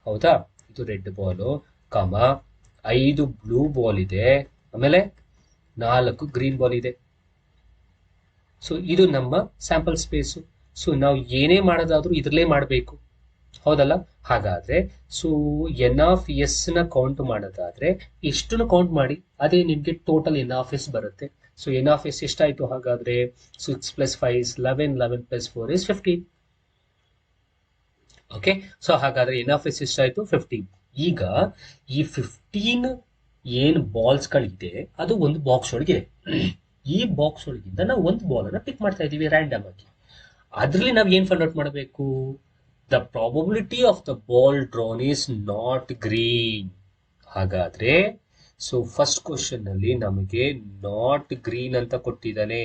ಹೌದಾ? ಇದು ರೆಡ್ ಬಾಲು, 5 ಬ್ಲೂ ಬಾಲ್ ಇದೆ, ಆಮೇಲೆ 4 ಗ್ರೀನ್ ಬಾಲ್ ಇದೆ. ಸೊ ಇದು ನಮ್ಮ ಸ್ಯಾಂಪಲ್ ಸ್ಪೇಸು. ಸೊ ನಾವು ಏನೇ ಮಾಡೋದಾದ್ರೂ ಇದ್ರಲ್ಲೇ ಮಾಡಬೇಕು, ಹೌದಲ್ಲ? ಹಾಗಾದ್ರೆ ಸೊ ಎನ್ ಆಫ್ ಎಸ್ ನ ಕೌಂಟ್ ಮಾಡೋದಾದ್ರೆ ಎಷ್ಟನ್ನು ಕೌಂಟ್ ಮಾಡಿ, ಅದೇ ನಿಮ್ಗೆ ಟೋಟಲ್ ಎನ್ ಆಫ್ ಎಸ್ ಬರುತ್ತೆ. ಸೊ ಎನ್ ಆಫ್ ಎಸ್ ಎಷ್ಟಾಯ್ತು ಹಾಗಾದ್ರೆ? 6 + 5 is 11, 11 + 4 is 15. ಓಕೆ, ಸೊ ಹಾಗಾದ್ರೆ ಎನ್ ಆಫ್ ಎಸ್ ಎಷ್ಟಾಯ್ತು? 15. ಈಗ ಈ 15 ಏನ್ ಬಾಲ್ಸ್ ಗಳಿದೆ ಅದು ಒಂದು ಬಾಕ್ಸ್ ಒಳಗಿದೆ. ಈ ಬಾಕ್ಸ್ ಒಳಗಿಂದ ನಾವು ಒಂದು ಬಾಲ್ ಅನ್ನ ಪಿಕ್ ಮಾಡ್ತಾ ಇದೀವಿ ರ್ಯಾಂಡಮ್ ಆಗಿ. ಅದ್ರಲ್ಲಿ ನಾವು ಏನ್ ಫೈಂಡ್ ಔಟ್ ಮಾಡಬೇಕು? The probability of the ball drawn is not green. ಹಾಗಾದ್ರೆ ಸೊ ಫಸ್ಟ್ ಕ್ವಶನ್ ಅಲ್ಲಿ ನಮಗೆ ನಾಟ್ ಗ್ರೀನ್ ಅಂತ ಕೊಟ್ಟಿದ್ದಾನೆ.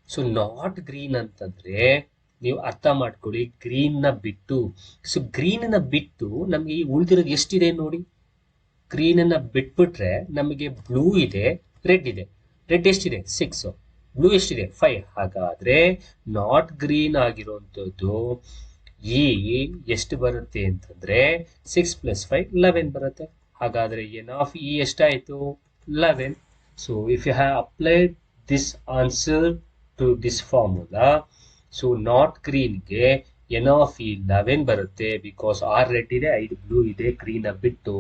ಸೊ ನಾಟ್ ಗ್ರೀನ್ ಅಂತಂದ್ರೆ ನೀವು ಅರ್ಥ ಮಾಡ್ಕೊಳ್ಳಿ, ಗ್ರೀನ್ ನ ಬಿಟ್ಟು. ಸೊ ಗ್ರೀನ್ ನ ಬಿಟ್ಟು ನಮಗೆ ಉಳಿದಿರೋದು ಎಷ್ಟಿದೆ ನೋಡಿ. ಗ್ರೀನ್ ಅನ್ನ ಬಿಟ್ಬಿಟ್ರೆ ನಮಗೆ ಬ್ಲೂ ಇದೆ, ರೆಡ್ ಇದೆ. ರೆಡ್ ಎಷ್ಟಿದೆ? 6. ಬ್ಲೂ ಎಷ್ಟಿದೆ? 5. ಹಾಗಾದ್ರೆ ನಾಟ್ ಗ್ರೀನ್ ಆಗಿರುವಂತದ್ದು ಈ ಎಷ್ಟು ಬರುತ್ತೆ ಅಂತಂದ್ರೆ 6 + 5 11 ಬರುತ್ತೆ. ಹಾಗಾದ್ರೆ ಎನ್ ಆಫ್ ಇ ಎಷ್ಟಾಯ್ತು? 11. So if you have applied this answer to this formula, so not ಗ್ರೀನ್ಗೆ ಎನ್ ಆಫ್ ಇ 11 ಬರುತ್ತೆ. ಬಿಕಾಸ್ 6 ರೆಡ್ ಇದೆ, 5 ಬ್ಲೂ ಇದೆ, ಗ್ರೀನ್ ಬಿಟ್ಟು,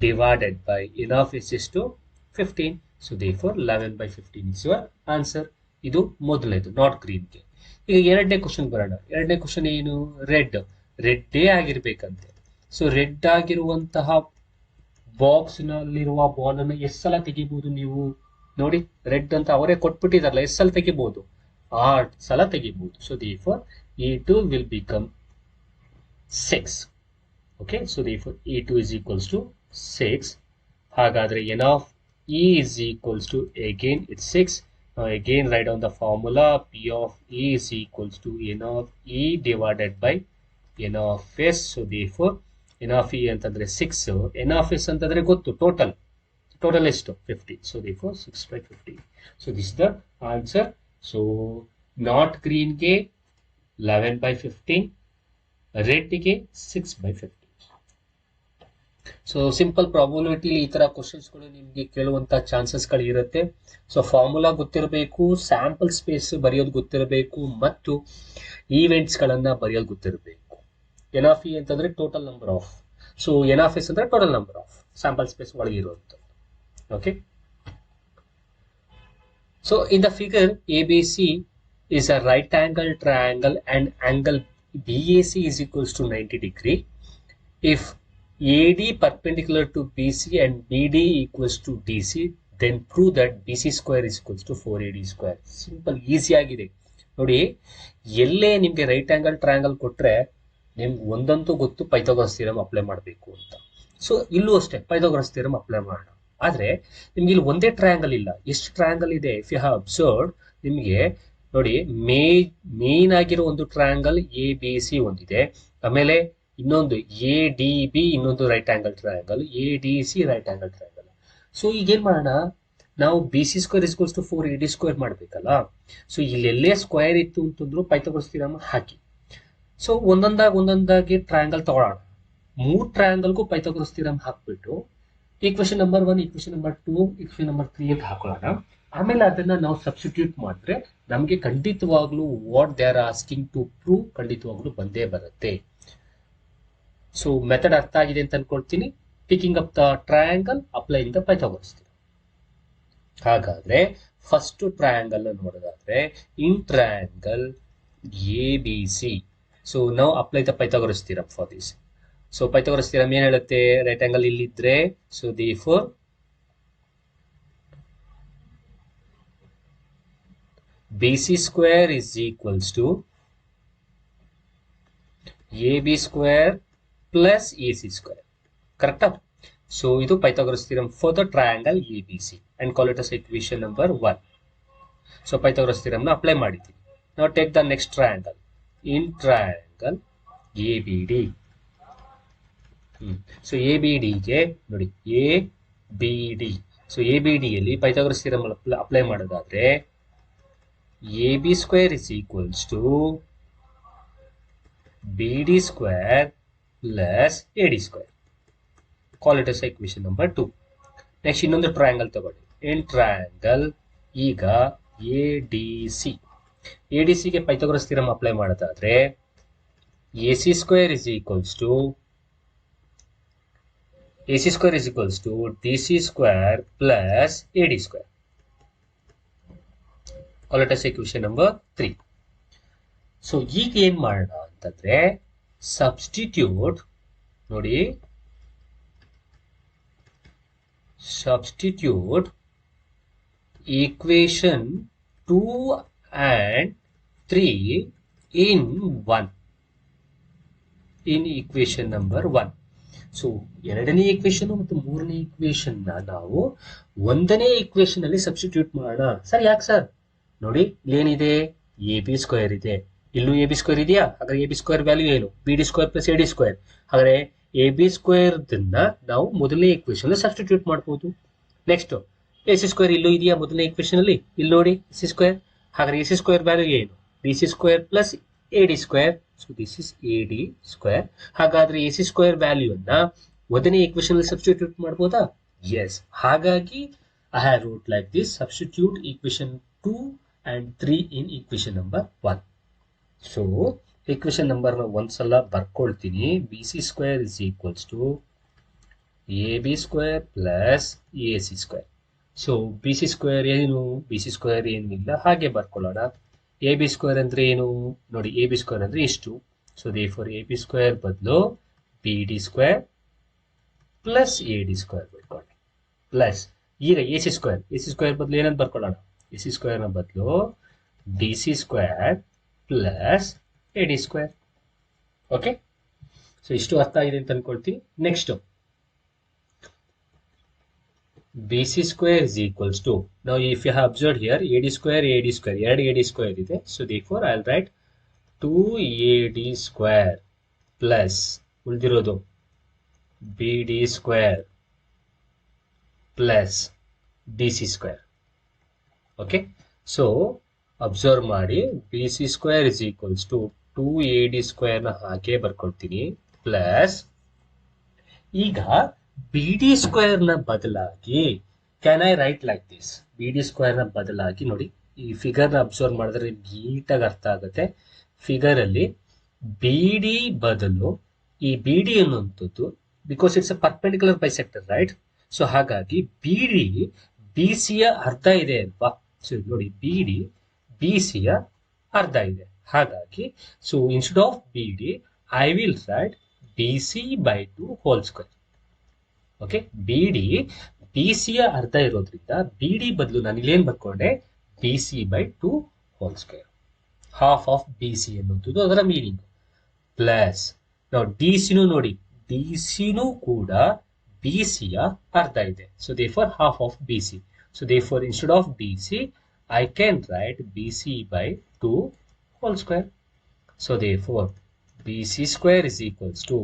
divided by n of S ಎಷ್ಟು? 15. So therefore 11/15 is your answer. ಇದು ಮೊದಲನೇದು not ಗ್ರೀನ್ಗೆ. ಈಗ ಎರಡನೇ ಕ್ವಶನ್ ಬರೋಣ. ಎರಡನೇ ಕ್ವಶನ್ ಏನು? ರೆಡ್ಡೇ ಆಗಿರ್ಬೇಕಂತೆ. ಸೊ ರೆಡ್ ಆಗಿರುವಂತಹ ಬಾಕ್ಸ್ ನಲ್ಲಿರುವ ಬಾಲ್ ಅನ್ನು ಎಷ್ಟು ಸಲ ತೆಗಿಬಹುದು ನೀವು ನೋಡಿ. ರೆಡ್ ಅಂತ ಅವರೇ ಕೊಟ್ಬಿಟ್ಟಿದಾರಲ್ಲ, ಎಷ್ಟು ಸಲ ತೆಗಿಬಹುದು? 8 ಸಲ ತೆಗಿಬಹುದು. So therefore E2 will become 6. Okay, so therefore E2 is equals to 6. ಹಾಗಾದ್ರೆ N of E is equals to, again it's 6. Now again write down the formula. P of E is equals to N of E divided by N of S. So therefore N of E ಅಂತಂದ್ರೆ 6, N of S ಅಂತಂದ್ರೆ ಗೊತ್ತು total ಎಷ್ಟು? 50. So therefore 6/50. So this is the answer. So not green ಗೆ 11/15, red ಗೆ 6/50. So simple probability ಈ ತರ questions ಗಳು ನಿಮ್ಗೆ ಕೇಳುವಂತ ಚಾನ್ಸಸ್ ಗಳು ಇರುತ್ತೆ. ಸೊ ಫಾರ್ಮುಲಾ ಗೊತ್ತಿರಬೇಕು, ಸ್ಯಾಂಪಲ್ ಸ್ಪೇಸ್ ಬರೆಯೋದು ಗೊತ್ತಿರಬೇಕು, ಮತ್ತು ಈವೆಂಟ್ಸ್ ಗಳನ್ನ ಬರೆಯೋದು ಗೊತ್ತಿರಬೇಕು. ಎನ್ ಆಫ್ ಇ ಅಂತಂದ್ರೆ total number of, so N of S ಅಂದ್ರೆ total number of sample space ಒಳಗೆ ಇರುವಂತ. Okay, so in the figure ABC is a right angle triangle and angle BAC is equals to 90 degree. If AD perpendicular to BC and BD equals to DC, then prove that BC square is equals to 4AD square. Simple, easy ಆಗಿದೆ ನೋಡಿ. ಎಲ್ಲೇ ನಿಮ್ಗೆ right angle triangle ಕೊಟ್ರೆ ನಿಮ್ಗೆ ಒಂದಂತೂ ಗೊತ್ತು, Pythagoras theorem apply ಮಾಡಬೇಕು ಅಂತ. ಸೊ ಇಲ್ಲೂ ಅಷ್ಟೇ ಪೈಥಾಗರಸ್ ಥಿಯರಮ್ ಅಪ್ಲೈ ಮಾಡೋಣ. ಆದ್ರೆ ನಿಮ್ಗೆ ಇಲ್ಲಿ ಒಂದೇ ಟ್ರಯಾಂಗಲ್ ಇಲ್ಲ, ಎಷ್ಟು ಟ್ರಯಾಂಗಲ್ ಇದೆ ಇಫ್ ಯು ಹ್ಯಾವ್ ಅಬ್ಸರ್ವ್ಡ್. ನಿಮ್ಗೆ ನೋಡಿ, ಮೇನ್ ಆಗಿರೋ ಒಂದು ಟ್ರಯಾಂಗಲ್ ABC ಒಂದಿದೆ, ಆಮೇಲೆ ಇನ್ನೊಂದು ADB, ಇನ್ನೊಂದು right angle triangle ADC right angle triangle. So ಈಗ ಏನ್ ಮಾಡೋಣ, ನಾವು BC square is to 4AD square ಮಾಡ್ಬೇಕಲ್ಲ. ಸೊ ಇಲ್ಲೆಲ್ಲೇ ಸ್ಕ್ವೇರ್ ಇತ್ತು ಅಂತಂದ್ರು ಪೈಥಾಗರಸ್ ಥಿಯರಮ್ ಹಾಕಿ. ಸೊ ಒಂದೊಂದಾಗಿ ಟ್ರಯಾಂಗಲ್ ತಗೊಳ್ಳೋಣ. 3 ಟ್ರಯಾಂಗಲ್ಗೂ ಪೈಥಾಗರಸ್ ಥಿಯರಮ್ ಹಾಕ್ಬಿಟ್ಟು equation number 1, equation number 2, equation number 3 ಅಂತ ಹಾಕೊಳ್ಳೋಣ. ಆಮೇಲೆ ಅದನ್ನ ನಾವು ಸಬ್ಸ್ಟಿಟ್ಯೂಟ್ ಮಾಡಿದ್ರೆ ನಮಗೆ ಖಂಡಿತವಾಗ್ಲೂ what they are asking to prove ಖಂಡಿತವಾಗ್ಲೂ ಬಂದೇ ಬರುತ್ತೆ. ಸೊ ಮೆಥಡ್ ಅರ್ಥ ಆಗಿದೆ ಅಂತ ಅನ್ಕೊಳ್ತೀನಿ. Picking up the triangle, applying the Pythagoras theorem. ಹಾಗಾದ್ರೆ ಫಸ್ಟ್ ಟ್ರಯಾಂಗಲ್ ನೋಡೋದಾದ್ರೆ ಇನ್ ಟ್ರಯಾಂಗಲ್ ABC, ಸೊ ನಾವು apply the Pythagoras theorem for this. So Pythagoras theorem ಏನ್ ಹೇಳುತ್ತೆ, ರೈಟ್ ಆಂಗಲ್ ಇಲ್ಲಿದ್ರೆ, so therefore BC square is equals to AB square plus AC square. ಕರೆಕ್ಟಾ? So ಇದು Pythagoras theorem for the triangle ABC and call it as equation number 1. So Pythagoras theorem ನ apply ಮಾಡಿದ್ದೀವಿ. Now take the next triangle. In triangle ABD. So ABD ಗೆ ನೋಡಿ ABD. So ABD ಯಲ್ಲಿ Pythagoras theorem apply ಮಾಡೋದಾದ್ರೆ AB square is equals to BD square plus AD square. Call it as equation number 2. Next ಇನ್ನೊಂದು triangle ತಗೊಳ್ಳಿ. In triangle ಈಗ ADC. ADC ಗೆ Pythagoras theorem apply ಮಾಡೋದಾದ್ರೆ AC square is equals to DC square plus AD square. Call it as equation number 3. So ಈಗ ಏನ್ ಮಾಡೋಣ ಅಂತಂದ್ರೆ substitute ನೋಡಿ, substitute equation 2 and 3 in 1 in equation number 1. So ಎರಡನೇ equation ಮತ್ತು ಮೂರನೇ ಈಕ್ವೇಶನ್ ನಾವು ಒಂದನೇ ಈಕ್ವೇಶನ್ ಅಲ್ಲಿ ಸಬ್ಸ್ಟಿಟ್ಯೂಟ್ ಮಾಡೋಣ. ಸರ್ ಯಾಕೆ ಸರ್? ನೋಡಿ ಇಲ್ಲೇನಿದೆ, AB ಸ್ಕ್ವೇರ್ ಇದೆ, ಇಲ್ಲೂ AB ಸ್ಕ್ವೇರ್ ಇದೆಯಾ? ಹಾಗಾದ್ರೆ AB ಸ್ಕ್ವೇರ್ ವ್ಯಾಲ್ಯೂ ಏನು? BD square plus AD square. ಹಾಗಾದ್ರೆ AB ಸ್ಕ್ವೇರ್ ನಾವು ಮೊದಲನೇ ಈಕ್ವೇಶನ್ ಅಲ್ಲಿ ಸಬ್ಸ್ಟಿಟ್ಯೂಟ್ ಮಾಡಬಹುದು. ನೆಕ್ಸ್ಟ್ AC ಸ್ಕ್ವೇರ್ ಇಲ್ಲೂ ಇದೆಯಾ ಮೊದಲನೇ ಈಕ್ವೇಶನ್ ಅಲ್ಲಿ? ಇಲ್ಲಿ ನೋಡಿ AC ಸ್ಕ್ವೇರ್. ಹಾಗಾದ್ರೆ AC ಸ್ಕ್ವೇರ್ ವ್ಯಾಲ್ಯೂ ಏನು? BC square plus AD square. So this is AD square. ಹಾಗಾದ್ರೆ AC ಸ್ಕ್ವೇರ್ ವ್ಯಾಲ್ಯೂ ಅನ್ನ ಒಂದನೇ ಈಕ್ವೇಶನ್ ಅಲ್ಲಿ ಸಬ್ಸ್ಟಿಟ್ಯೂಟ್ ಮಾಡಬಹುದಾ? ಎಸ್. ಹಾಗಾಗಿ I have wrote like this, substitute equation 2 and 3 in equation number 1. So equation number ಒಂದ್ಸಲ ಬರ್ಕೊಳ್ತೀನಿ. BC square is equals to AB square plus AC square. So BC square ಏನು? BC square ಏನಿಲ್ಲ, ಹಾಗೆ ಬರ್ಕೊಳ್ಳೋಣ. AB square ಅಂದ್ರೆ ಏನು ನೋಡಿ, AB square ಅಂದ್ರೆ ಇಷ್ಟು. ಸೊ therefore AB ಸ್ಕ್ವೇರ್ ಬದಲು BD square plus AD square ಬರ್ಕೊಳ್ಳಿ. ಪ್ಲಸ್ ಈಗ AC ಸ್ಕ್ವೇರ್ ಬದಲು ಏನಂತ ಬರ್ಕೊಳ್ಳೋಣ? AC ಸ್ಕ್ವೇರ್ ನ ಬದಲು DC square plus AD square. Okay, so ಇಷ್ಟು ಅರ್ಥ ಆಗಿದೆ ಅಂತ ಅನ್ಕೊಳ್ತೀನಿ. Next BC square is equals to, now if you have observed here AD square ಎರಡು AD square ಇದೆ. So therefore I'll write 2AD square plus ಉಳಿದಿರೋದು BD square plus DC square. Okay, so observe ಮಾಡಿ, BC square is equals to 2AD square ನ ಹಾಗೆ ಬರ್ಕೊಳ್ತೀನಿ. Plus ಈಗ BD square ನ ಬದಲಾಗಿ can I right like this? BD square ನ ಬದಲಾಗಿ ನೋಡಿ, ಈ ಫಿಗರ್ ನ ಅಬ್ಸರ್ವ್ ಮಾಡಿದ್ರೆ ನೀಟಾಗಿ ಅರ್ಥ ಆಗುತ್ತೆ. ಫಿಗರ್ ಅಲ್ಲಿ BD ಬದಲು ಈ BD ಅನ್ನುವಂಥದ್ದು, because it's a perpendicular bisector right. So ಹಾಗಾಗಿ BD BC ಯ ಅರ್ಧ ಇದೆ ಅಲ್ವಾ? ಸೊ ನೋಡಿ, BD BC ಯ ಅರ್ಧ ಇದೆ. ಹಾಗಾಗಿ so instead of BD I will right BC by 2 whole square. Okay, BD BCಯ ಅರ್ಧ ಇರೋದ್ರಿಂದ BD ಬದಲು ನಾನು ಇಲ್ಲೇನು ಬರ್ಕೊಂಡೆ, BC by 2 whole square. Half of BC ಎನ್ನುವುದು ಅದರ ಮೀನಿಂಗ್. ಪ್ಲಸ್ ನಾವು DCನೂ ನೋಡಿ, DCನೂ ಕೂಡ BCಯ ಅರ್ಧ ಇದೆ. So therefore half of BC. So therefore instead of BC, I can write BC by 2 whole square. So therefore BC square is equals to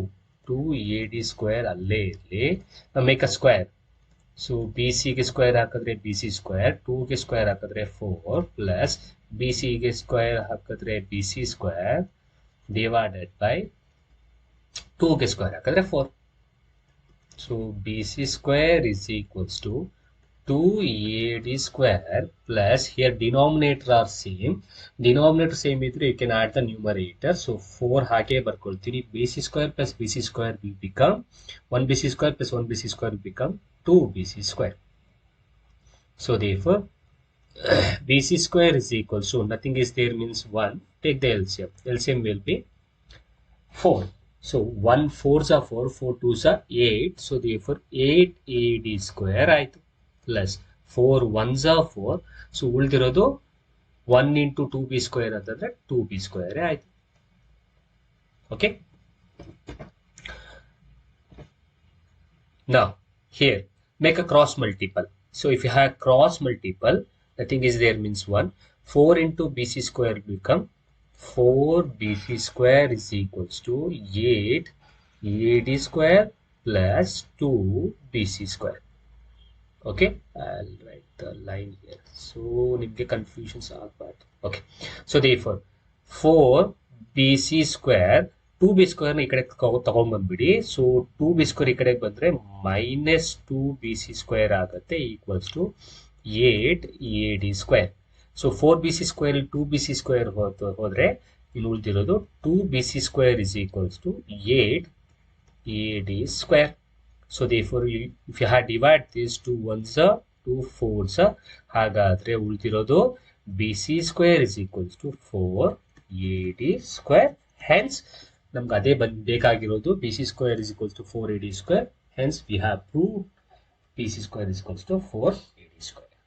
2AD square ಅಲ್ಲೇ ಇರಲಿ, ನಾವು ಮೇಕ್ ಅ ಸ್ಕ್ವೇರ್. ಸೊ BCಗೆ square ಹಾಕಿದ್ರೆ BC square, 2ಗೆ square ಹಾಕಿದ್ರೆ 4 plus BCಗೆ square ಹಾಕಿದ್ರೆ BC square divided by 2ಗೆ ಸ್ಕ್ವೇರ್ ಹಾಕಿದ್ರೆ 4. So BC square is equals to 2AD square plus here denominator are same. Denominator same ಇದ್ರೆ you can add the numerator. So 4 ಹಾಗೆ ಬರ್ಕೊಳ್ತೀನಿ. BC square plus BC square will become 1 BC square plus 1 BC square will become 2 BC square. So therefore BC square is equals to, nothing is there means 1. Take the LCM. LCM will be 4. So 1 4s are 4, 4 2s are 8. So therefore 8AD square ಆಯಿತು plus 4 1s are 4. So ಉಳಿದಿರೋದು 1 into 2B square ಅಂತಂದ್ರೆ 2B square ಆಯಿತು. Okay, now here make a cross multiple. So if you have cross multiple, nothing is there means 1. 4 into BC square will become 4 BC square is equals to 8 AD square plus 2 BC square. Okay, I'll write the line here so nimge confusions agಬಾರ್ದು. Okay, so therefore 4 BC square 2B square ನ ಈ ಕಡೆ ತಗೊಂಡ್ಬಂದ್ಬಿಡಿ. So 2B square ಈ ಕಡೆ ಬಂದ್ರೆ minus 2 BC square ಆಗುತ್ತೆ equals to 8 AD square. So 4 BC square 2 BC square ಹೋದ್ರೆ ಇನ್ನು ಉಳಿದಿರೋದು 2 BC square is equals to 8 AD square. So therefore if you had divide these 2 1s 2 4s, ಹಾಗಾದ್ರೆ ಉಳಿದಿರೋದು BC square is equals to 4 AD square. Hence ನಮ್ಗೆ ಅದೇ ಬೇಕಾಗಿರೋದು, BC square is equals to 4 AD square. Hence we have proved BC square is equals to 4 AD square.